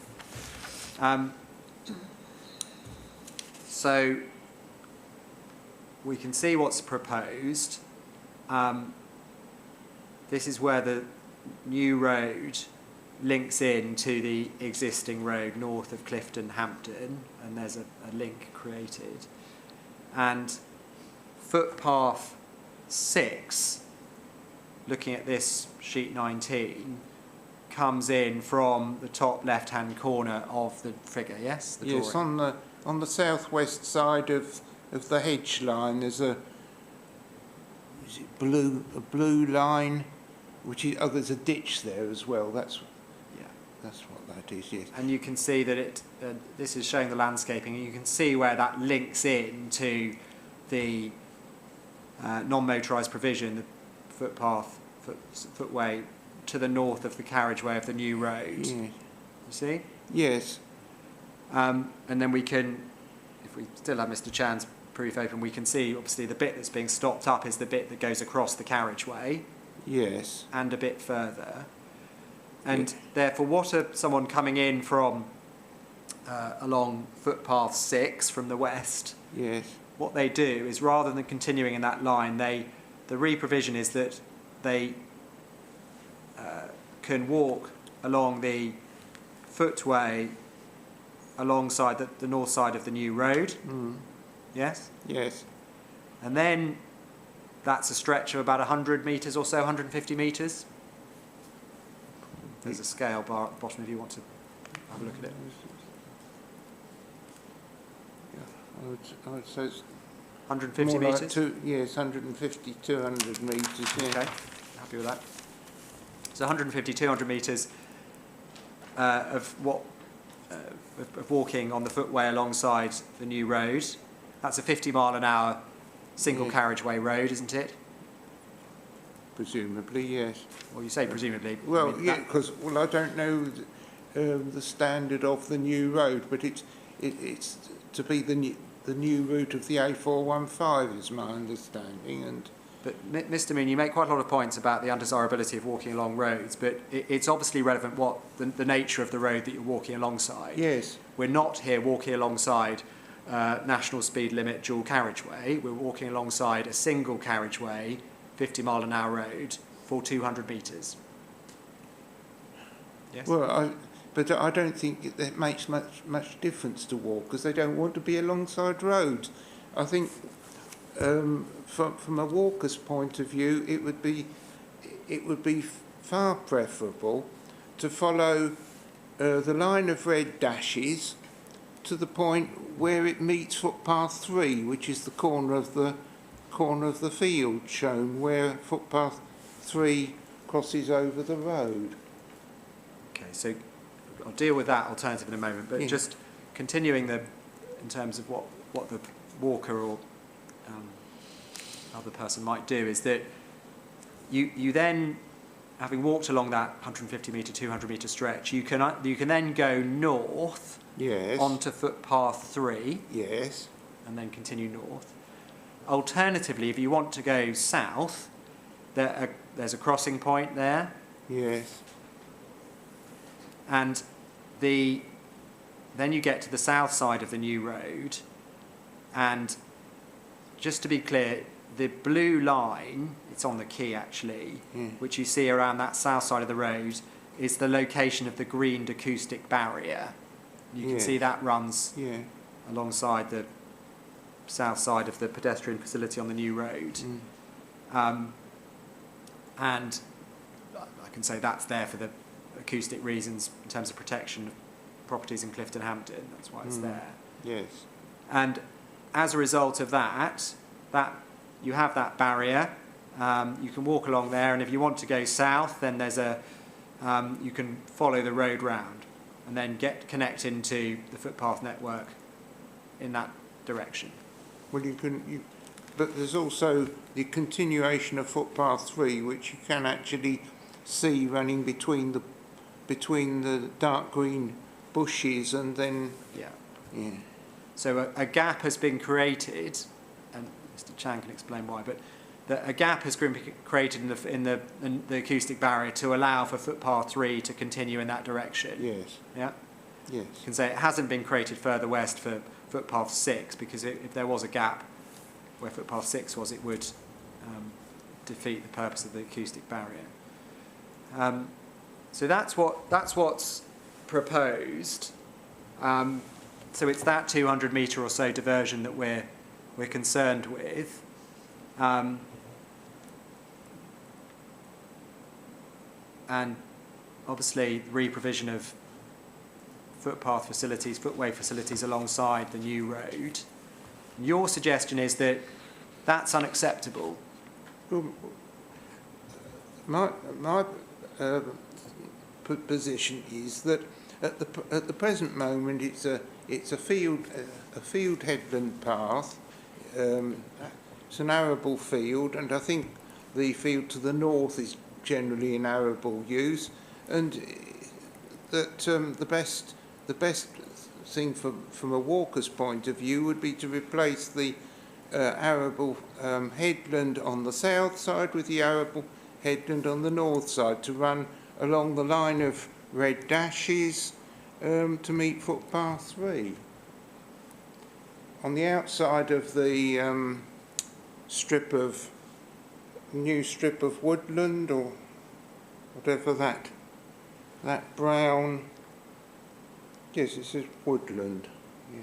So we can see what's proposed. This is where the new road links in to the existing road north of Clifton Hampton, and there's a link created. And footpath 6, looking at this sheet 19, comes in from the top left-hand corner of the figure. Yes, the Yes, drawing. on the southwest side of the hedge line, there's a blue line, which is there's a ditch there as well. That's what that is. Yes. And you can see that this is showing the landscaping, and you can see where that links in to the non-motorised provision, the footway to the north of the carriageway of the new road. Yes. You see? Yes. And then we can, if we still have Mr. Chan's proof open, we can see obviously the bit that's being stopped up is the bit that goes across the carriageway. Yes. And a bit further. And therefore, someone coming in from along footpath 6 from the west, Yes. what they do is, rather than continuing in that line, the re-provision is that they can walk along the footway alongside the north side of the new road. Mm. Yes? Yes. And then That's a stretch of about 100 metres or so, 150 metres. There's a scale bar at the bottom if you want to have a look at it. I would say it's 150 more metres? like yes, 150, 200 metres, yeah. Okay, happy with that. So 150, 200 metres of walking on the footway alongside the new road. That's a 50-mile-an-hour single carriageway road, isn't it? Presumably, yes. Well, you say presumably. Well, I mean, yeah, because I don't know the standard of the new road, but it's to be the new route of the A415 is my understanding. And but Mr. Moon, you make quite a lot of points about the undesirability of walking along roads, but it's obviously relevant what the nature of the road that you're walking alongside. yes, We're not here walking alongside national speed limit dual carriageway. We're walking alongside a single carriageway, 50-mile-an-hour road for 200 metres. Yes. well, but I don't think that makes much difference to walkers. They don't want to be alongside roads. I think from a walker's point of view, it would be far preferable to follow the line of red dashes to the point where it meets footpath 3, which is the corner of the field shown where footpath 3 crosses over the road. Okay, so I'll deal with that alternative in a moment, but Yeah. just continuing in terms of what the walker or other person might do is that you then, having walked along that 150 metre, 200 metre stretch, you can then go north Yes. onto footpath 3 Yes. and then continue north. Alternatively, if you want to go south, there's a crossing point there, Yes. and then you get to the south side of the new road, and just to be clear, the blue line, it's on the key actually, which you see around that south side of the road, is the location of the greened acoustic barrier. You can see that runs Yeah. alongside the south side of the pedestrian facility on the new road. And I can say that's there for the acoustic reasons in terms of protection of properties in Clifton Hampton. That's why it's there. Yes. And as a result of that you have that barrier. You can walk along there, and if you want to go south, then there's you can follow the road round and then connect into the footpath network in that direction. Well, but there's also the continuation of footpath 3, which you can actually see running between the dark green bushes, and then yeah. So a gap has been created, and Mr. Chan can explain why, but a gap has been created in the acoustic barrier to allow for footpath 3 to continue in that direction. Yes. Yeah. Yes. You can say it hasn't been created further west for footpath 6, because if there was a gap where footpath 6 was, it would defeat the purpose of the acoustic barrier. So that's what's proposed. So it's that 200 metre or so diversion that we're concerned with. And obviously re-provision of footpath facilities, footway facilities alongside the new road. Your suggestion is that that's unacceptable. Well, my position is that at the present moment it's a field headland path. It's an arable field, and I think the field to the north is generally in arable use, and that the best thing from a walker's point of view would be to replace the arable headland on the south side with the arable headland on the north side, to run along the line of red dashes to meet footpath 3. On the outside of the new strip of woodland, or whatever that brown, yes, it says woodland. Yes.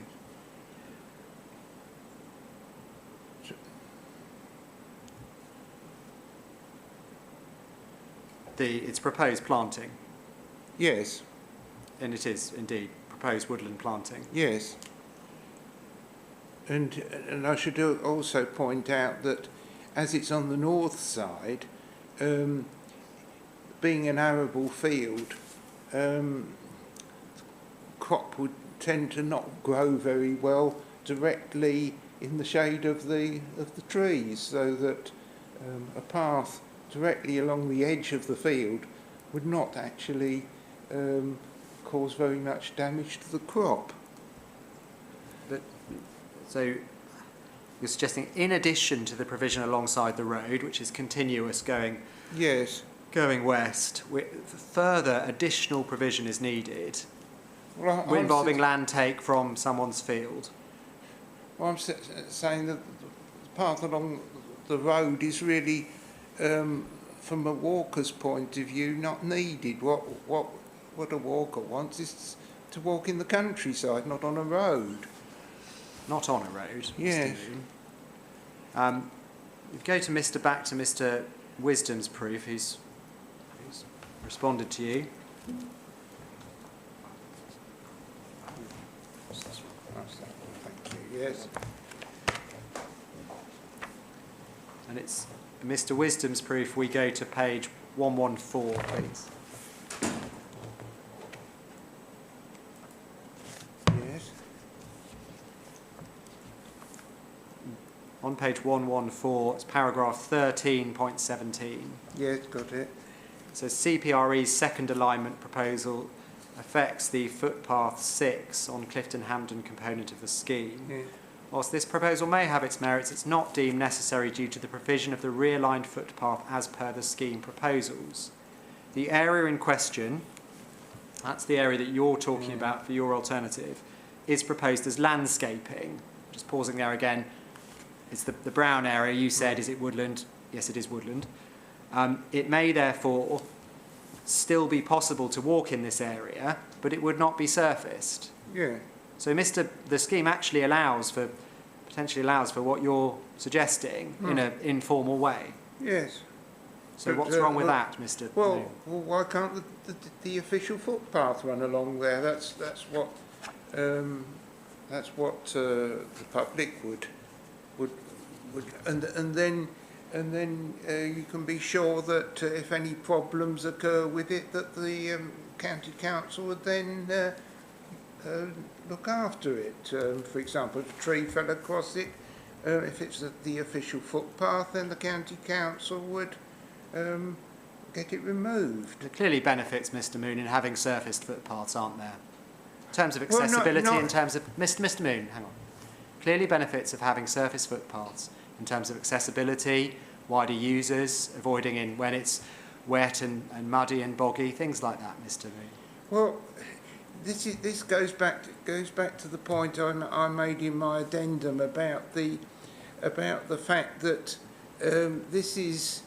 it's proposed planting, Yes, and it is indeed proposed woodland planting. yes. And I should also point out that as it's on the north side, being an arable field, crop would tend to not grow very well directly in the shade of the trees, so that a path directly along the edge of the field would not actually cause very much damage to the crop. So you're suggesting, in addition to the provision alongside the road, which is continuous going Yes. west, further additional provision is needed Well, I'm involving land take from someone's field. Well, I'm saying that the path along the road is really, from a walker's point of view, not needed. What a walker wants is to walk in the countryside, not on a road. Not on a road. Yes. Mr. Moon. We go to back to Mr. Wisdom's proof, who's responded to you. Thank you. Yes. And it's Mr. Wisdom's proof. We go to page 114, please. Yes. On page 114, it's paragraph 13.17. Yes, got it. So CPRE's second alignment proposal affects the footpath 6 on Clifton Hampden component of the scheme. Yeah. Whilst this proposal may have its merits, it's not deemed necessary due to the provision of the realigned footpath as per the scheme proposals. The area in question, that's the area that you're talking about for your alternative, is proposed as landscaping. Just pausing there again, it's the brown area. You said, is it woodland? Yes, it is woodland. It may therefore still be possible to walk in this area, but it would not be surfaced. Yeah. So the scheme actually potentially allows for what you're suggesting in an informal way. Yes. So But, what's wrong with that, Mr. Well, Moon? why can't the official footpath run along there? That's what the public would and then you can be sure that if any problems occur with it, that the county council would then look after it. For example, if a tree fell across it, if it's the official footpath, then the county council would get it removed. There clearly benefits, Mr. Moon, in having surfaced footpaths, aren't there? In terms of Well, accessibility, not- in terms of... Mr. Moon, hang on. Clearly benefits of having surfaced footpaths in terms of accessibility, wider users, avoiding in when it's wet and muddy and boggy, things like that, Mr. Moon. Well, this goes back to the point I made in my addendum about the fact that this is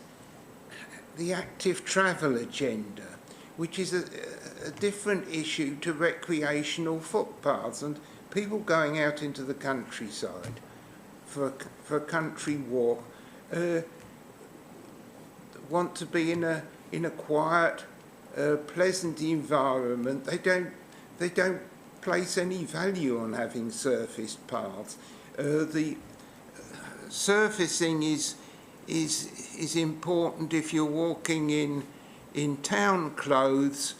the active travel agenda, which is a different issue to recreational footpaths and people going out into the countryside for a country walk want to be in a quiet, pleasant environment. They don't place any value on having surfaced paths. The surfacing is important if you're walking in town clothes,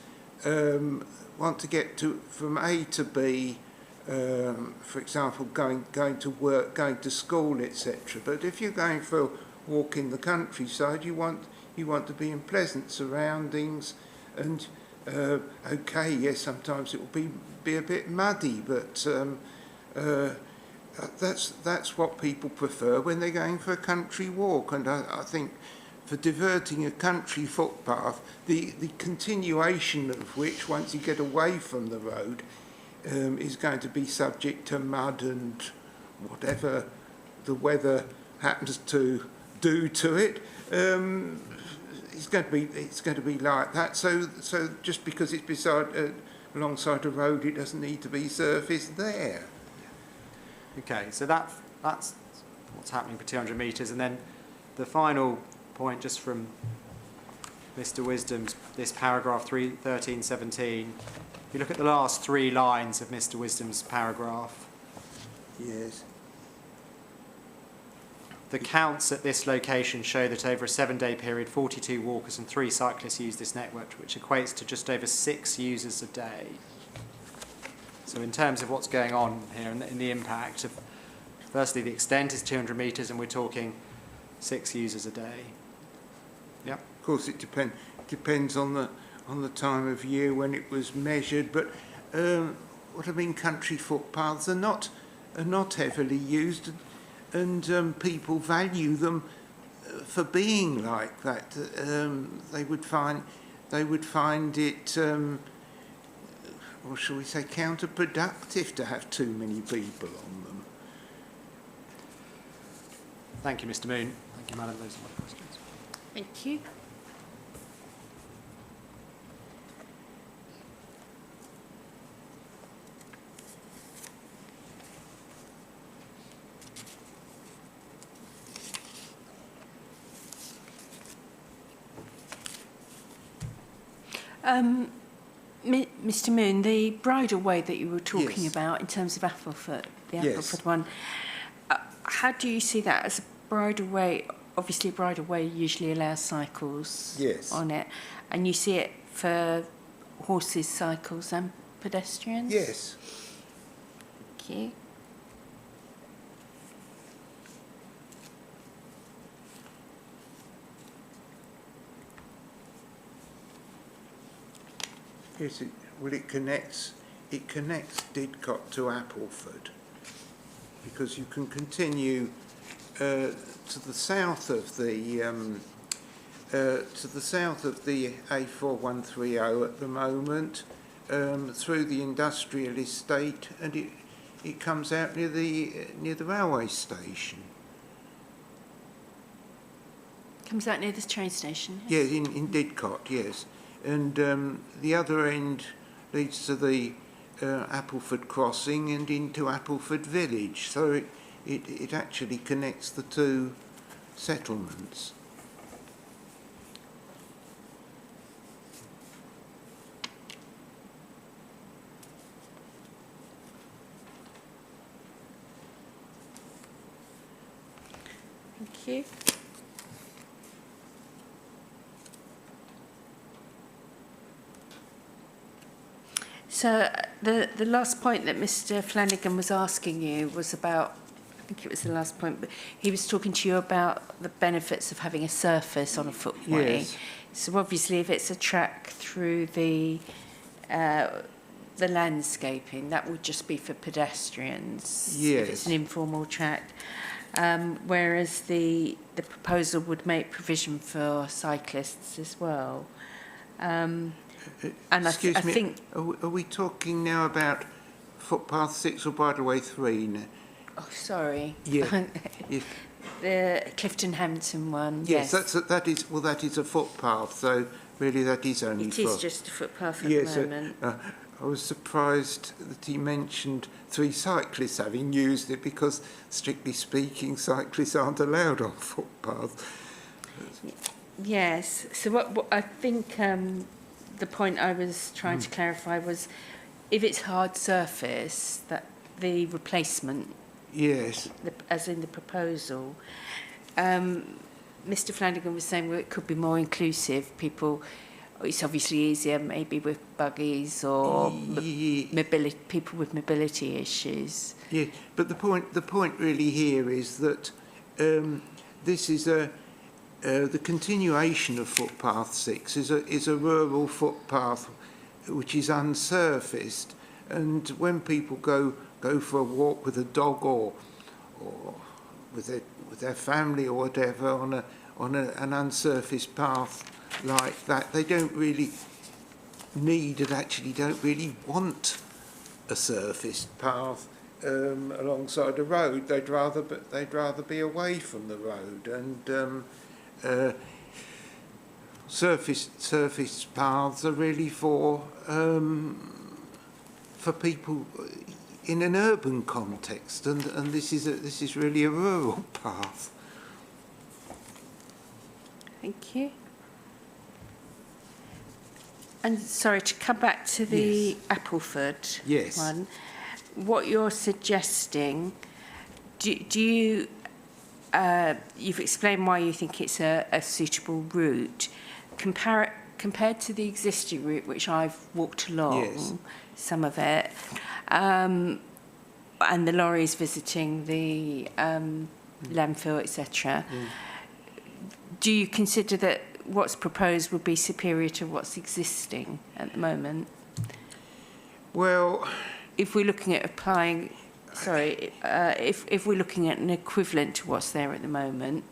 want to get from A to B, for example, going to work, going to school, etc. But if you're going for a walk in the countryside, you want to be in pleasant surroundings, and okay, yes, sometimes it will be a bit muddy, but that's what people prefer when they're going for a country walk. And I think for diverting a country footpath, the continuation of which, once you get away from the road, is going to be subject to mud and whatever the weather happens to do to it. It's going to be like that. So just because it's alongside a road, it doesn't need to be surfaced there. Okay, so that's what's happening for 200 metres. And then the final point, just from Mr Wisdom's, this paragraph 1317, if you look at the last 3 lines of Mr Wisdom's paragraph, Yes. the counts at this location show that over a 7-day period, 42 walkers and 3 cyclists use this network, which equates to just over 6 users a day. So in terms of what's going on here and the impact of, firstly, the extent is 200 metres and we're talking 6 users a day. Yep. Of course, it depends on the time of year when it was measured. But what I mean, country footpaths are not heavily used, and people value them for being like that. They would find it, or shall we say, counterproductive to have too many people on them. Thank you, Mr Moon. Thank you, Madam. Those are my questions. Thank you. Mr Moon, the bridleway that you were talking Yes. about in terms of Applefoot, the Yes. Applefoot one, how do you see that as a bridleway? Obviously, a bridleway usually allows cycles Yes. on it, and you see it for horses, cycles and pedestrians? Yes. Thank you. Yes, it connects Didcot to Appleford, because you can continue to the south of the A4130 at the moment, through the industrial estate, and it comes out near the railway station. Comes out near the train station? Yes, in Didcot, yes. And the other end leads to the Appleford crossing and into Appleford village. So it actually connects the 2 settlements. Thank you. So the last point that Mr Flanagan was asking you was about, I think it was the last point, but he was talking to you about the benefits of having a surface on a footway. Yes. So obviously if it's a track through the landscaping, that would just be for pedestrians. Yes. If it's an informal track. Whereas the proposal would make provision for cyclists as well. And Excuse I me, think... are we talking now about footpath 6 or bridleway 3 now? Oh, sorry. Yeah. Yes. The Clifton Hampton one, Yes, yes. that is a footpath, so really that is only It is just a footpath at yes, the moment. I was surprised that he mentioned 3 cyclists having used it, because, strictly speaking, cyclists aren't allowed on footpaths. Yes, so what I think the point I was trying to clarify was, if it's hard surface, that the replacement, Yes. as in the proposal, Mr Flanagan was saying, well, it could be more inclusive. People, it's obviously easier maybe with buggies or mobility, people with mobility issues. Yeah, but the point really here is that this is the continuation of footpath 6 is a rural footpath which is unsurfaced, and when people go for a walk with a dog or with their family or whatever on an unsurfaced path like that, they don't really need and actually don't really want a surfaced path alongside a road. They'd rather be away from the road, and surfaced paths are really for people in an urban context, and this is really a rural path. Thank you. And sorry, to come back to the Appleford Yes. one, what you're suggesting, do you, you've explained why you think it's a suitable route. Compared to the existing route, which I've walked along, Yes. some of it, and the lorries visiting the landfill, etc., do you consider that what's proposed would be superior to what's existing at the moment? Well, If we're looking at applying, if we're looking at an equivalent to what's there at the moment,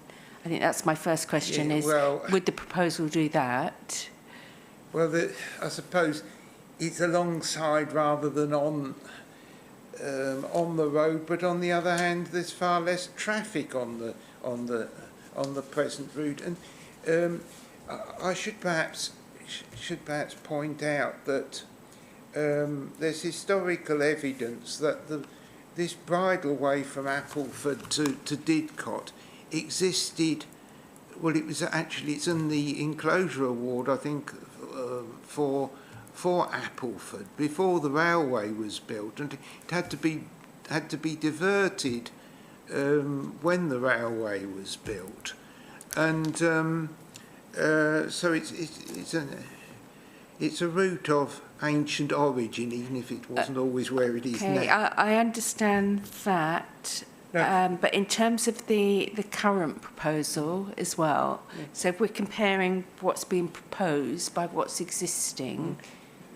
I think that's my first question, Yeah, is well- would the proposal do that? well, I suppose it's alongside rather than on the road, but on the other hand, there's far less traffic on the present route, and I should perhaps point out that there's historical evidence that this bridleway from Appleford to Didcot existed. Well, it's in the enclosure award, I think, for Appleford before the railway was built, and it had to be diverted when the railway was built, and so it's a route of ancient origin, even if it wasn't always where it is Okay, now. I understand that, No. but in terms of the current proposal as well, so if we're comparing what's being proposed by what's existing,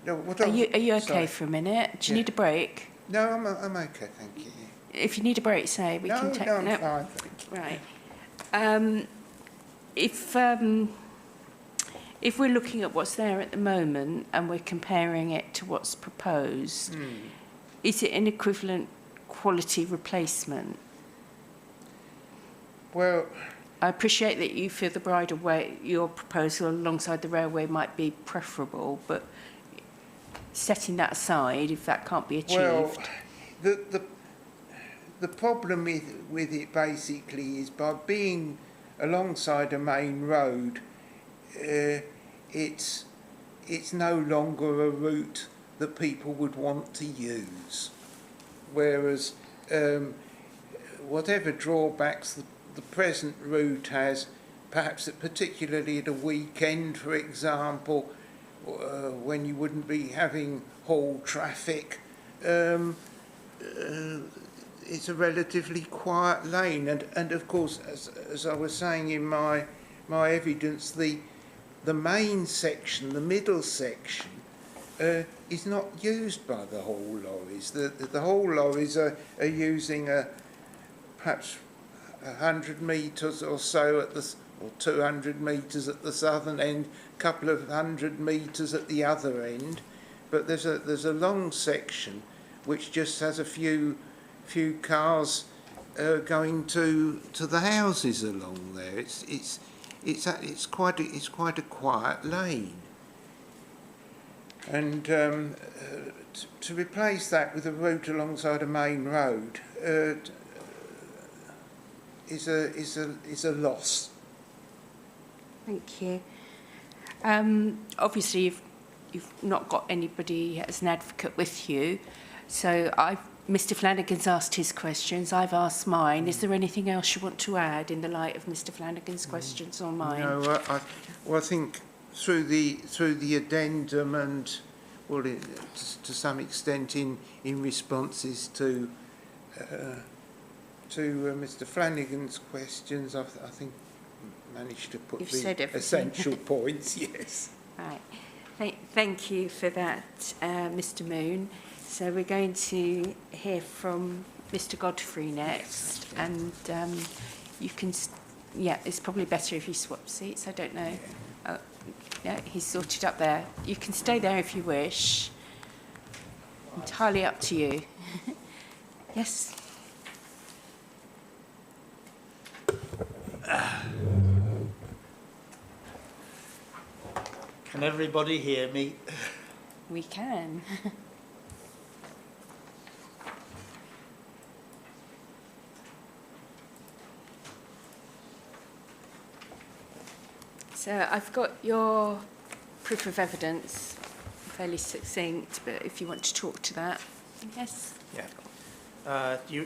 No, what are you okay sorry. for a minute? Do you Yeah. need a break? No, I'm okay, thank you. If you need a break, say, we can take... No, I'm fine, thank you. Right. If we're looking at what's there at the moment and we're comparing it to what's proposed, is it an equivalent quality replacement? Well, I appreciate that you feel the bridleway, your proposal alongside the railway might be preferable, but setting that aside, if that can't be achieved... well, the problem with it basically is by being alongside a main road, it's no longer a route that people would want to use. Whereas whatever drawbacks the present route has, perhaps particularly at a weekend, for example, when you wouldn't be having haul traffic, it's a relatively quiet lane, and of course, as I was saying in my evidence, the main section, the middle section, is not used by the haul lorries. The haul lorries are using perhaps 100 metres or so or 200 metres at the southern end, a couple of 100 metres at the other end, but there's a long section which just has a few cars going to the houses along there. It's quite a quiet lane, and to replace that with a route alongside a main road is a loss. Thank you. Obviously, you've not got anybody as an advocate with you, so Mr. Flanagan's asked his questions, I've asked mine. Is there anything else you want to add in the light of Mr. Flanagan's questions or mine? No, I think through the addendum and, well, to some extent in responses to Mr. Flanagan's questions, I think managed to put You've the said everything. essential points. Yes. Right. Thank you for that, Mr. Moon. So we're going to hear from Mr. Godfrey next, and you can, it's probably better if you swap seats. I don't know. Yeah, he's sorted up there. You can stay there if you wish. Entirely up to you. Yes. Can everybody hear me? We can. So I've got your proof of evidence fairly succinct, but if you want to talk to that, yes. Yeah. Do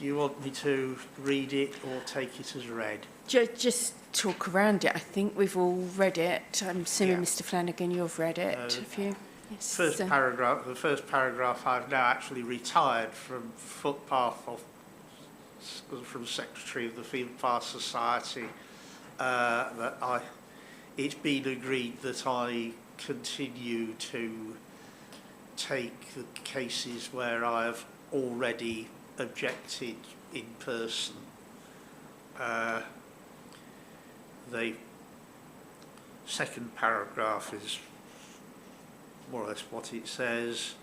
you want me to read it or take it as read? Just talk around it. I think we've all read it. I'm assuming, Yeah. Mr. Flanagan, you've read it. Have you? Yes. The first paragraph, I've now actually retired from from Secretary of the Field Path Society. It's been agreed that I continue to take the cases where I have already objected in person. The second paragraph is more or less what it says.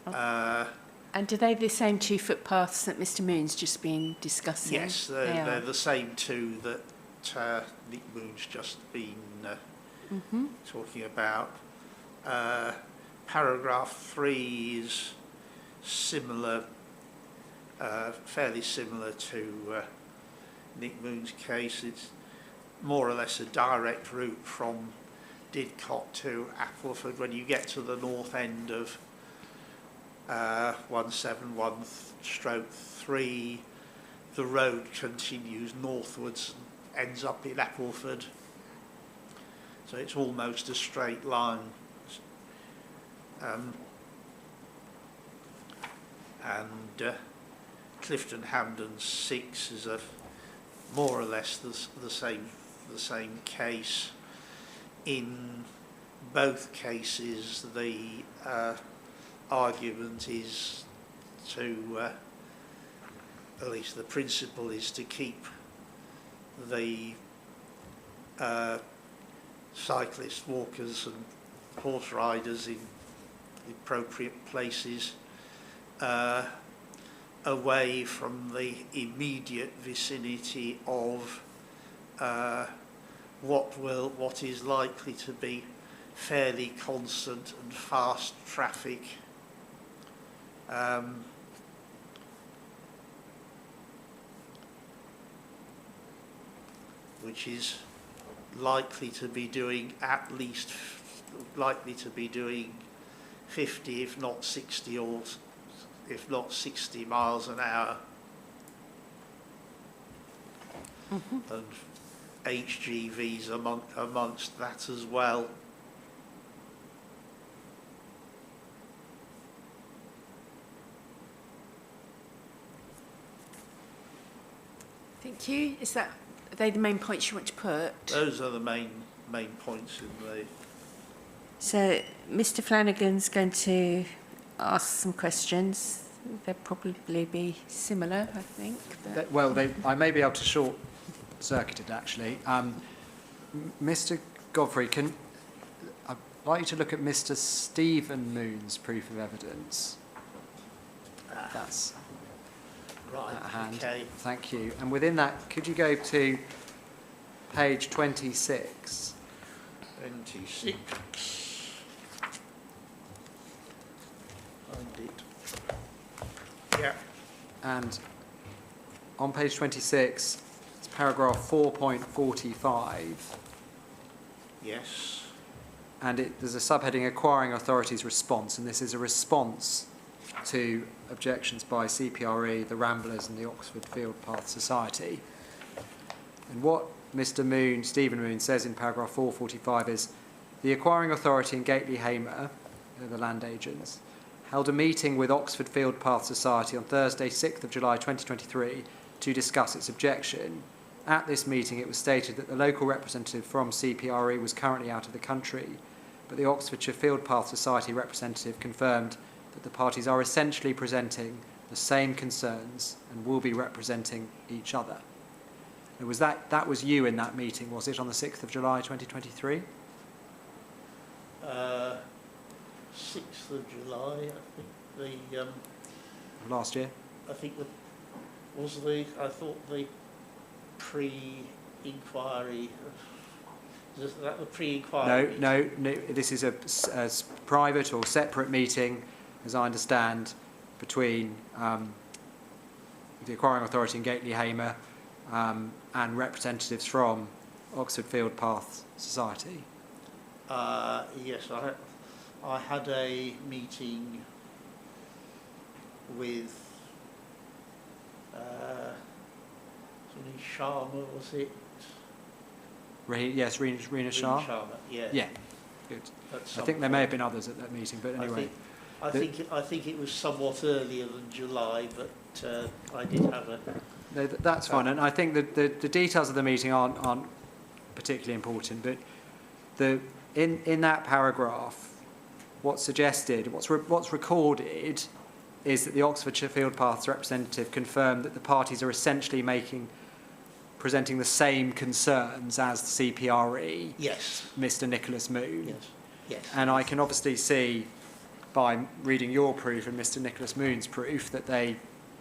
And are they the same 2 footpaths that Mr. Moon's just been discussing? Yes, they're the same two that Nick Moon's just been talking about. Paragraph 3 is similar, fairly similar to Nick Moon's case. It's more or less a direct route from Didcot to Appleford. When you get to the north end of 171/3, the road continues northwards and ends up in Appleford. So it's almost a straight line. Clifton Hampden 6 is more or less the same case. In both cases, the argument is to, at least the principle is to keep the cyclists, walkers and horse riders in appropriate places away from the immediate vicinity of what is likely to be fairly constant and fast traffic. Which is likely to be doing 50, if not 60, or if not 60 miles an hour. And HGVs amongst that as well. Thank you. Are they the main points you want to put? Those are the main points in the... So Mr. Flanagan's going to ask some questions. They'll probably be similar, I think. But I may be able to short-circuit it, actually. Mr. Godfrey, I'd like you to look at Mr. Stephen Moon's proof of evidence. That's Right, at hand. okay. Thank you. And within that, could you go to page 26? 26. Find it. Yeah. And on page 26, it's paragraph 4.45. Yes. And there's a subheading, Acquiring Authorities Response, and this is a response to objections by CPRE, the Ramblers and the Oxford Field Path Society. And what Mr. Moon, Stephen Moon, says in paragraph 445 is, the acquiring authority in Gately Hamer, the land agents, held a meeting with Oxford Field Path Society on Thursday, 6th of July 2023 to discuss its objection. At this meeting, it was stated that the local representative from CPRE was currently out of the country, but the Oxfordshire Field Path Society representative confirmed that the parties are essentially presenting the same concerns and will be representing each other. And was that was you in that meeting, was it, on the 6th of July 2023? 6th of July, I think Last year? I think I thought the pre-inquiry, is that the pre-inquiry? No, this is a private or separate meeting, as I understand, between the acquiring authority in Gately Hamer and representatives from Oxford Field Path Society. Yes, I had a meeting with somebody Sharma, was it? Yes, Rena Shah. Sharma, yeah. Yeah, good. At I some think there may have point. been others at that meeting, but anyway. I think it was somewhat earlier than July, but I did have a. No, that's fine, and I think that the details of the meeting aren't particularly important, but in that paragraph, what's suggested, what's recorded, is that the Oxfordshire Field Paths representative confirmed that the parties are essentially presenting the same concerns as the CPRE. Yes. Mr. Nicholas Moon. Yes. Yes. And I can obviously see by reading your proof and Mr. Nicholas Moon's proof that they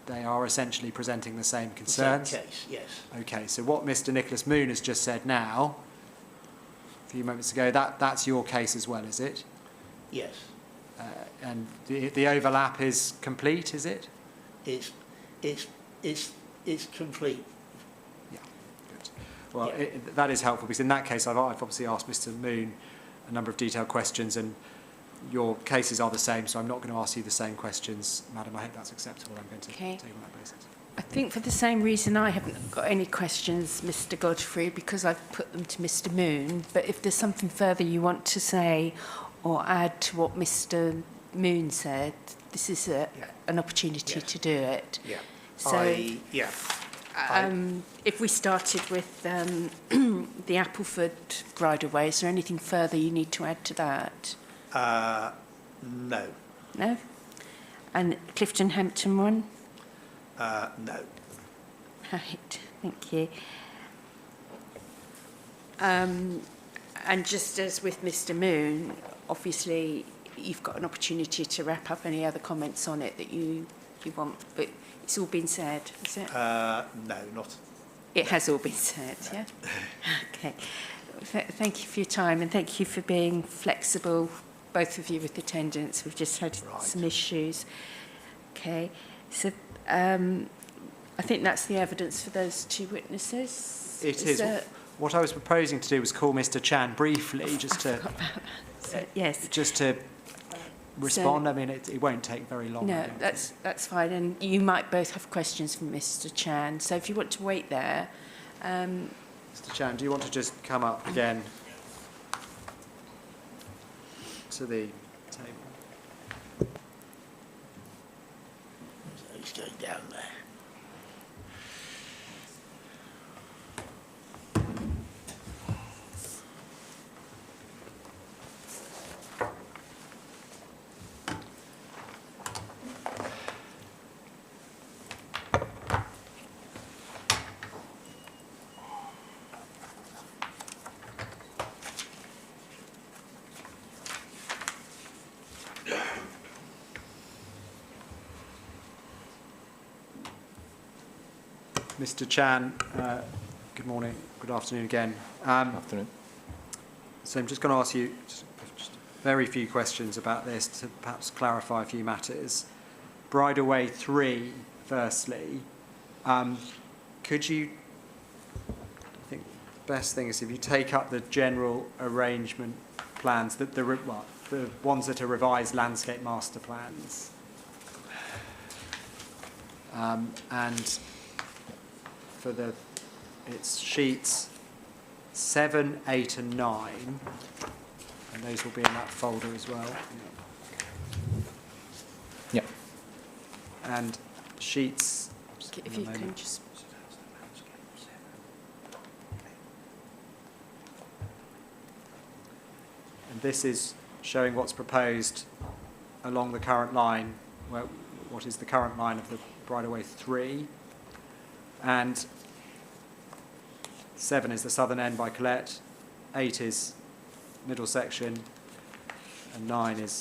are essentially presenting the same concerns. Same case, yes. Okay, so what Mr. Nicholas Moon has just said now, a few moments ago, that's your case as well, is it? Yes. And the overlap is complete, is it? It's complete. Yeah, good. Well, Yeah. that is helpful because in that case, I've obviously asked Mr. Moon a number of detailed questions, and your cases are the same, so I'm not going to ask you the same questions, Madam. I hope that's acceptable. I'm going to take on that basis. I think for the same reason I haven't got any questions, Mr. Godfrey, because I've put them to Mr. Moon. But if there's something further you want to say or add to what Mr. Moon said, this is an opportunity Yes. to do it. Yeah. So, Yeah. if we started with the Appleford Bridleway, is there anything further you need to add to that? No. No? And Clifton Hampton one? No. Right, thank you. And just as with Mr. Moon, obviously you've got an opportunity to wrap up any other comments on it that you want, but it's all been said, is it? No, not. It has all been said, yeah? Okay. Thank you for your time and thank you for being flexible, both of you with attendance. We've just had some issues. Okay, so I think that's the evidence for those two witnesses. It is. What I was proposing to do was call Mr. Chan briefly, just to yes. just to respond. I mean, it won't take very long. No, that's fine. And you might both have questions for Mr. Chan. So if you want to wait there. Mr. Chan, do you want to just come up again to the table? So he's going down there. Mr. Chan, good morning, good afternoon again. Afternoon. So I'm just going to ask you just very few questions about this to perhaps clarify a few matters. Bridleway 3, firstly, could you, I think the best thing is if you take up the general arrangement plans, the ones that are revised landscape master plans, and for it's sheets 7, 8 and 9, and those will be in that folder as well. Yeah. And sheets, If you can just... and this is showing what's proposed along the current line, what is the current line of the Bridleway 3. And 7 is the southern end by Colette, 8 is middle section, and 9 is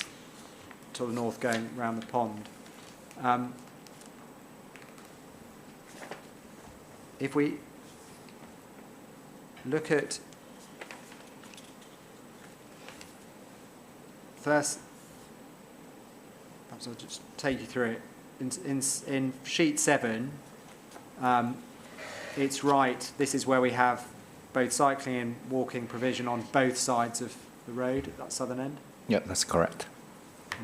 to the north going round the pond. If we look at first, perhaps I'll just take you through it. In sheet 7, it's right, this is where we have both cycling and walking provision on both sides of the road at that southern end. Yeah, that's correct.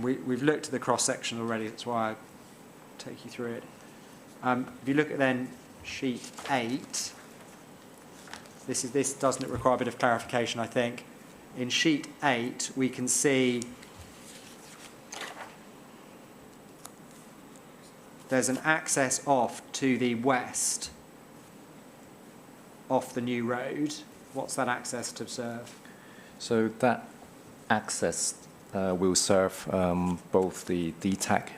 We've looked at the cross-section already, that's why I take you through it. If you look at then sheet 8, this doesn't require a bit of clarification, I think. In sheet 8, we can see there's an access off to the west, off the new road. What's that access to serve? So that access will serve both the DTAC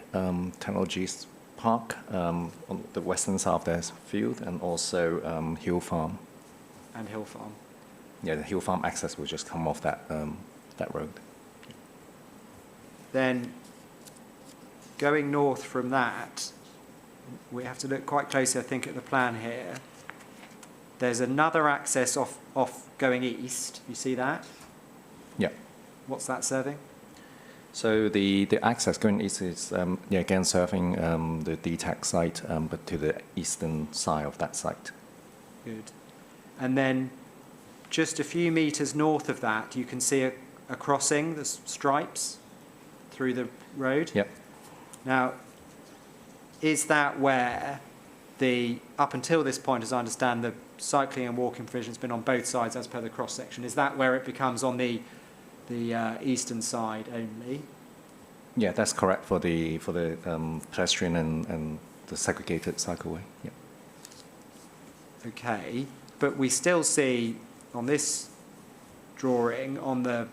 Technologies Park on the western side of the field and also Hill Farm. And Hill Farm. Yeah, the Hill Farm access will just come off that road. Then going north from that, we have to look quite closely, I think, at the plan here. There's another access off going east. You see that? Yeah. What's that serving? So the access going east is again serving the DTAC site, but to the eastern side of that site. Good. And then just a few metres north of that, you can see a crossing, the stripes through the road. Yep. Now, is that where up until this point, as I understand, the cycling and walking provision has been on both sides as per the cross-section? Is that where it becomes on the eastern side only? Yeah, that's correct for the pedestrian and the segregated cycleway. Yeah. Okay, but we still see on this drawing on the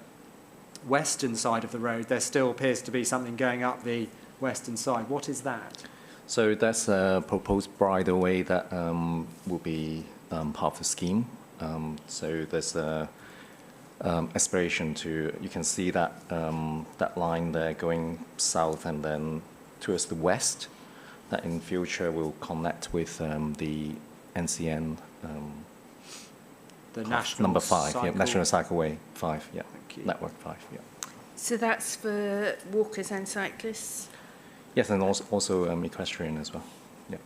western side of the road there still appears to be something going up the western side. What is that? So that's a proposed bridleway that will be part of the scheme. So there's a aspiration to, you can see that that line there going south and then towards the west, that in future will connect with the NCN The national number 5, cycle. yeah, National Cycleway 5, yeah, Thank you. Network 5, yeah. So that's for walkers and cyclists? Yes, and also equestrian as well, yeah.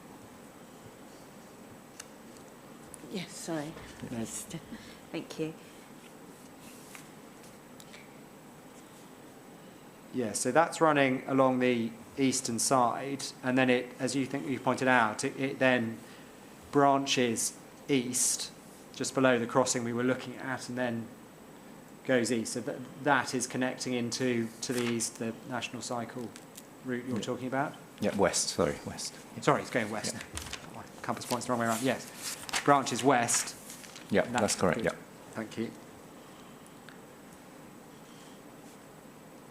Yes, sorry. No. Thank you. Yeah, so that's running along the eastern side, and then it, as you pointed out, it then branches east, just below the crossing we were looking at, and then goes east. So that is connecting into to the east, the national cycle route you're talking about? Yeah, west. Yeah. Sorry, it's going west. Yeah. My compass points the wrong way around. Yes, branches west. Yeah, that's correct, good. yeah. Thank you.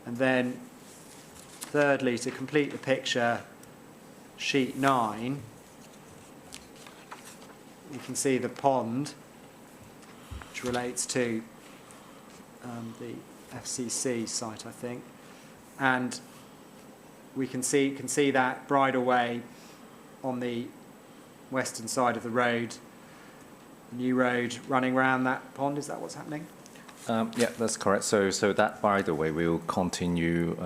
And then, thirdly, to complete the picture, sheet 9, you can see the pond, which relates to the FCC site, I think, and we can see that bridleway on the western side of the road, new road running around that pond. Is that what's happening? Yeah, that's correct. So that bridleway will continue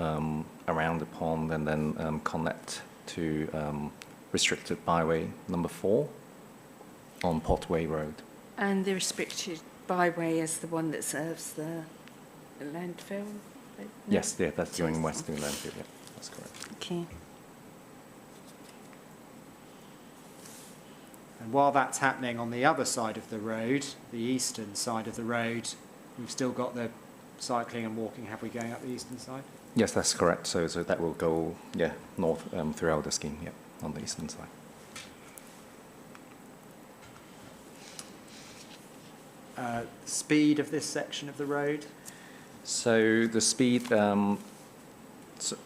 around the pond and then connect to restricted byway number 4 on Potway Road. And the restricted byway is the one that serves the landfill? No? Yes, yeah, that's going west to landfill. Yeah, that's correct. Okay. And while that's happening on the other side of the road, the eastern side of the road, we've still got the cycling and walking, have we, going up the eastern side? Yes, that's correct. So that will go, yeah, north throughout the scheme, yeah, on the eastern side. Speed of this section of the road? So the speed,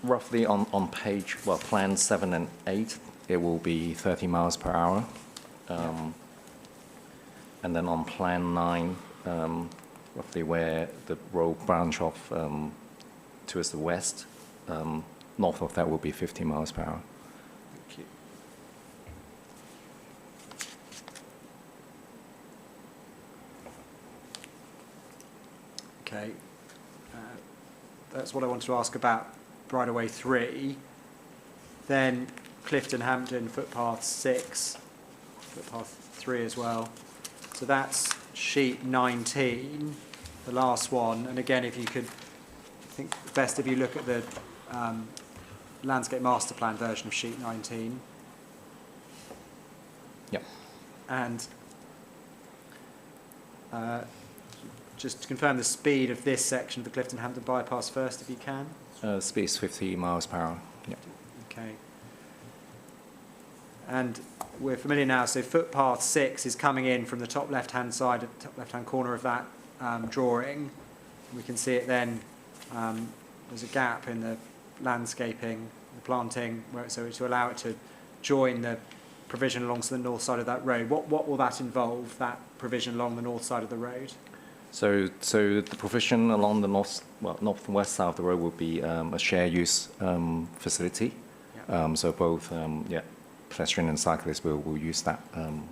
roughly on page, well, plan 7 and 8, it will be 30 miles per hour. And then on plan 9, roughly where the road branch off towards the west, north of that will be 50 miles per hour. Thank you. Okay. That's what I wanted to ask about bridleway 3. Then Clifton Hampton footpath 6, footpath 3 as well. So that's sheet 19, the last one. And again, if you could think best if you look at the landscape master plan version of sheet 19. Yep. And just to confirm the speed of this section of the Clifton Hampton bypass first, if you can. Speed is 50 miles per hour. Yep. Okay. And we're familiar now, so footpath 6 is coming in from the top left-hand side, top left-hand corner of that drawing. We can see it then, there's a gap in the landscaping, the planting, so to allow it to join the provision along the north side of that road. What will that involve, that provision along the north side of the road? So the provision along the north and west side of the road will be a share use facility. Yeah. So both pedestrian and cyclists will use that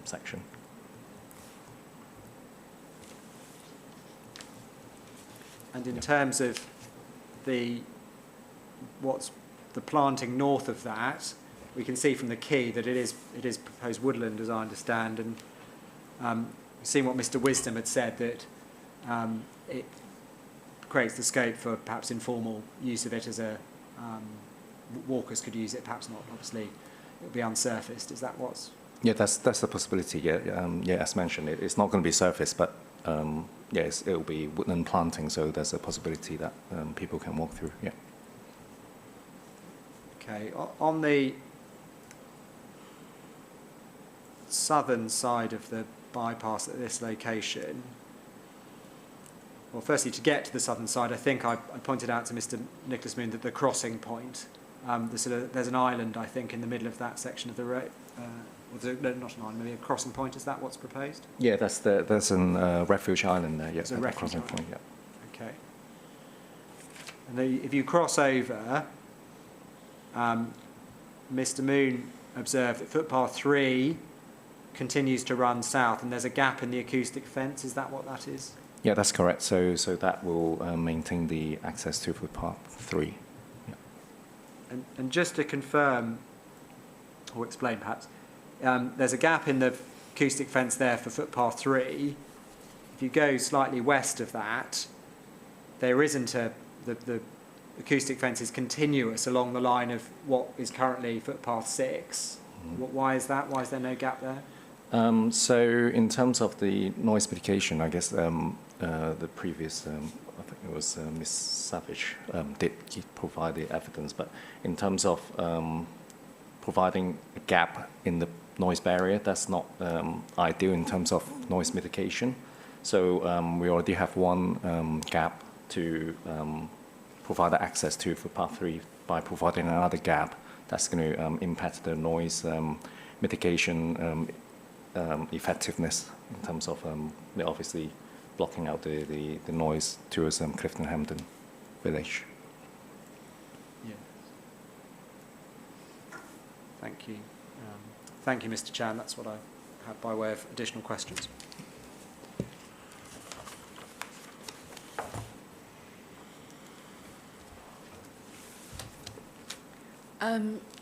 section. And in terms of what's the planting north of that, we can see from the quay that it is proposed woodland, as I understand, and seeing what Mr. Wisdom had said, that it creates the scope for perhaps informal use of it as a walkers could use it, perhaps not. Obviously, it will be unsurfaced. Is that what's? Yeah, that's a possibility. Yeah, as mentioned, it's not going to be surface, but yes, it will be woodland planting. So there's a possibility that people can walk through. Yeah. Okay. On the southern side of the bypass at this location, well, firstly, to get to the southern side, I think I pointed out to Mr. Nicholas Moon that the crossing point, there's an island, I think, in the middle of that section of the road. No, not an island, maybe a crossing point. Is that what's proposed? Yeah, there's a refuge island there. Yeah, There's a refuge crossing island. point. Yeah. Okay. And then if you cross over, Mr. Moon observed that footpath 3 continues to run south, and there's a gap in the acoustic fence. Is that what that is? Yeah, that's correct. So that will maintain the access to footpath 3. Yeah. And just to confirm, or explain perhaps, there's a gap in the acoustic fence there for footpath 3. If you go slightly west of that, there isn't the acoustic fence is continuous along the line of what is currently footpath 6. Why is that? Why is there no gap there? So in terms of the noise mitigation, I guess the previous, I think it was Ms. Savage, did provide the evidence, but in terms of providing a gap in the noise barrier, that's not ideal in terms of noise mitigation. So we already have one gap to provide access to footpath 3. By providing another gap, that's going to impact the noise mitigation effectiveness in terms of obviously blocking out the noise towards Clifton Hampton village. Yeah. Thank you. Thank you, Mr. Chan. That's what I had by way of additional questions.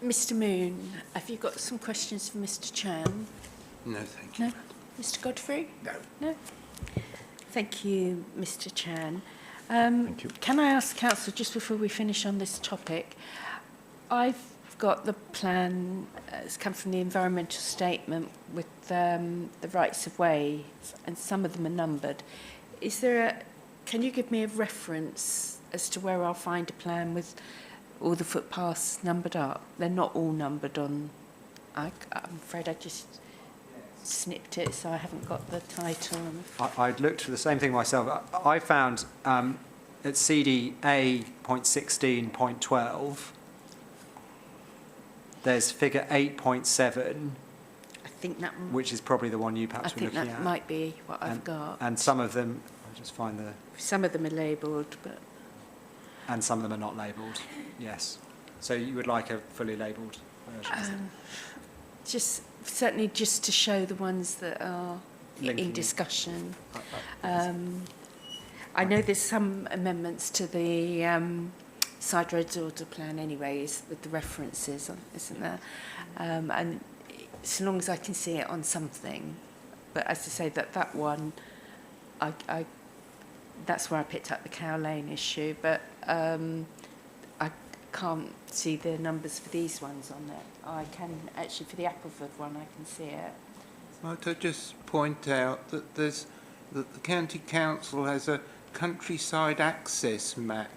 Mr. Moon, have you got some questions for Mr. Chan? No, thank you. No? Mr. Godfrey? No. No? Thank you, Mr. Chan. Thank you. Can I ask Council, just before we finish on this topic, I've got the plan, it's come from the environmental statement with the rights of way, and some of them are numbered. Can you give me a reference as to where I'll find a plan with all the footpaths numbered up? They're not all numbered on, I'm afraid I just snipped it, so I haven't got the title. I'd looked for the same thing myself. I found at CDA.16.12, there's figure 8.7, I think that which is probably the one you perhaps were looking at. that might be what I've got. And some of them, I'll just find Some of them are labelled, but and some of them are not labelled, yes. So you would like a fully labelled version? certainly just to show the ones that are Linking in it. discussion. I know there's some amendments to the side roads order plan anyways, with the references, isn't there? And so long as I can see it on something. But as I say, that one, I that's where I picked up the Cow Lane issue, but I can't see the numbers for these ones on there. I can, actually, for the Appleford one, I can see it. Might I just point out that that the County Council has a countryside access map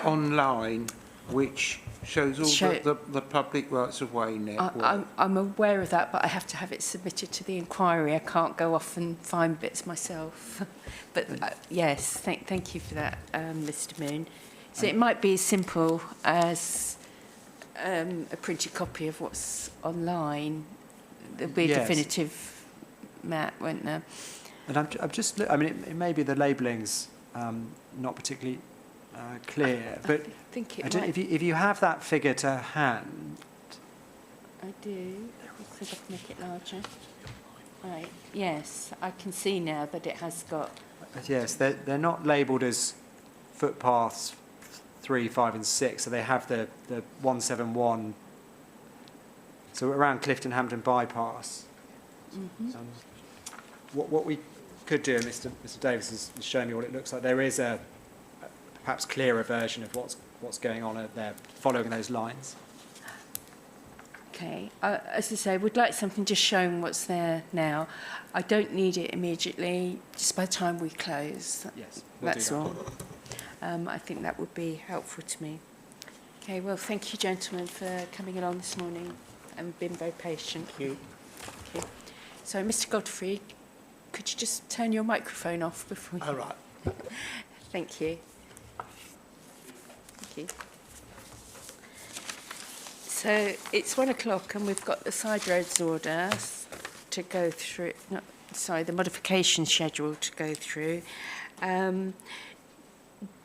online which shows all the public rights of way network. I'm aware of that, but I have to have it submitted to the inquiry. I can't go off and find bits myself. But yes, thank you for that, Mr. Moon. So it might be as simple as a printed copy of what's online. There'll be a definitive map, won't there? And I'm just, I mean, it may be the labelling's not particularly clear, but I think it I don't, might. if you have that figure to hand, I do. Let's see if I can make it larger. Right. Yes, I can see now that it has got. yes, they're not labelled as footpaths 3, 5, and 6, so they have the 171. So around Clifton Hampton bypass. What we could do, and Mr. Davis has shown me what it looks like. There is a perhaps clearer version of what's going on there, following those lines. Okay. As I say, we'd like something just showing what's there now. I don't need it immediately, just by the time we close. Yes, we'll That's do that. all. I think that would be helpful to me. Okay, well, thank you, gentlemen, for coming along this morning and being very patient. Thank you. Thank you. So, Mr. Godfrey, could you just turn your microphone off before you... All right. Thank you. Thank you. So it's 1 o'clock and we've got the side roads order to go through, no, sorry, the modification schedule to go through.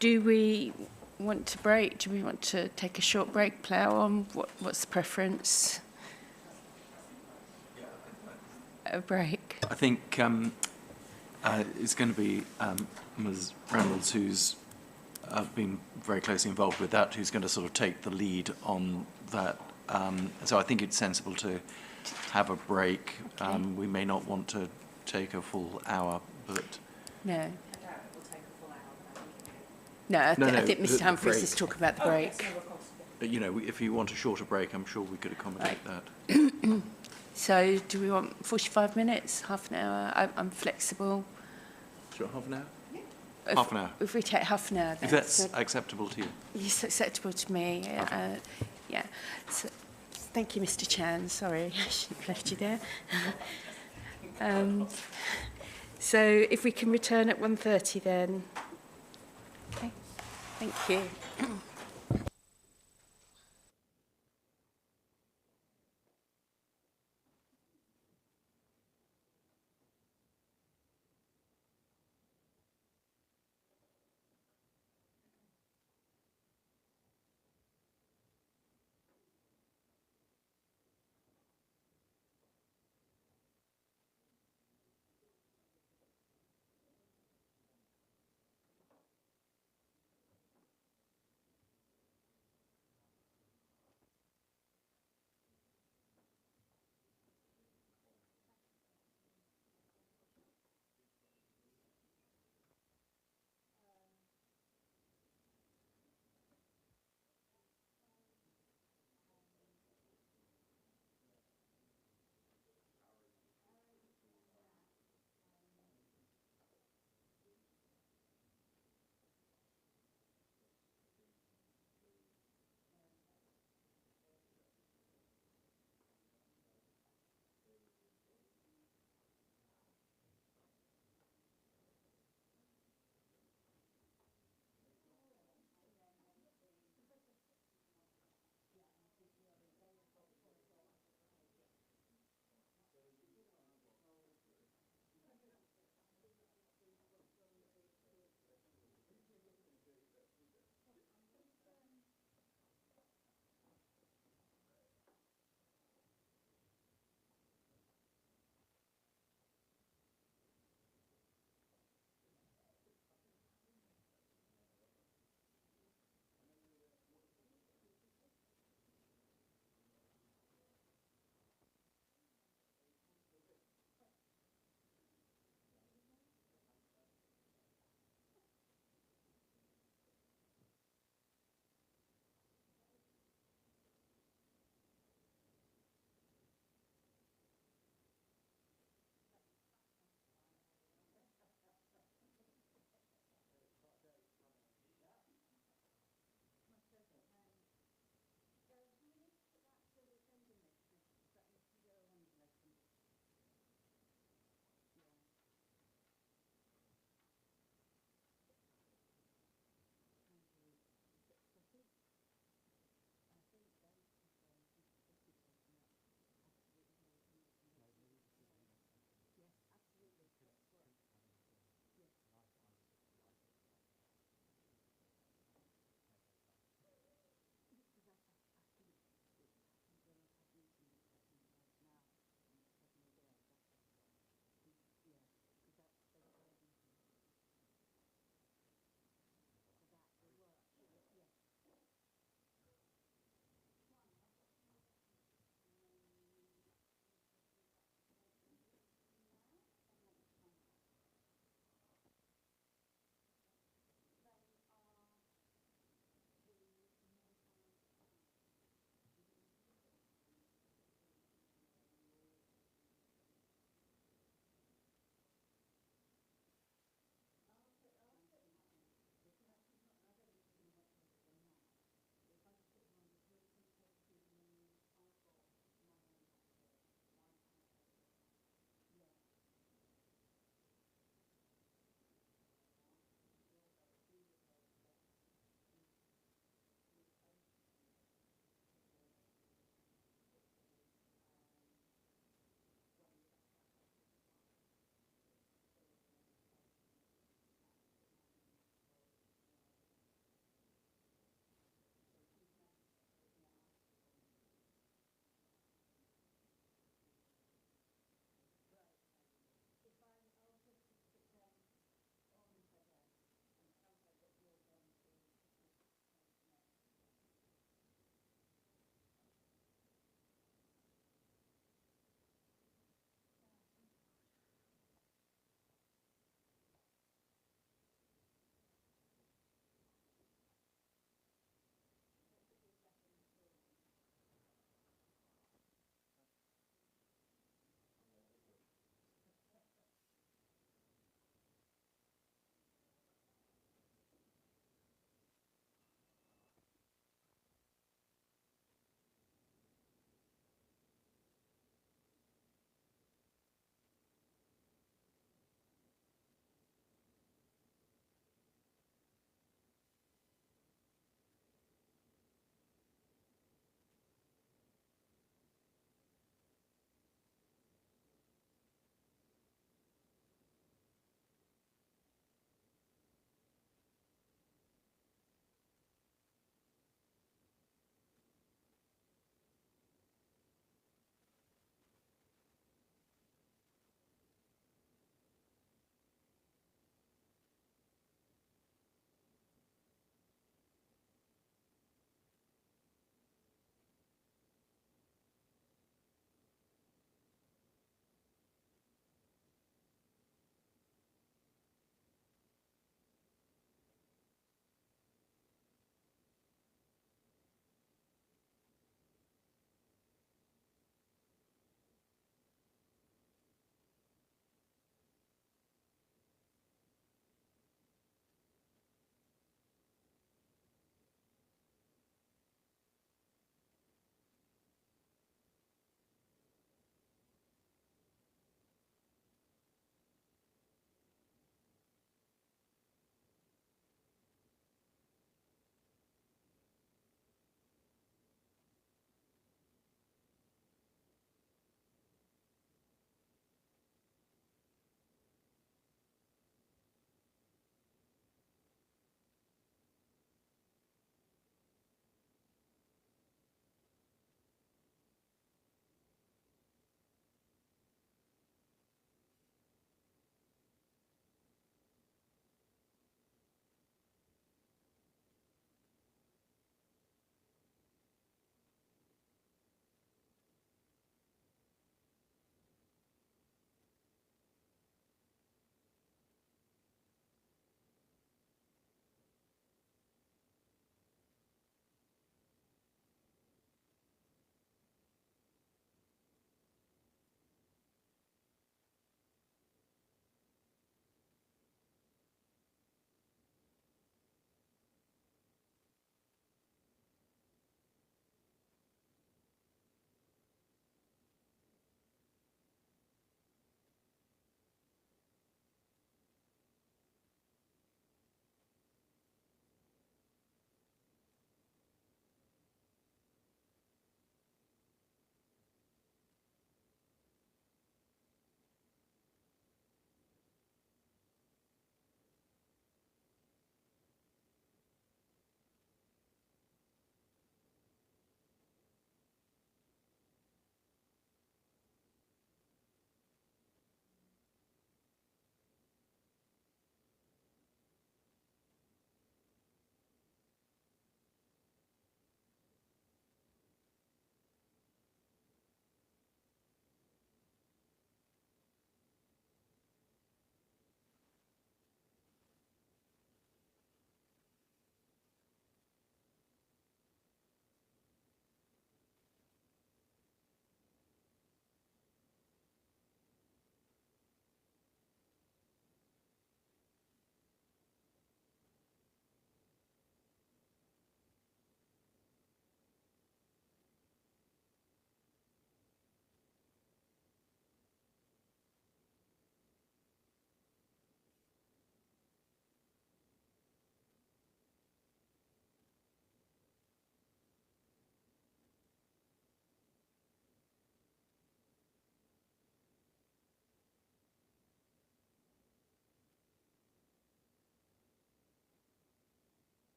Do we want to break? Do we want to take a short break, plough on? What's the preference? A break. I think it's going to be Ms. Reynolds, who's been very closely involved with that, who's going to sort of take the lead on that. So I think it's sensible to have a break. We may not want to take a full hour, but... No. No, I think Mr. Humphries is talking about the break. But, you know, if you want a shorter break, I'm sure we could accommodate that. So do we want 45 minutes, half an hour? I'm flexible. Sure, half an hour? Half an hour. If we take half an hour, then. If that's acceptable to you. It's acceptable to me. Yeah. So, thank you, Mr. Chan. Sorry, I shouldn't have left you there. So if we can return at 1:30 then. Okay. Thank you.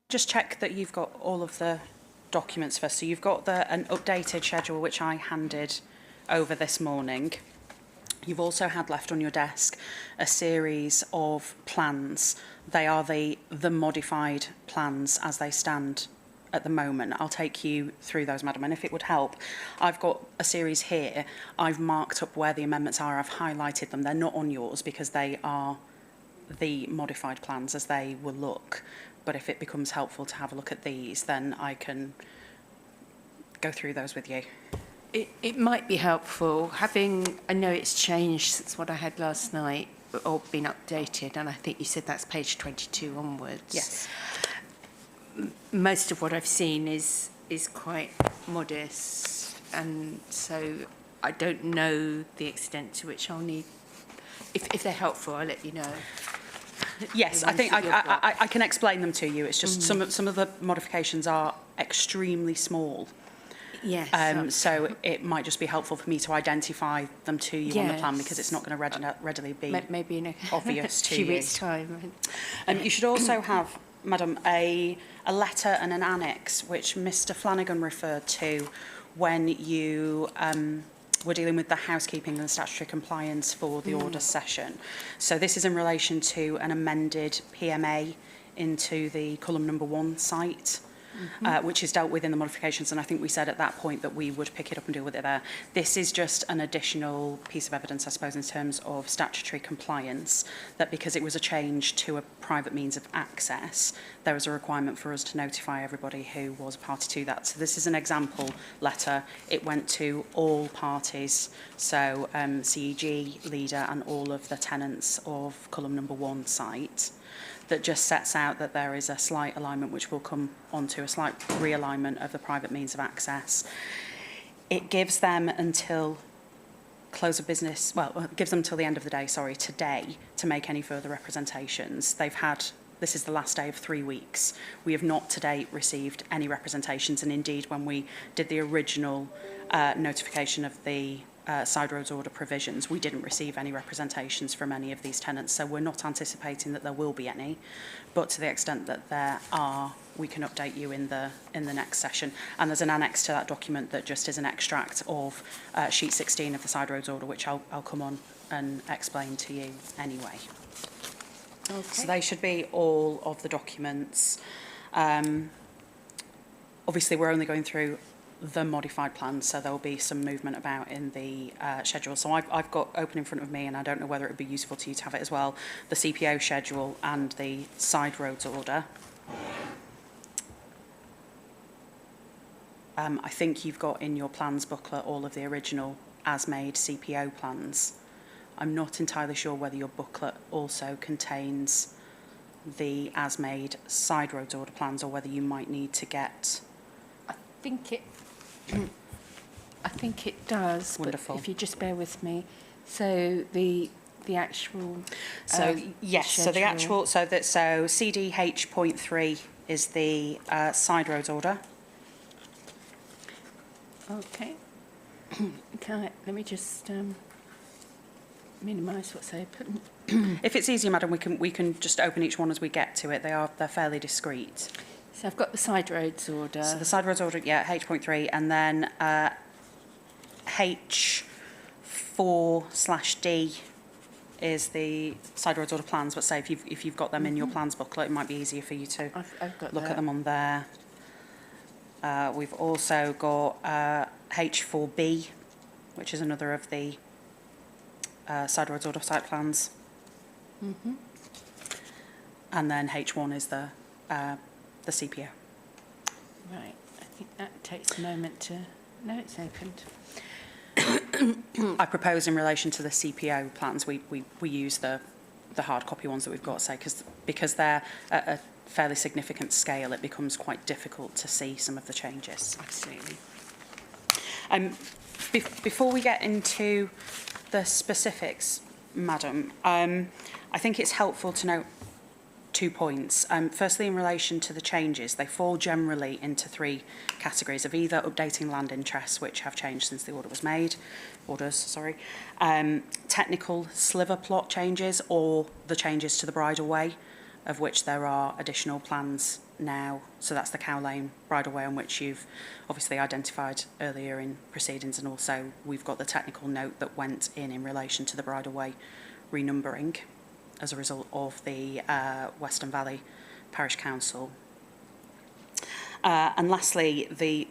just check that you've got all of the documents first. So you've got an updated schedule which I handed over this morning. You've also had left on your desk a series of plans. They are the modified plans as they stand at the moment. I'll take you through those, Madam, and if it would help, I've got a series here. I've marked up where the amendments are. I've highlighted them. They're not on yours because they are the modified plans as they will look. But if it becomes helpful to have a look at these, then I can go through those with you. It might be helpful having, I know it's changed since what I had last night, or been updated, and I think you said that's page 22 onwards. Yes. Most of what I've seen is quite modest, and so I don't know the extent to which I'll need. If they're helpful, I'll let you know. Yes, I think I can explain them to you. It's just some of the modifications are extremely small. Yes. So it might just be helpful for me to identify them to you on the plan, because it's not going to readily be maybe in a obvious to few you. weeks' time. You should also have, Madam, a letter and an annex which Mr Flanagan referred to when you were dealing with the housekeeping and statutory compliance for the orders session. So this is in relation to an amended PMA into the column number 1 site. Which is dealt with in the modifications, and I think we said at that point that we would pick it up and deal with it there. This is just an additional piece of evidence, I suppose, in terms of statutory compliance, that because it was a change to a private means of access, there was a requirement for us to notify everybody who was a party to that. So this is an example letter. It went to all parties, so CEG, leader, and all of the tenants of column number 1 site, that just sets out that there is a slight alignment, which will come onto a slight realignment of the private means of access. It gives them until close of business, well, it gives them till the end of the day, sorry, today, to make any further representations. This is the last day of 3 weeks. We have not to date received any representations, and indeed when we did the original notification of the side roads order provisions, we didn't receive any representations from any of these tenants, so we're not anticipating that there will be any, but to the extent that there are, we can update you in the next session. And there's an annex to that document that just is an extract of sheet 16 of the side roads order, which I'll come on and explain to you anyway. Okay. So they should be all of the documents. Obviously we're only going through the modified plans, so there'll be some movement about in the schedule. So I've got open in front of me, and I don't know whether it would be useful to you to have it as well, the CPO schedule and the side roads order. I think you've got in your plans booklet all of the original as-made CPO plans. I'm not entirely sure whether your booklet also contains the as-made side roads order plans, or whether you might need to get... I think it does. Wonderful. But if you just bear with me, so the actual. Yes. schedule. So the actual. So CDH.3 is the side roads order. Okay. Let me just minimise what's open. If it's easier, Madam, we can just open each one as we get to it. They're fairly discreet. So I've got the side roads order. So the side roads order, yeah, H.3, and then H4/D is the side roads order plans. But say if you've got them in your plans booklet, it might be easier for you to I've got look that. at them on there. We've also got H4B, which is another of the side roads order site plans. And then H1 is the CPO. Right. I think that takes a moment to. No, it's opened. I propose in relation to the CPO plans, we use the hard copy ones that we've got, say, because they're at a fairly significant scale, it becomes quite difficult to see some of the changes. Absolutely. Before we get into the specifics, Madam, I think it's helpful to note 2 points. Firstly, in relation to the changes, they fall generally into 3 categories of either updating land interests, which have changed since the order was made, technical sliver plot changes, or the changes to the bridleway, of which there are additional plans now. So that's the Cow Lane bridleway, on which you've obviously identified earlier in proceedings, and also we've got the technical note that went in relation to the bridleway renumbering as a result of the Western Valley Parish Council. And lastly, the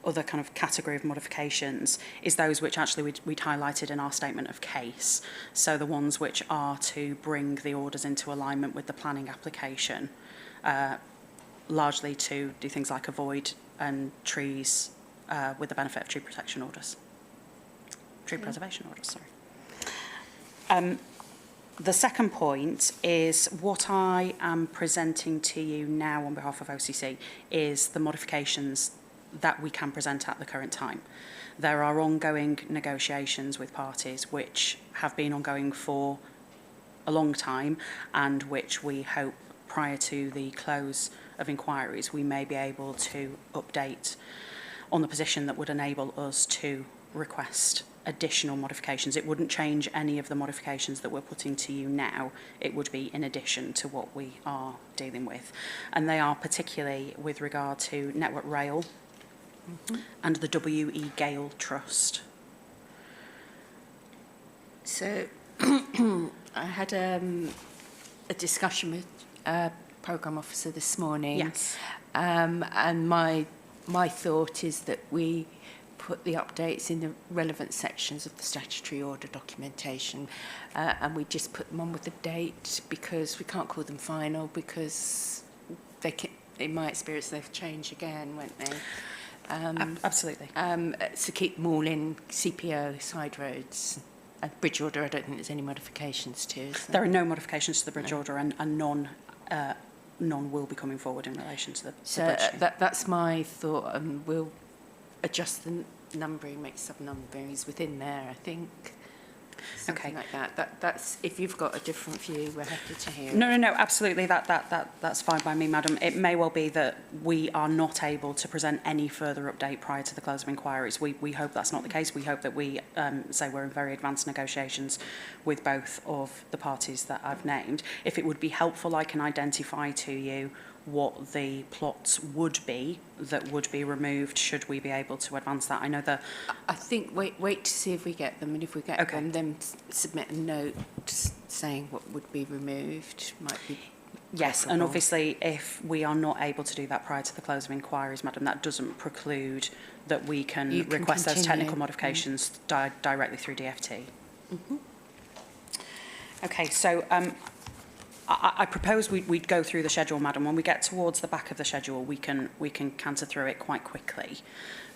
other kind of category of modifications is those which actually we'd highlighted in our statement of case. So the ones which are to bring the orders into alignment with the planning application, largely to do things like avoid and trees with the benefit of tree protection orders. Tree preservation orders, sorry. The second point is what I am presenting to you now on behalf of OCC is the modifications that we can present at the current time. There are ongoing negotiations with parties which have been ongoing for a long time, and which we hope prior to the close of inquiries we may be able to update on the position that would enable us to request additional modifications. It wouldn't change any of the modifications that we're putting to you now. It would be in addition to what we are dealing with. And they are particularly with regard to Network Rail and the W.E. Gale Trust. So I had a discussion with a programme officer this morning. Yes. And my thought is that we put the updates in the relevant sections of the statutory order documentation, and we just put them on with the date, because we can't call them final, because they can, in my experience, they'll change again, won't they? Absolutely. So keep them all in CPO, side roads. And bridge order, I don't think there's any modifications to. There are no modifications to the bridge order, and none will be coming forward in relation to the bridge. That's my thought, and we'll adjust the numbering, make sub-numberings within there, I think. Something like that. That's, if you've got a different view, we're happy to hear it. No, absolutely. That's fine by me, madam. It may well be that we are not able to present any further update prior to the close of inquiries. We hope that's not the case. We hope that we say we're in very advanced negotiations with both of the parties that I've named. If it would be helpful, I can identify to you what the plots would be that would be removed should we be able to advance that. I know that... I think wait to see if we get them, and if we get them, then submit a note saying what would be removed. Might be yes, preferable. and obviously if we are not able to do that prior to the close of inquiries, madam, that doesn't preclude that we can request those technical modifications directly through DFT. Mm-hmm. Okay, so I propose we'd go through the schedule, madam. When we get towards the back of the schedule, we can canter through it quite quickly.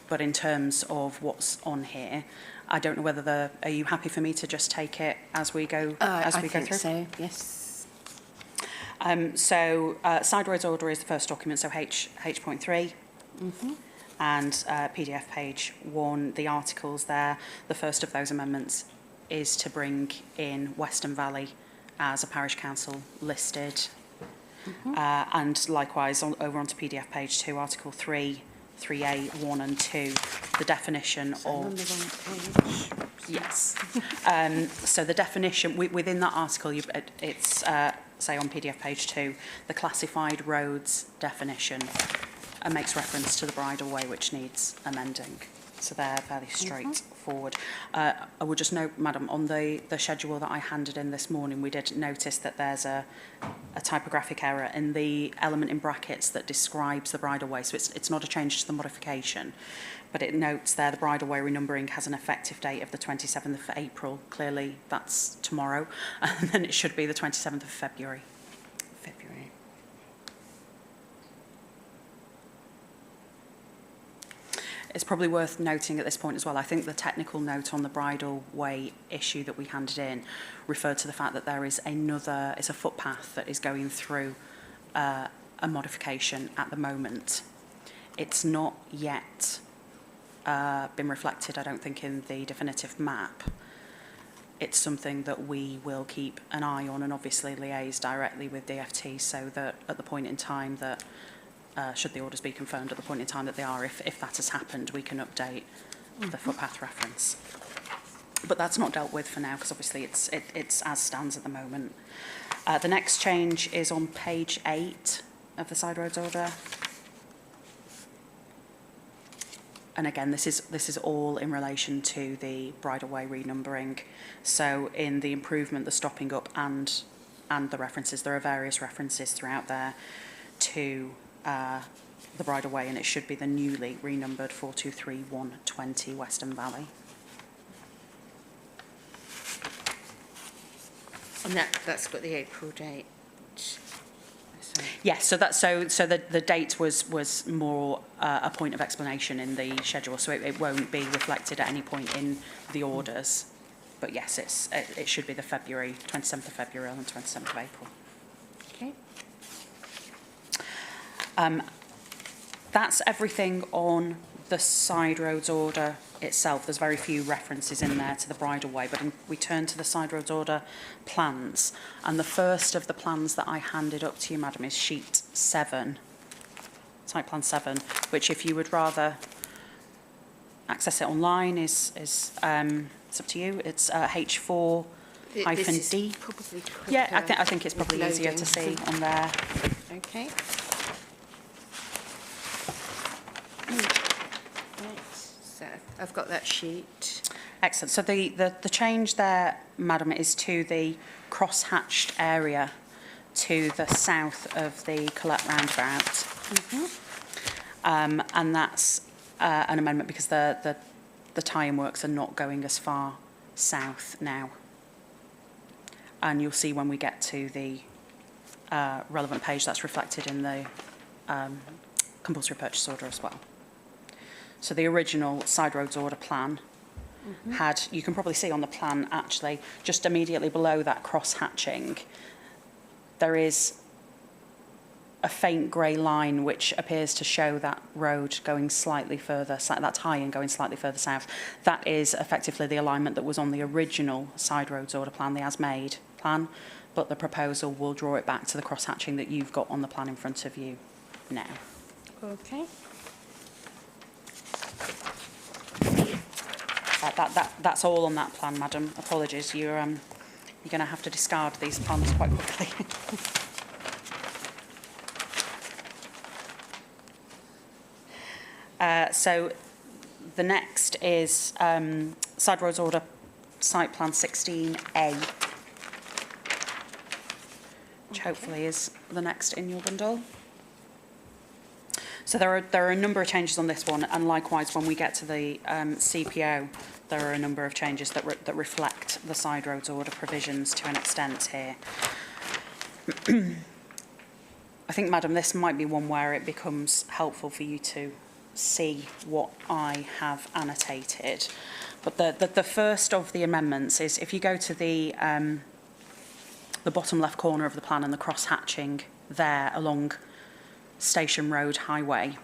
But in terms of what's on here, I don't know whether are you happy for me to just take it as we go through? I think so, yes. So side roads order is the first document, so H.3. Mm-hmm. And PDF page 1, the articles there. The first of those amendments is to bring in Western Valley as a parish council listed. Mm-hmm. And likewise, over onto PDF page 2, Article 3, 3A, 1 and 2, the definition of... On the wrong page. Yes. So the definition, within that article, it's, say, on PDF page 2, the classified roads definition makes reference to the bridleway, which needs amending. So they're fairly straightforward. I would just note, madam, on the schedule that I handed in this morning, we did notice that there's a typographic error in the element in brackets that describes the bridleway. So it's not a change to the modification, but it notes there the bridleway renumbering has an effective date of the 27th of April. Clearly, that's tomorrow. And then it should be the 27th of February. It's probably worth noting at this point as well, I think the technical note on the bridleway issue that we handed in referred to the fact that there is it's a footpath that is going through a modification at the moment. It's not yet been reflected, I don't think, in the definitive map. It's something that we will keep an eye on and obviously liaise directly with DFT so that at the point in time that should the orders be confirmed at the point in time that they are, if that has happened, we can update the footpath reference. But that's not dealt with for now because obviously it's as stands at the moment. The next change is on page 8 of the side roads order. And again, this is all in relation to the bridleway renumbering. So in the improvement, the stopping up and the references, there are various references throughout there to the bridleway, and it should be the newly renumbered 423120 Western Valley. And that's got the April date. So, Yes, so the date was more a point of explanation in the schedule, so it won't be reflected at any point in the orders. But yes, it should be the 27th of February and 27th of April. okay. That's everything on the side roads order itself. There's very few references in there to the bridleway, but we turn to the side roads order plans. And the first of the plans that I handed up to you, Madam, is sheet 7, site plan 7, which if you would rather access it online is it's up to you. It's H4 hyphen This is D. probably quicker Yeah, I think it's probably with easier to see loading. on there. Okay. Right, so I've got that sheet. Excellent. So the change there, Madam, is to the cross-hatched area to the south of the Colette roundabout. And that's an amendment because the tie-in works are not going as far south now. And you'll see when we get to the relevant page that's reflected in the compulsory purchase order as well. So the original side roads order plan had, you can probably see on the plan actually, just immediately below that cross-hatching, there is a faint grey line which appears to show that road going slightly further, that tie-in going slightly further south. That is effectively the alignment that was on the original side roads order plan, the as-made plan, but the proposal will draw it back to the cross-hatching that you've got on the plan in front of you now. Okay. That's all on that plan, Madam. Apologies, you're going to have to discard these plans quite quickly. So the next is side roads order site plan 16A, which hopefully is the next in your bundle. So there are a number of changes on this one, and likewise when we get to the CPO, there are a number of changes that reflect the side roads order provisions to an extent here. I think, Madam, this might be one where it becomes helpful for you to see what I have annotated. But the first of the amendments is if you go to the bottom left corner of the plan and the cross-hatching there along Station Road Highway.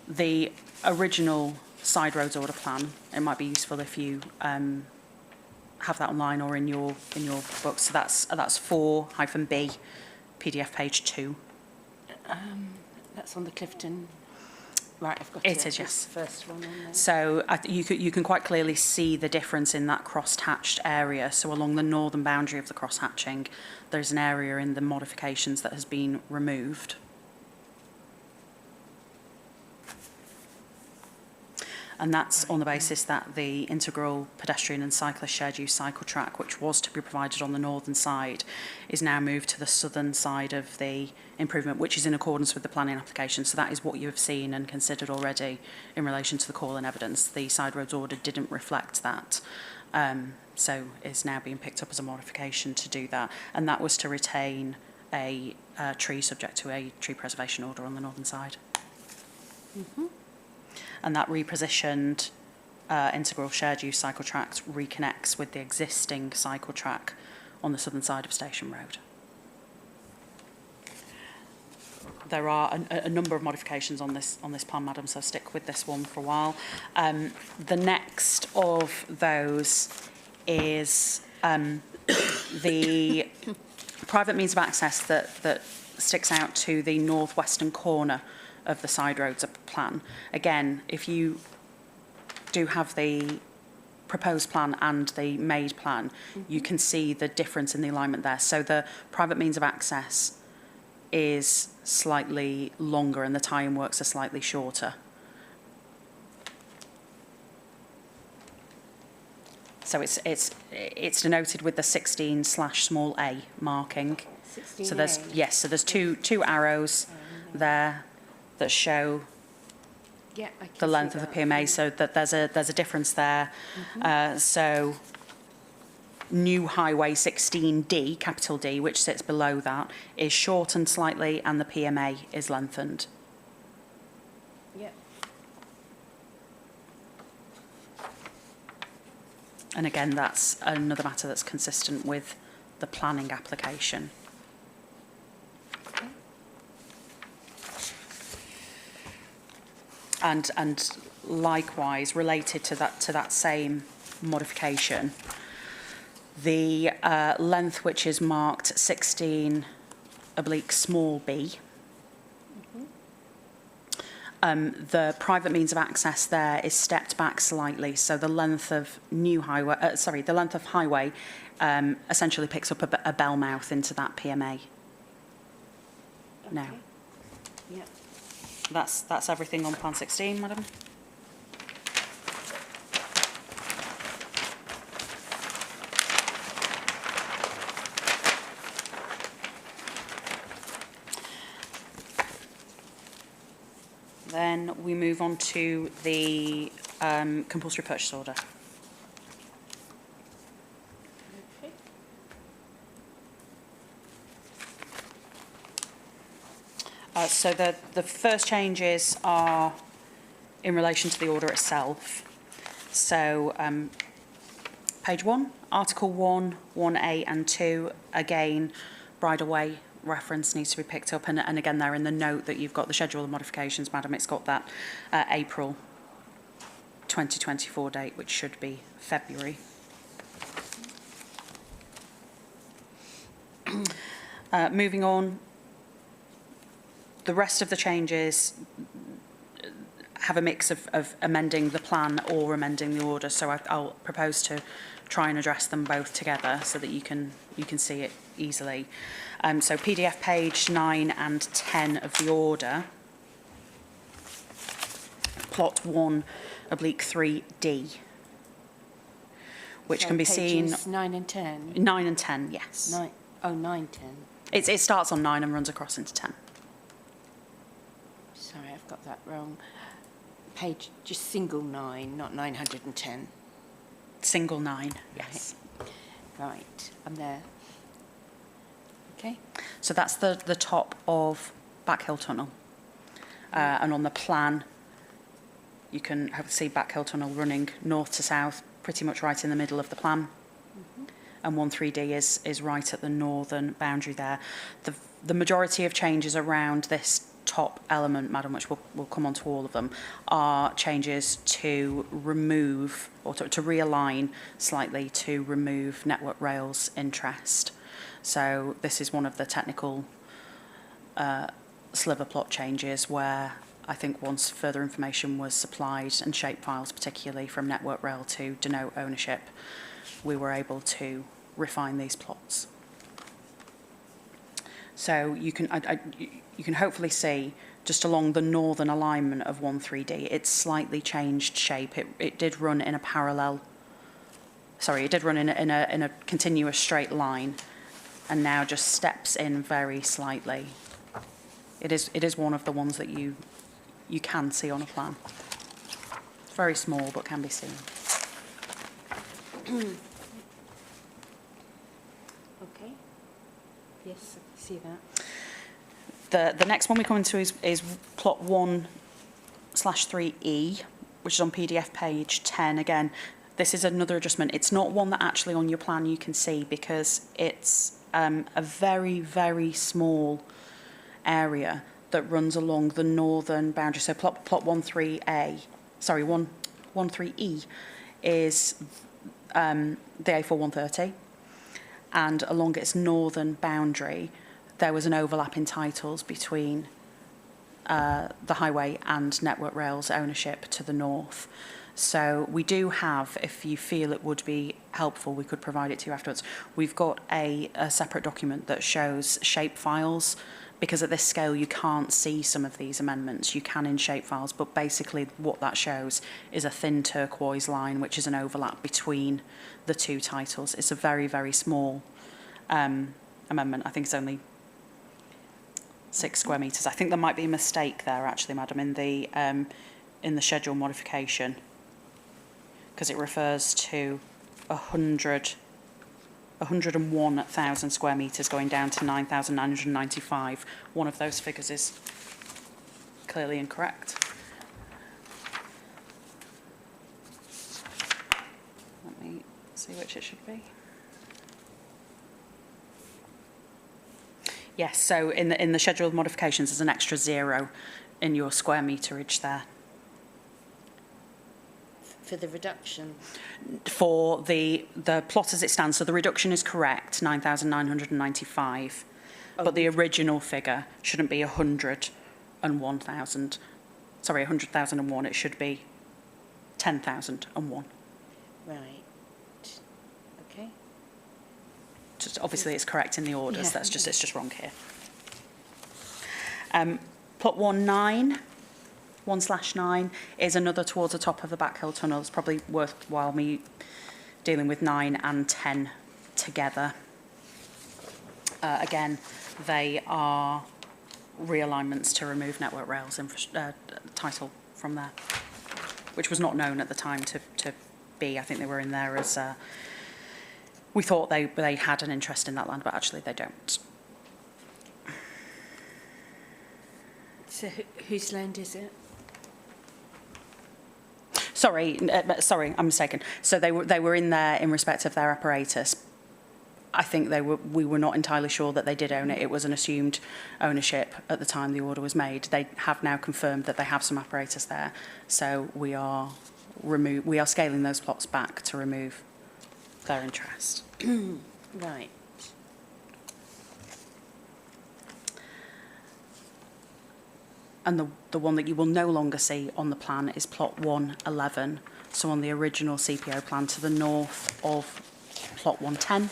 The original side roads order plan, it might be useful if you have that online or in your books. So that's 4-B, PDF page 2. That's on the Clifton. Right, I've got It it. is, That's yes. the first one on there. So you can quite clearly see the difference in that cross-hatched area. So along the northern boundary of the cross-hatching, there's an area in the modifications that has been removed. And that's on the basis that the integral pedestrian and cyclist shared use cycle track, which was to be provided on the northern side, is now moved to the southern side of the improvement, which is in accordance with the planning application. So that is what you have seen and considered already in relation to the call and evidence. The side roads order didn't reflect that. So is now being picked up as a modification to do that. And that was to retain a tree subject to a tree preservation order on the northern side. And that repositioned integral shared use cycle tracks reconnects with the existing cycle track on the southern side of Station Road. There are a number of modifications on this plan, Madam, so stick with this one for a while. The next of those is the private means of access that sticks out to the northwestern corner of the side roads plan. Again, if you do have the proposed plan and the made plan, you can see the difference in the alignment there. So the private means of access is slightly longer and the tie-in works are slightly shorter. So it's denoted with the 16/small a marking. 16A. So there's two arrows there that show Yeah, I can the see length of the that. PMA, so that there's a difference there. So new highway 16D, capital D, which sits below that, is shortened slightly and the PMA is lengthened. Yeah. And again, that's another matter that's consistent with the planning application. And likewise, related to that same modification, the length which is marked 16/small b, the private means of access there is stepped back slightly, so the length of the length of highway essentially picks up a bell mouth into that PMA. Now, Yeah. that's everything on Plan 16, Madam. Then we move on to the compulsory purchase order. Okay. So the first changes are in relation to the order itself. So page 1, Article 1, 1A and 2, again, bridleway reference needs to be picked up. And again, there in the note that you've got the schedule of modifications, Madam, it's got that April 2024 date, which should be February. Moving on, the rest of the changes have a mix of amending the plan or amending the order. So I'll propose to try and address them both together so that you can see it easily. So PDF page 9 and 10 of the order, plot 1/3D, which So can be seen. pages 9 and 10. 9 and 10, yes. 9, 9, 10. It starts on 9 and runs across into 10. Sorry, I've got that wrong. Page, just single 9, not 910. Single 9, yes. Right, I'm there. Okay. So that's the top of Backhill Tunnel. And on the plan, you can hopefully see Backhill Tunnel running north to south, pretty much right in the middle of the plan. And 13D is right at the northern boundary there. The majority of changes around this top element, Madam, which we'll come on to all of them, are changes to remove or to realign slightly to remove Network Rail's interest. So this is one of the technical sliver plot changes where I think once further information was supplied and shape files particularly from Network Rail to denote ownership, we were able to refine these plots. So you can hopefully see just along the northern alignment of 13D, it's slightly changed shape. It did run in a parallel. Sorry, it did run in a continuous straight line, and now just steps in very slightly. It is one of the ones that you can see on a plan. It's very small, but can be seen. Okay. Yes, I can see that. The next one we come into is plot 1/3E, which is on PDF page 10. Again, this is another adjustment. It's not one that actually on your plan you can see because it's a very, very small area that runs along the northern boundary. So plot 13E is the A4 130, and along its northern boundary there was an overlap in titles between the highway and Network Rail's ownership to the north. So we do have, if you feel it would be helpful, we could provide it to you afterwards. We've got a separate document that shows shape files because at this scale you can't see some of these amendments. You can in shapefiles, but basically what that shows is a thin turquoise line, which is an overlap between the two titles. It's a very, very small amendment. I think it's only 6 square metres. I think there might be a mistake there, actually, Madam, in the schedule modification, because it refers to 101,000 square metres going down to 9,995. One of those figures is clearly incorrect. Let me see which it should be. Yes, so in the scheduled modifications, there's an extra 0 in your square meterage there. For the reduction? For the plot as it stands, so the reduction is correct, 9,995, but the original figure shouldn't be 101,000. Sorry, 100,001. It should be 10,001. Right. Okay. Just obviously, it's correct in the orders. Yeah. It's just wrong here. Plot 1/9 is another towards the top of the Backhill Tunnel. It's probably worthwhile me dealing with 9 and 10 together. Again, they are realignments to remove Network Rail's title from there, which was not known at the time to be. I think they were in there as we thought they had an interest in that land, but actually they don't. So whose land is it? Sorry, I'm mistaken. So they were in there in respect of their apparatus. I think we were not entirely sure that they did own it. It was an assumed ownership at the time the order was made. They have now confirmed that they have some apparatus there. So we are scaling those plots back to remove their interest. Right. And the one that you will no longer see on the plan is plot 111. So on the original CPO plan to the north of plot 110,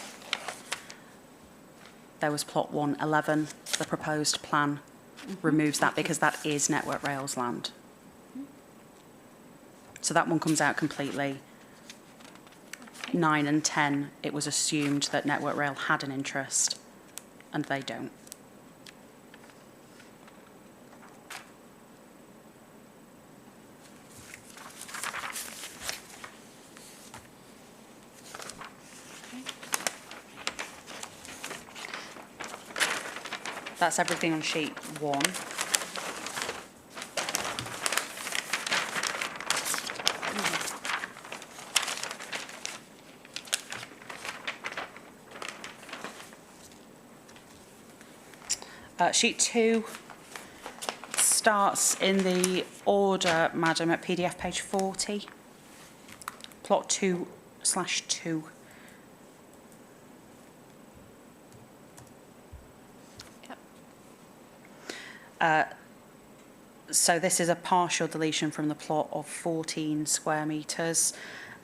there was plot 111. The proposed plan removes that because that is Network Rail's land. So that one comes out completely. 9 and 10, it was assumed that Network Rail had an interest, and they don't. That's everything on sheet 1. Sheet 2 starts in the order, Madam, at PDF page 40. Plot 2/2. So this is a partial deletion from the plot of 14 square metres.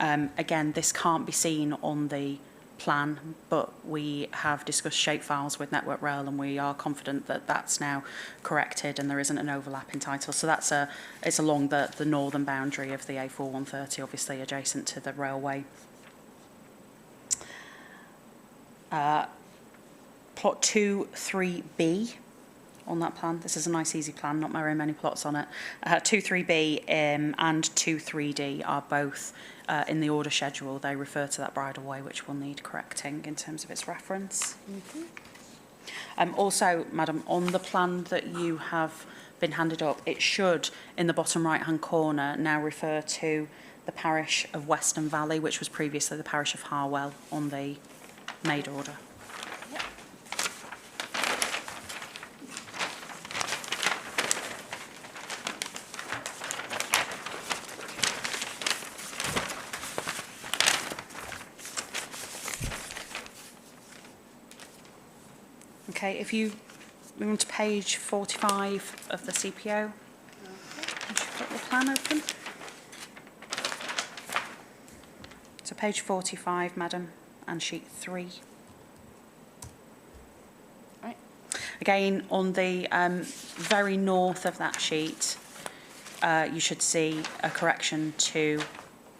Again, this can't be seen on the plan, but we have discussed shapefiles with Network Rail and we are confident that that's now corrected and there isn't an overlap in title. So it's along the northern boundary of the A4 130, obviously adjacent to the railway. Plot 2/3B on that plan. This is a nice easy plan, not very many plots on it. 2/3B and 2/3D are both in the order schedule. They refer to that bridleway, which will need correcting in terms of its reference. Also, Madam, on the plan that you have been handed up, it should, in the bottom right-hand corner, now refer to the parish of Weston Valley, which was previously the parish of Harwell on the made order. Okay, if you move on to page 45 of the CPO, once you've got the plan open. So page 45, Madam, and sheet 3. Right. Again, on the very north of that sheet, you should see a correction to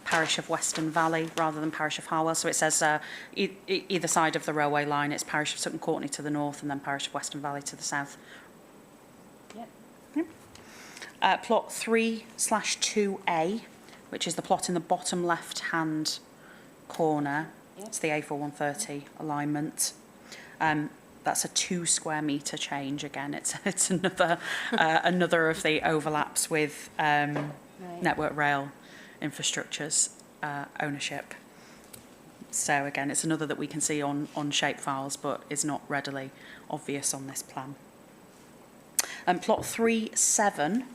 Parish of Weston Valley rather than Parish of Harwell. So it says either side of the railway line, it's Parish of Sutton Courtenay to the north and then Parish of Weston Valley to the south. Yep. Plot 3/2A, which is the plot in the bottom left-hand corner. Yep. It's the A4130 alignment. That's a 2 square metre change again. It's another another of the overlaps with right. Network Rail Infrastructure's ownership. So again, it's another that we can see on shape files, but is not readily obvious on this plan. And plot 3/7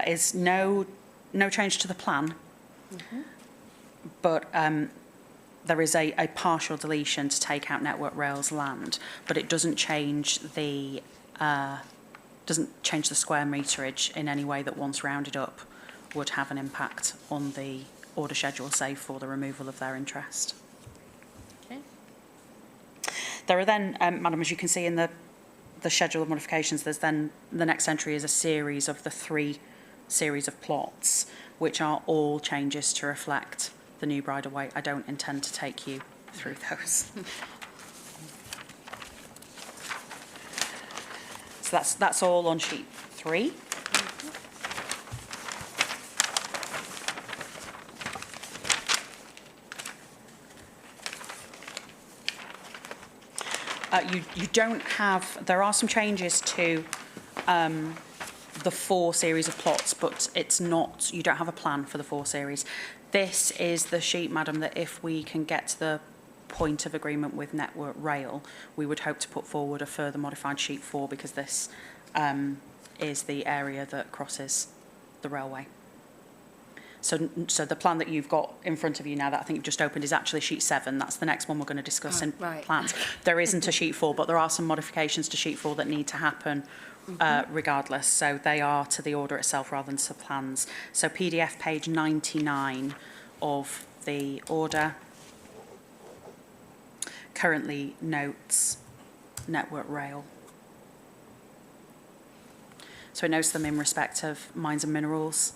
is no change to the plan, but there is a partial deletion to take out Network Rail's land, but it doesn't change the square meterage in any way that, once rounded up, would have an impact on the order schedule, say, for the removal of their interest. Okay. There are then, Madam, as you can see in the schedule of modifications, there's then the next entry is a series of the 3 series of plots, which are all changes to reflect the new Bridleway. I don't intend to take you through those. So that's all on sheet 3. You don't have, there are some changes to the 4 series of plots, but it's not, you don't have a plan for the 4 series. This is the sheet, Madam, that if we can get to the point of agreement with Network Rail, we would hope to put forward a further modified sheet 4, because this is the area that crosses the railway. So the plan that you've got in front of you now that I think you've just opened is actually sheet 7. That's the next one we're going to discuss in right. plans. There isn't a sheet 4, but there are some modifications to sheet 4 that need to happen regardless. So they are to the order itself rather than to plans. So PDF page 99 of the order currently notes Network Rail. So it notes them in respect of mines and minerals.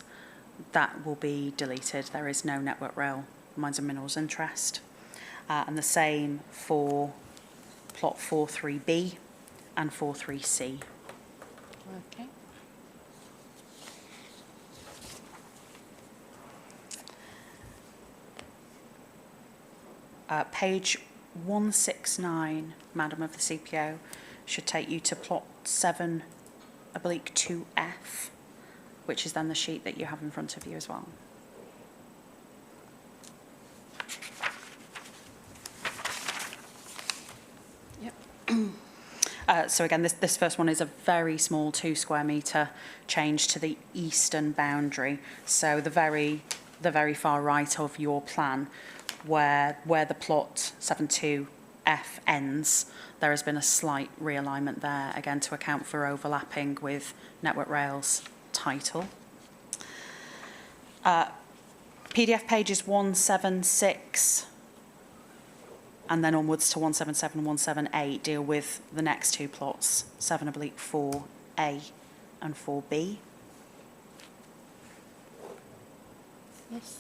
That will be deleted. There is no Network Rail mines and minerals interest. And the same for plot 43B and 43C. Okay. Page 169, Madam of the CPO, should take you to plot 7/2F, which is then the sheet that you have in front of you as well. Yep. So again, this first one is a very small 2 square metre change to the eastern boundary. So the very far right of your plan, where the plot 72F ends, there has been a slight realignment there, again to account for overlapping with Network Rail's title. PDF pages 176 and then onwards to 177 and 178 deal with the next 2 plots, 7/4A and 4B. Yes.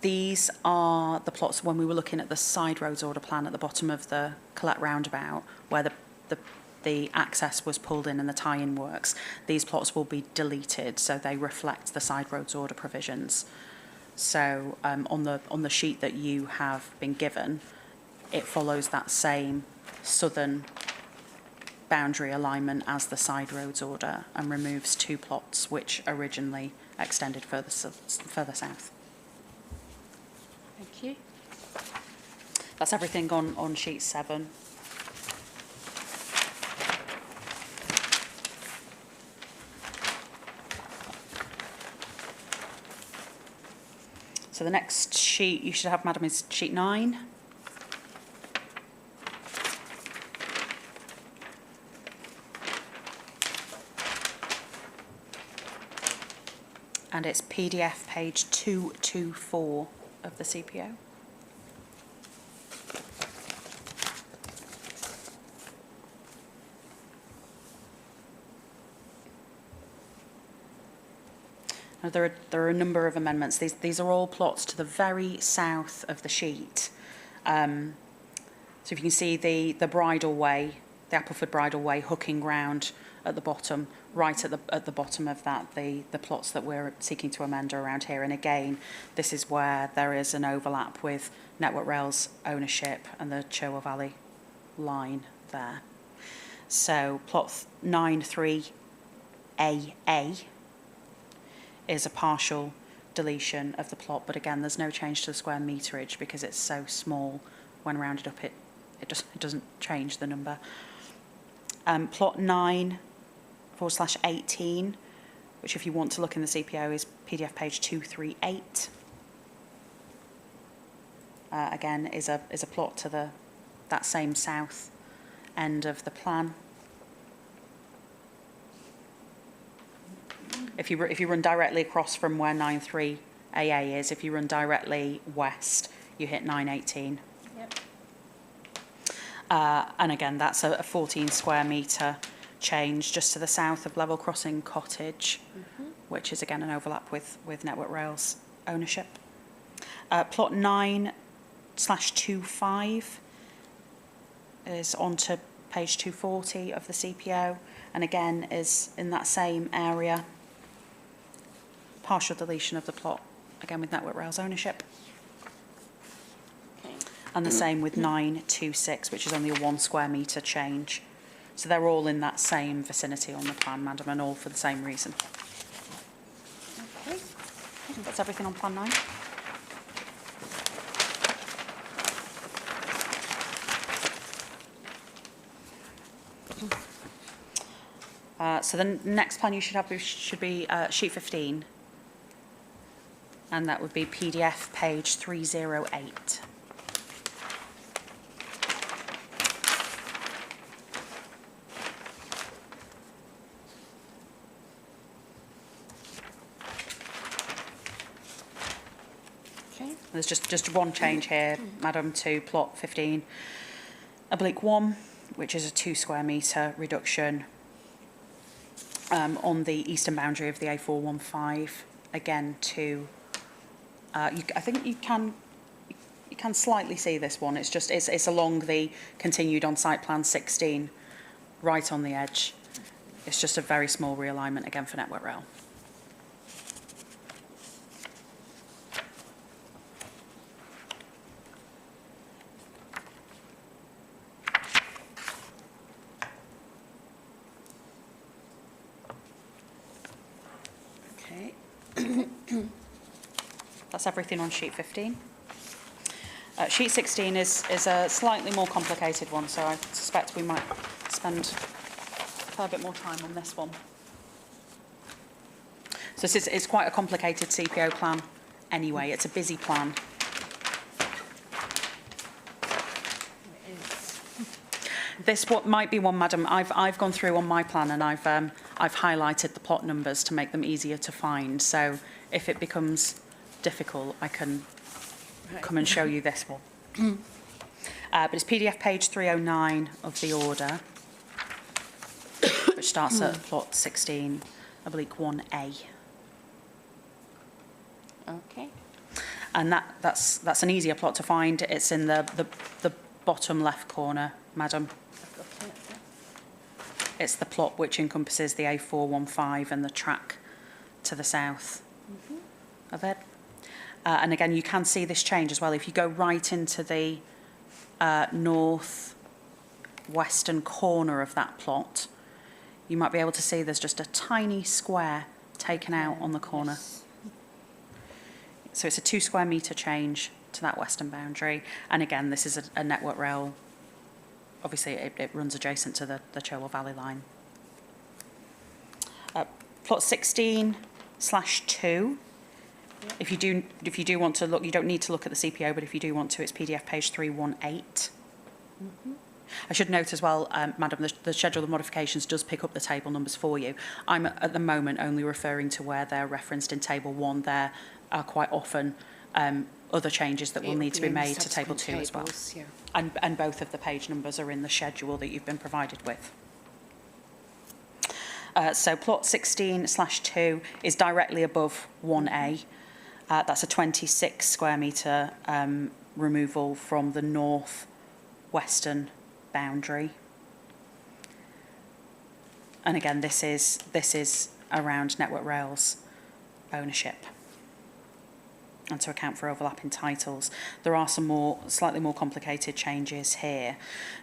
These are the plots when we were looking at the side roads order plan at the bottom of the Collect roundabout, where the access was pulled in and the tie-in works. These plots will be deleted, so they reflect the side roads order provisions. So on the sheet that you have been given, it follows that same southern boundary alignment as the side roads order and removes 2 plots which originally extended further south. Thank you. That's everything on sheet 7. So the next sheet you should have, Madam, is sheet 9. And it's PDF page 224 of the CPO. There are a number of amendments. These are all plots to the very south of the sheet. So if you can see the bridle way, the Appleford bridle way hooking round at the bottom, right at the bottom of that, the plots that we're seeking to amend are around here. And again, this is where there is an overlap with Network Rail's ownership and the Cherwell Valley line there. So plot 93AA is a partial deletion of the plot, but again, there's no change to the square meterage because it's so small. When rounded up, it doesn't change the number. Plot 9/18, which if you want to look in the CPO is PDF page 238. Again, is a plot to that same south end of the plan. If you run directly across from where 93AA is, if you run directly west, you hit 918. Yep. And again, that's a 14 square metre change just to the south of Level Crossing Cottage, which is again an overlap with Network Rail's ownership. Plot 9/25 is onto page 240 of the CPO, and again is in that same area. Partial deletion of the plot, again with Network Rail's ownership. Okay. And the same with 926, which is only a 1 square metre change. So they're all in that same vicinity on the plan, Madam, and all for the same reason. Okay. That's everything on Plan 9. So the next plan you should have should be sheet 15. And that would be PDF page 308. Okay. There's just one change here, Madam, to plot 15/1, which is a 2 square metre reduction on the eastern boundary of the A415, again to, I think you can slightly see this one. It's along the continued on site plan 16, right on the edge. It's just a very small realignment again for Network Rail. Okay. That's everything on sheet 15. Sheet 16 is a slightly more complicated one, so I suspect we might spend a fair bit more time on this one. So it's quite a complicated CPO plan anyway. It's a busy plan. This might be one, Madam. I've gone through on my plan and I've highlighted the plot numbers to make them easier to find. So if it becomes difficult, I can come and show you this one. But it's PDF page 309 of the order, which starts at plot 16/1A. Okay. And that's an easier plot to find. It's in the bottom left corner, Madam. I've got it. It's the plot which encompasses the A415 and the track to the south of it. And again, you can see this change as well. If you go right into the north western corner of that plot, you might be able to see there's just a tiny square taken out on the corner. Yes. So it's a 2 square metre change to that western boundary. And again, this is a Network Rail. Obviously, it runs adjacent to the Cherwell Valley line. Plot 16/2. If you do want to look, you don't need to look at the CPO, but if you do want to, it's PDF page 318. I should note as well, Madam, the schedule of modifications does pick up the table numbers for you. I'm at the moment only referring to where they're referenced in Table 1. There are quite often other changes that will need to be made to Table 2 as well. Yeah. And both of the page numbers are in the schedule that you've been provided with. So plot 16/2 is directly above 1A. That's a 26 square metre removal from the north-western boundary. And again, this is around Network Rail's ownership and to account for overlapping titles. There are some slightly more complicated changes here.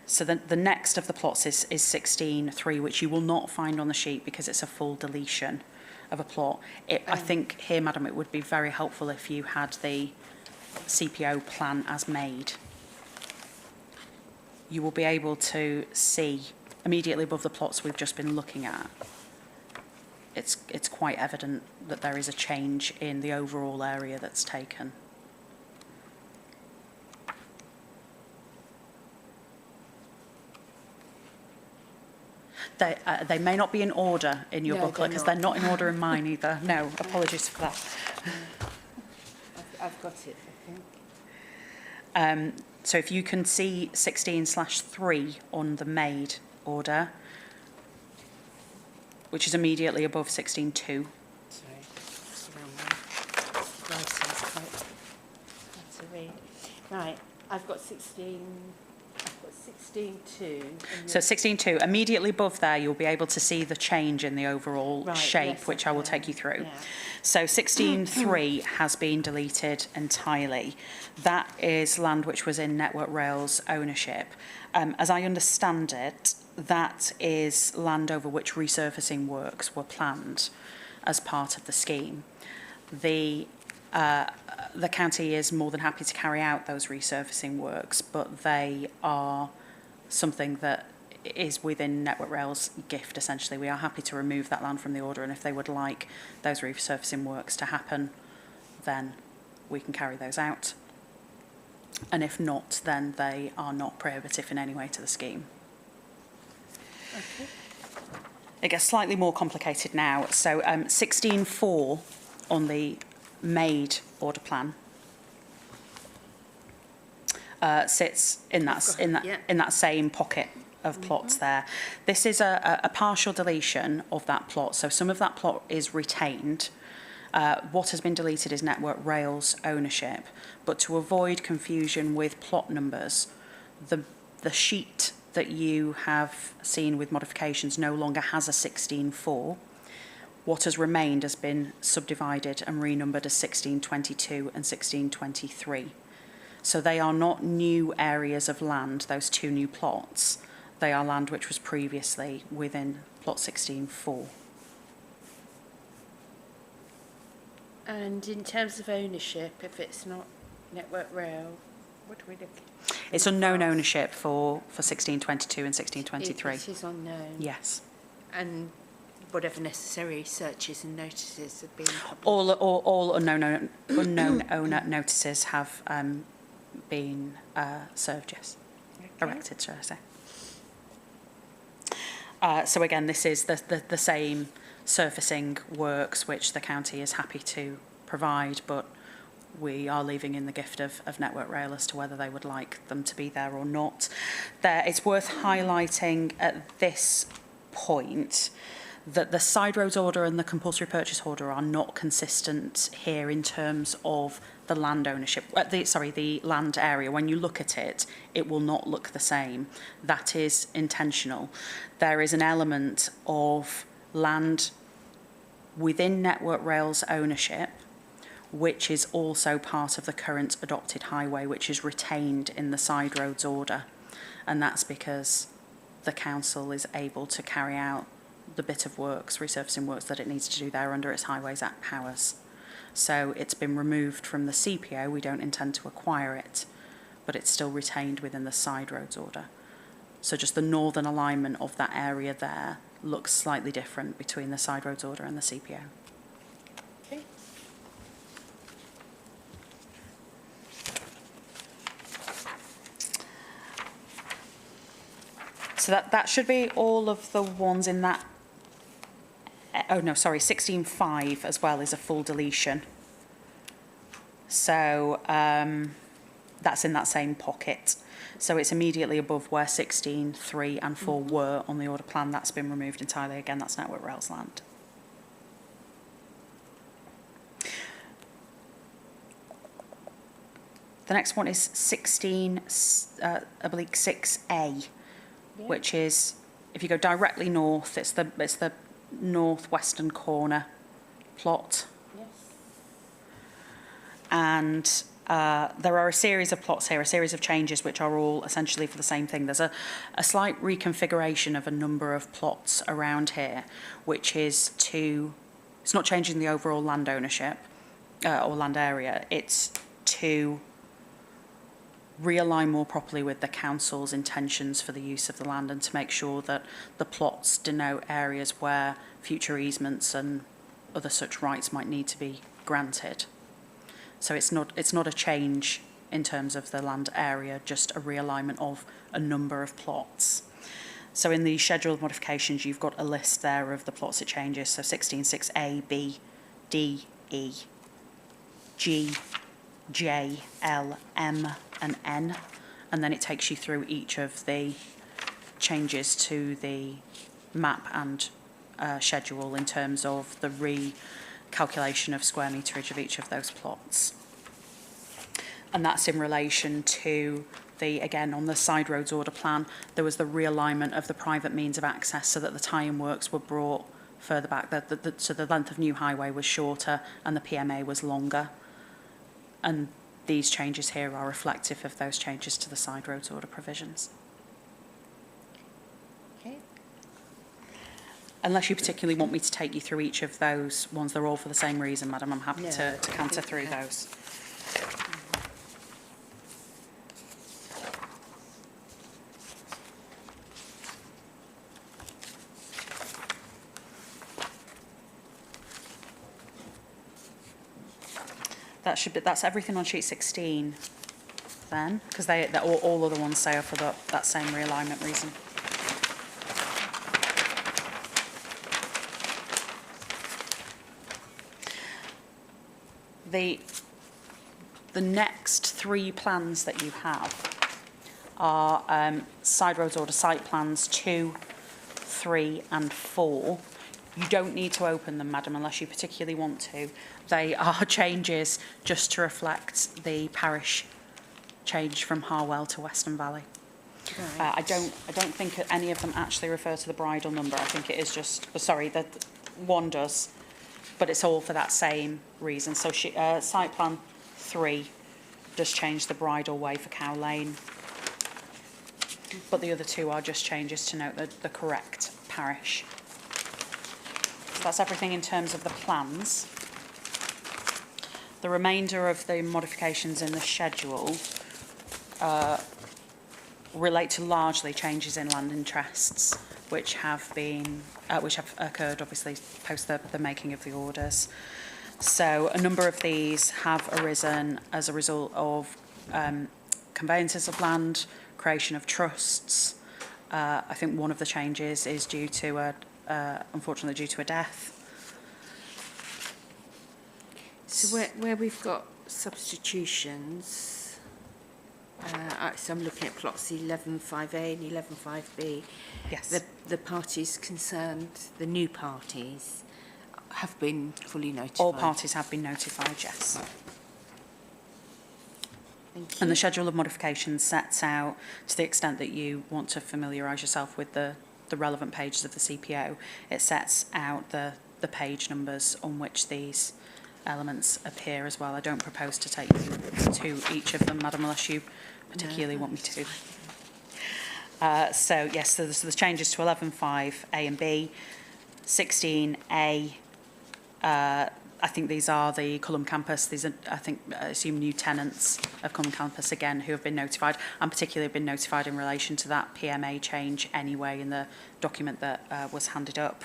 So the next of the plots is 16/3, which you will not find on the sheet because it's a full deletion of a plot. I think here, Madam, it would be very helpful if you had the CPO plan as made. You will be able to see immediately above the plots we've just been looking at. It's quite evident that there is a change in the overall area that's taken. They may not be in order in your booklet because they're not in order in mine either. No, apologies for that. I've got it, I think. So if you can see 16/3 on the made order, which is immediately above 16/2. Sorry, it's the wrong one. Writing's quite hard to read. Right, I've got 16/2. So 16/2, immediately above there, you'll be able to see the change in the overall shape, yes, which I will take you through. Yeah. So 16/3 has been deleted entirely. That is land which was in Network Rail's ownership. As I understand it, that is land over which resurfacing works were planned as part of the scheme. The county is more than happy to carry out those resurfacing works, but they are something that is within Network Rail's gift, essentially. We are happy to remove that land from the order, and if they would like those resurfacing works to happen, then we can carry those out. And if not, then they are not prohibitive in any way to the scheme. Okay. It gets slightly more complicated now. So 16/4 on the made order plan sits in that same pocket of plots there. This is a partial deletion of that plot. So some of that plot is retained. What has been deleted is Network Rail's ownership. But to avoid confusion with plot numbers, the sheet that you have seen with modifications no longer has a 16/4. What has remained has been subdivided and renumbered as 16/22 and 16/23. So they are not new areas of land, those two new plots. They are land which was previously within plot 16/4. And in terms of ownership, if it's not Network Rail, what do we look at? It's unknown ownership for 16/22 and 16/23. It is unknown. Yes. And whatever necessary searches and notices have been published. All unknown owner notices have been served, yes. Okay. Erected, shall I say. So again, this is the same surfacing works which the county is happy to provide, but we are leaving in the gift of Network Rail as to whether they would like them to be there or not. It's worth highlighting at this point that the side roads order and the compulsory purchase order are not consistent here in terms of the land ownership, the land area. When you look at it, it will not look the same. That is intentional. There is an element of land within Network Rail's ownership, which is also part of the current adopted highway, which is retained in the side roads order. And that's because the council is able to carry out the bit of works, resurfacing works that it needs to do there under its Highways Act powers. So it's been removed from the CPO. We don't intend to acquire it, but it's still retained within the side roads order. So just the northern alignment of that area there looks slightly different between the side roads order and the CPO. Okay. So that should be all of the ones in that. Oh no, sorry, 16/5 as well is a full deletion. So that's in that same pocket. So it's immediately above where 16, 3 and 4 were on the order plan. That's been removed entirely. Again, that's Network Rail's land. The next one is 16, oblique 6A, which is, if you go directly north, it's the northwestern corner plot. Yes. And there are a series of plots here, a series of changes which are all essentially for the same thing. There's a slight reconfiguration of a number of plots around here, which is it's not changing the overall land ownership or land area, it's to realign more properly with the council's intentions for the use of the land and to make sure that the plots denote areas where future easements and other such rights might need to be granted. So it's not a change in terms of the land area, just a realignment of a number of plots. So in the scheduled modifications, you've got a list there of the plots it changes. So 16.6A, B, D, E, G, J, L, M and N, and then it takes you through each of the changes to the map and schedule in terms of the recalculation of square meterage of each of those plots. And that's in relation to again, on the side roads order plan, there was the realignment of the private means of access so that the tie-in works were brought further back, so the length of new highway was shorter and the PMA was longer. And these changes here are reflective of those changes to the side roads order provisions. Okay. Unless you particularly want me to take you through each of those ones, they're all for the same reason, Madam. I'm happy No, to canter through okay. those. That's everything on sheet 16 then, because all other ones say are for that same realignment reason. The next 3 plans that you have are side roads order site plans 2, 3 and 4. You don't need to open them, Madam, unless you particularly want to. They are changes just to reflect the parish change from Harwell to Western Valley. Right. I don't think any of them actually refer to the bridal number. I think it is just, sorry, that one does, but it's all for that same reason. So site plan 3 does change the bridal way for Cow Lane, but the other 2 are just changes to note the correct parish. So that's everything in terms of the plans. The remainder of the modifications in the schedule relate to largely changes in land interests, which have occurred obviously post the making of the orders. So a number of these have arisen as a result of conveyances of land, creation of trusts. I think one of the changes is due to unfortunately due to a death. So where we've got substitutions, so I'm looking at plots 11.5A and 11.5B. Yes. The parties concerned, the new parties, have been fully notified. All parties have been notified, yes. Thank you. And the schedule of modifications sets out, to the extent that you want to familiarise yourself with the relevant pages of the CPO, it sets out the page numbers on which these elements appear as well. I don't propose to take you to each of them, Madam, unless you particularly want me to. So yes, so there's changes to 11.5 A and B, 16A. I think these are the Culham campus. These are, I assume, new tenants of Culham campus again who have been notified, and particularly have been notified in relation to that PMA change anyway in the document that was handed up.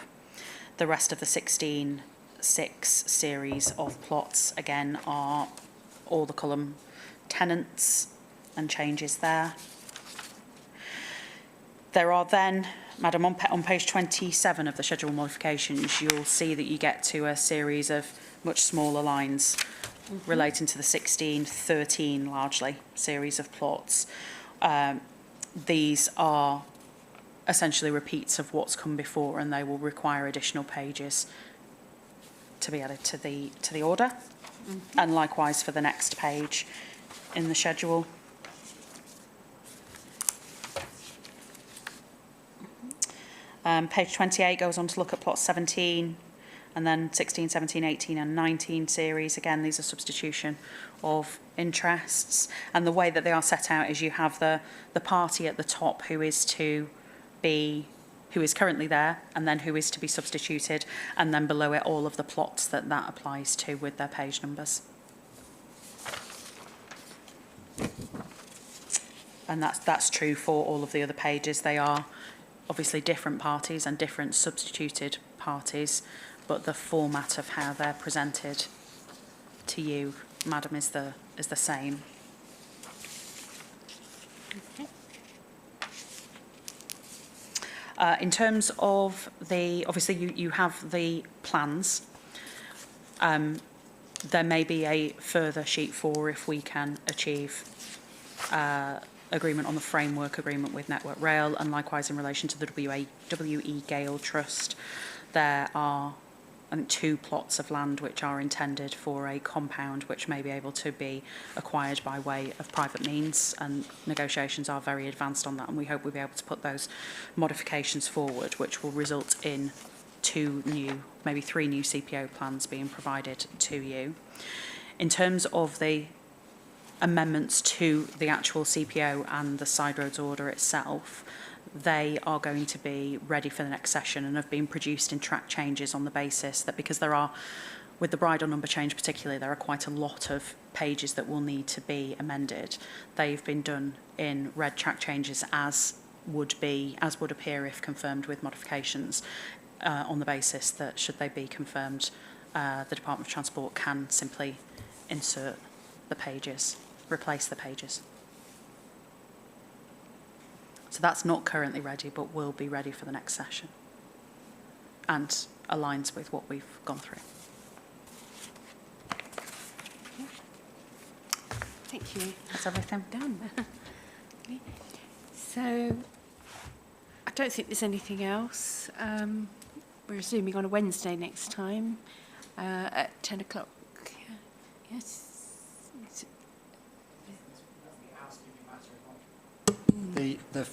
The rest of the 16.6 series of plots again are all the Culham tenants and changes there. There are then, Madam, on page 27 of the schedule modifications, you'll see that you get to a series of much smaller lines relating to the 16-13 largely series of plots, these are essentially repeats of what's come before, and they will require additional pages to be added to the order. And likewise for the next page in the schedule. Page 28 goes on to look at plot 17, and then 16, 17, 18 and 19 series. Again, these are substitution of interests. And the way that they are set out is you have the party at the top who is currently there, and then who is to be substituted, and then below it all of the plots that applies to with their page numbers. And that's true for all of the other pages. They are obviously different parties and different substituted parties, but the format of how they're presented to you, Madam, is the same. Okay. In terms of obviously you have the plans. There may be a further sheet 4 if we can achieve agreement on the framework agreement with Network Rail, and likewise in relation to the WE Gale Trust. There are, I think, 2 plots of land which are intended for a compound which may be able to be acquired by way of private means, and negotiations are very advanced on that, and we hope we'll be able to put those modifications forward, which will result in 2 new, maybe 3 new CPO plans being provided to you. In terms of the amendments to the actual CPO and the side roads order itself, they are going to be ready for the next session and have been produced in track changes on the basis that, because there are, with the bridle number change particularly, there are quite a lot of pages that will need to be amended. They've been done in red track changes as would appear if confirmed with modifications, on the basis that, should they be confirmed, the Department of Transport can simply insert the pages, replace the pages. So that's not currently ready, but will be ready for the next session, and aligns with what we've gone through. Thank you. That's everything. Done. Okay. So I don't think there's anything else. We're resuming on a Wednesday next time at 10 o'clock. Yes. The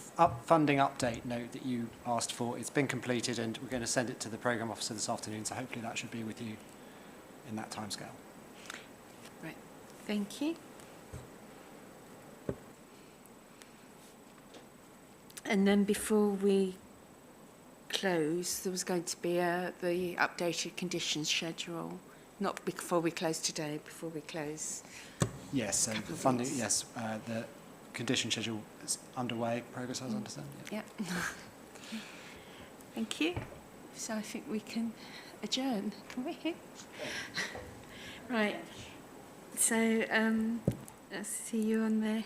funding update note that you asked for, it's been completed, and we're going to send it to the programme officer this afternoon, so hopefully that should be with you in that timescale. Right. Thank you. And then before we close, there was going to be the updated conditions schedule. Not before we close today, before we close. Yes, so the funding, yes, the condition schedule is underway, progress as I understand. Yep. Thank you. So I think we can adjourn, can we? Right. So I'll see you on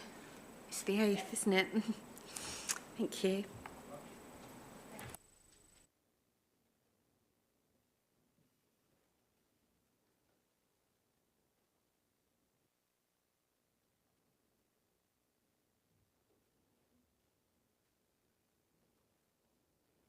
it's the 8th, isn't it? Thank you.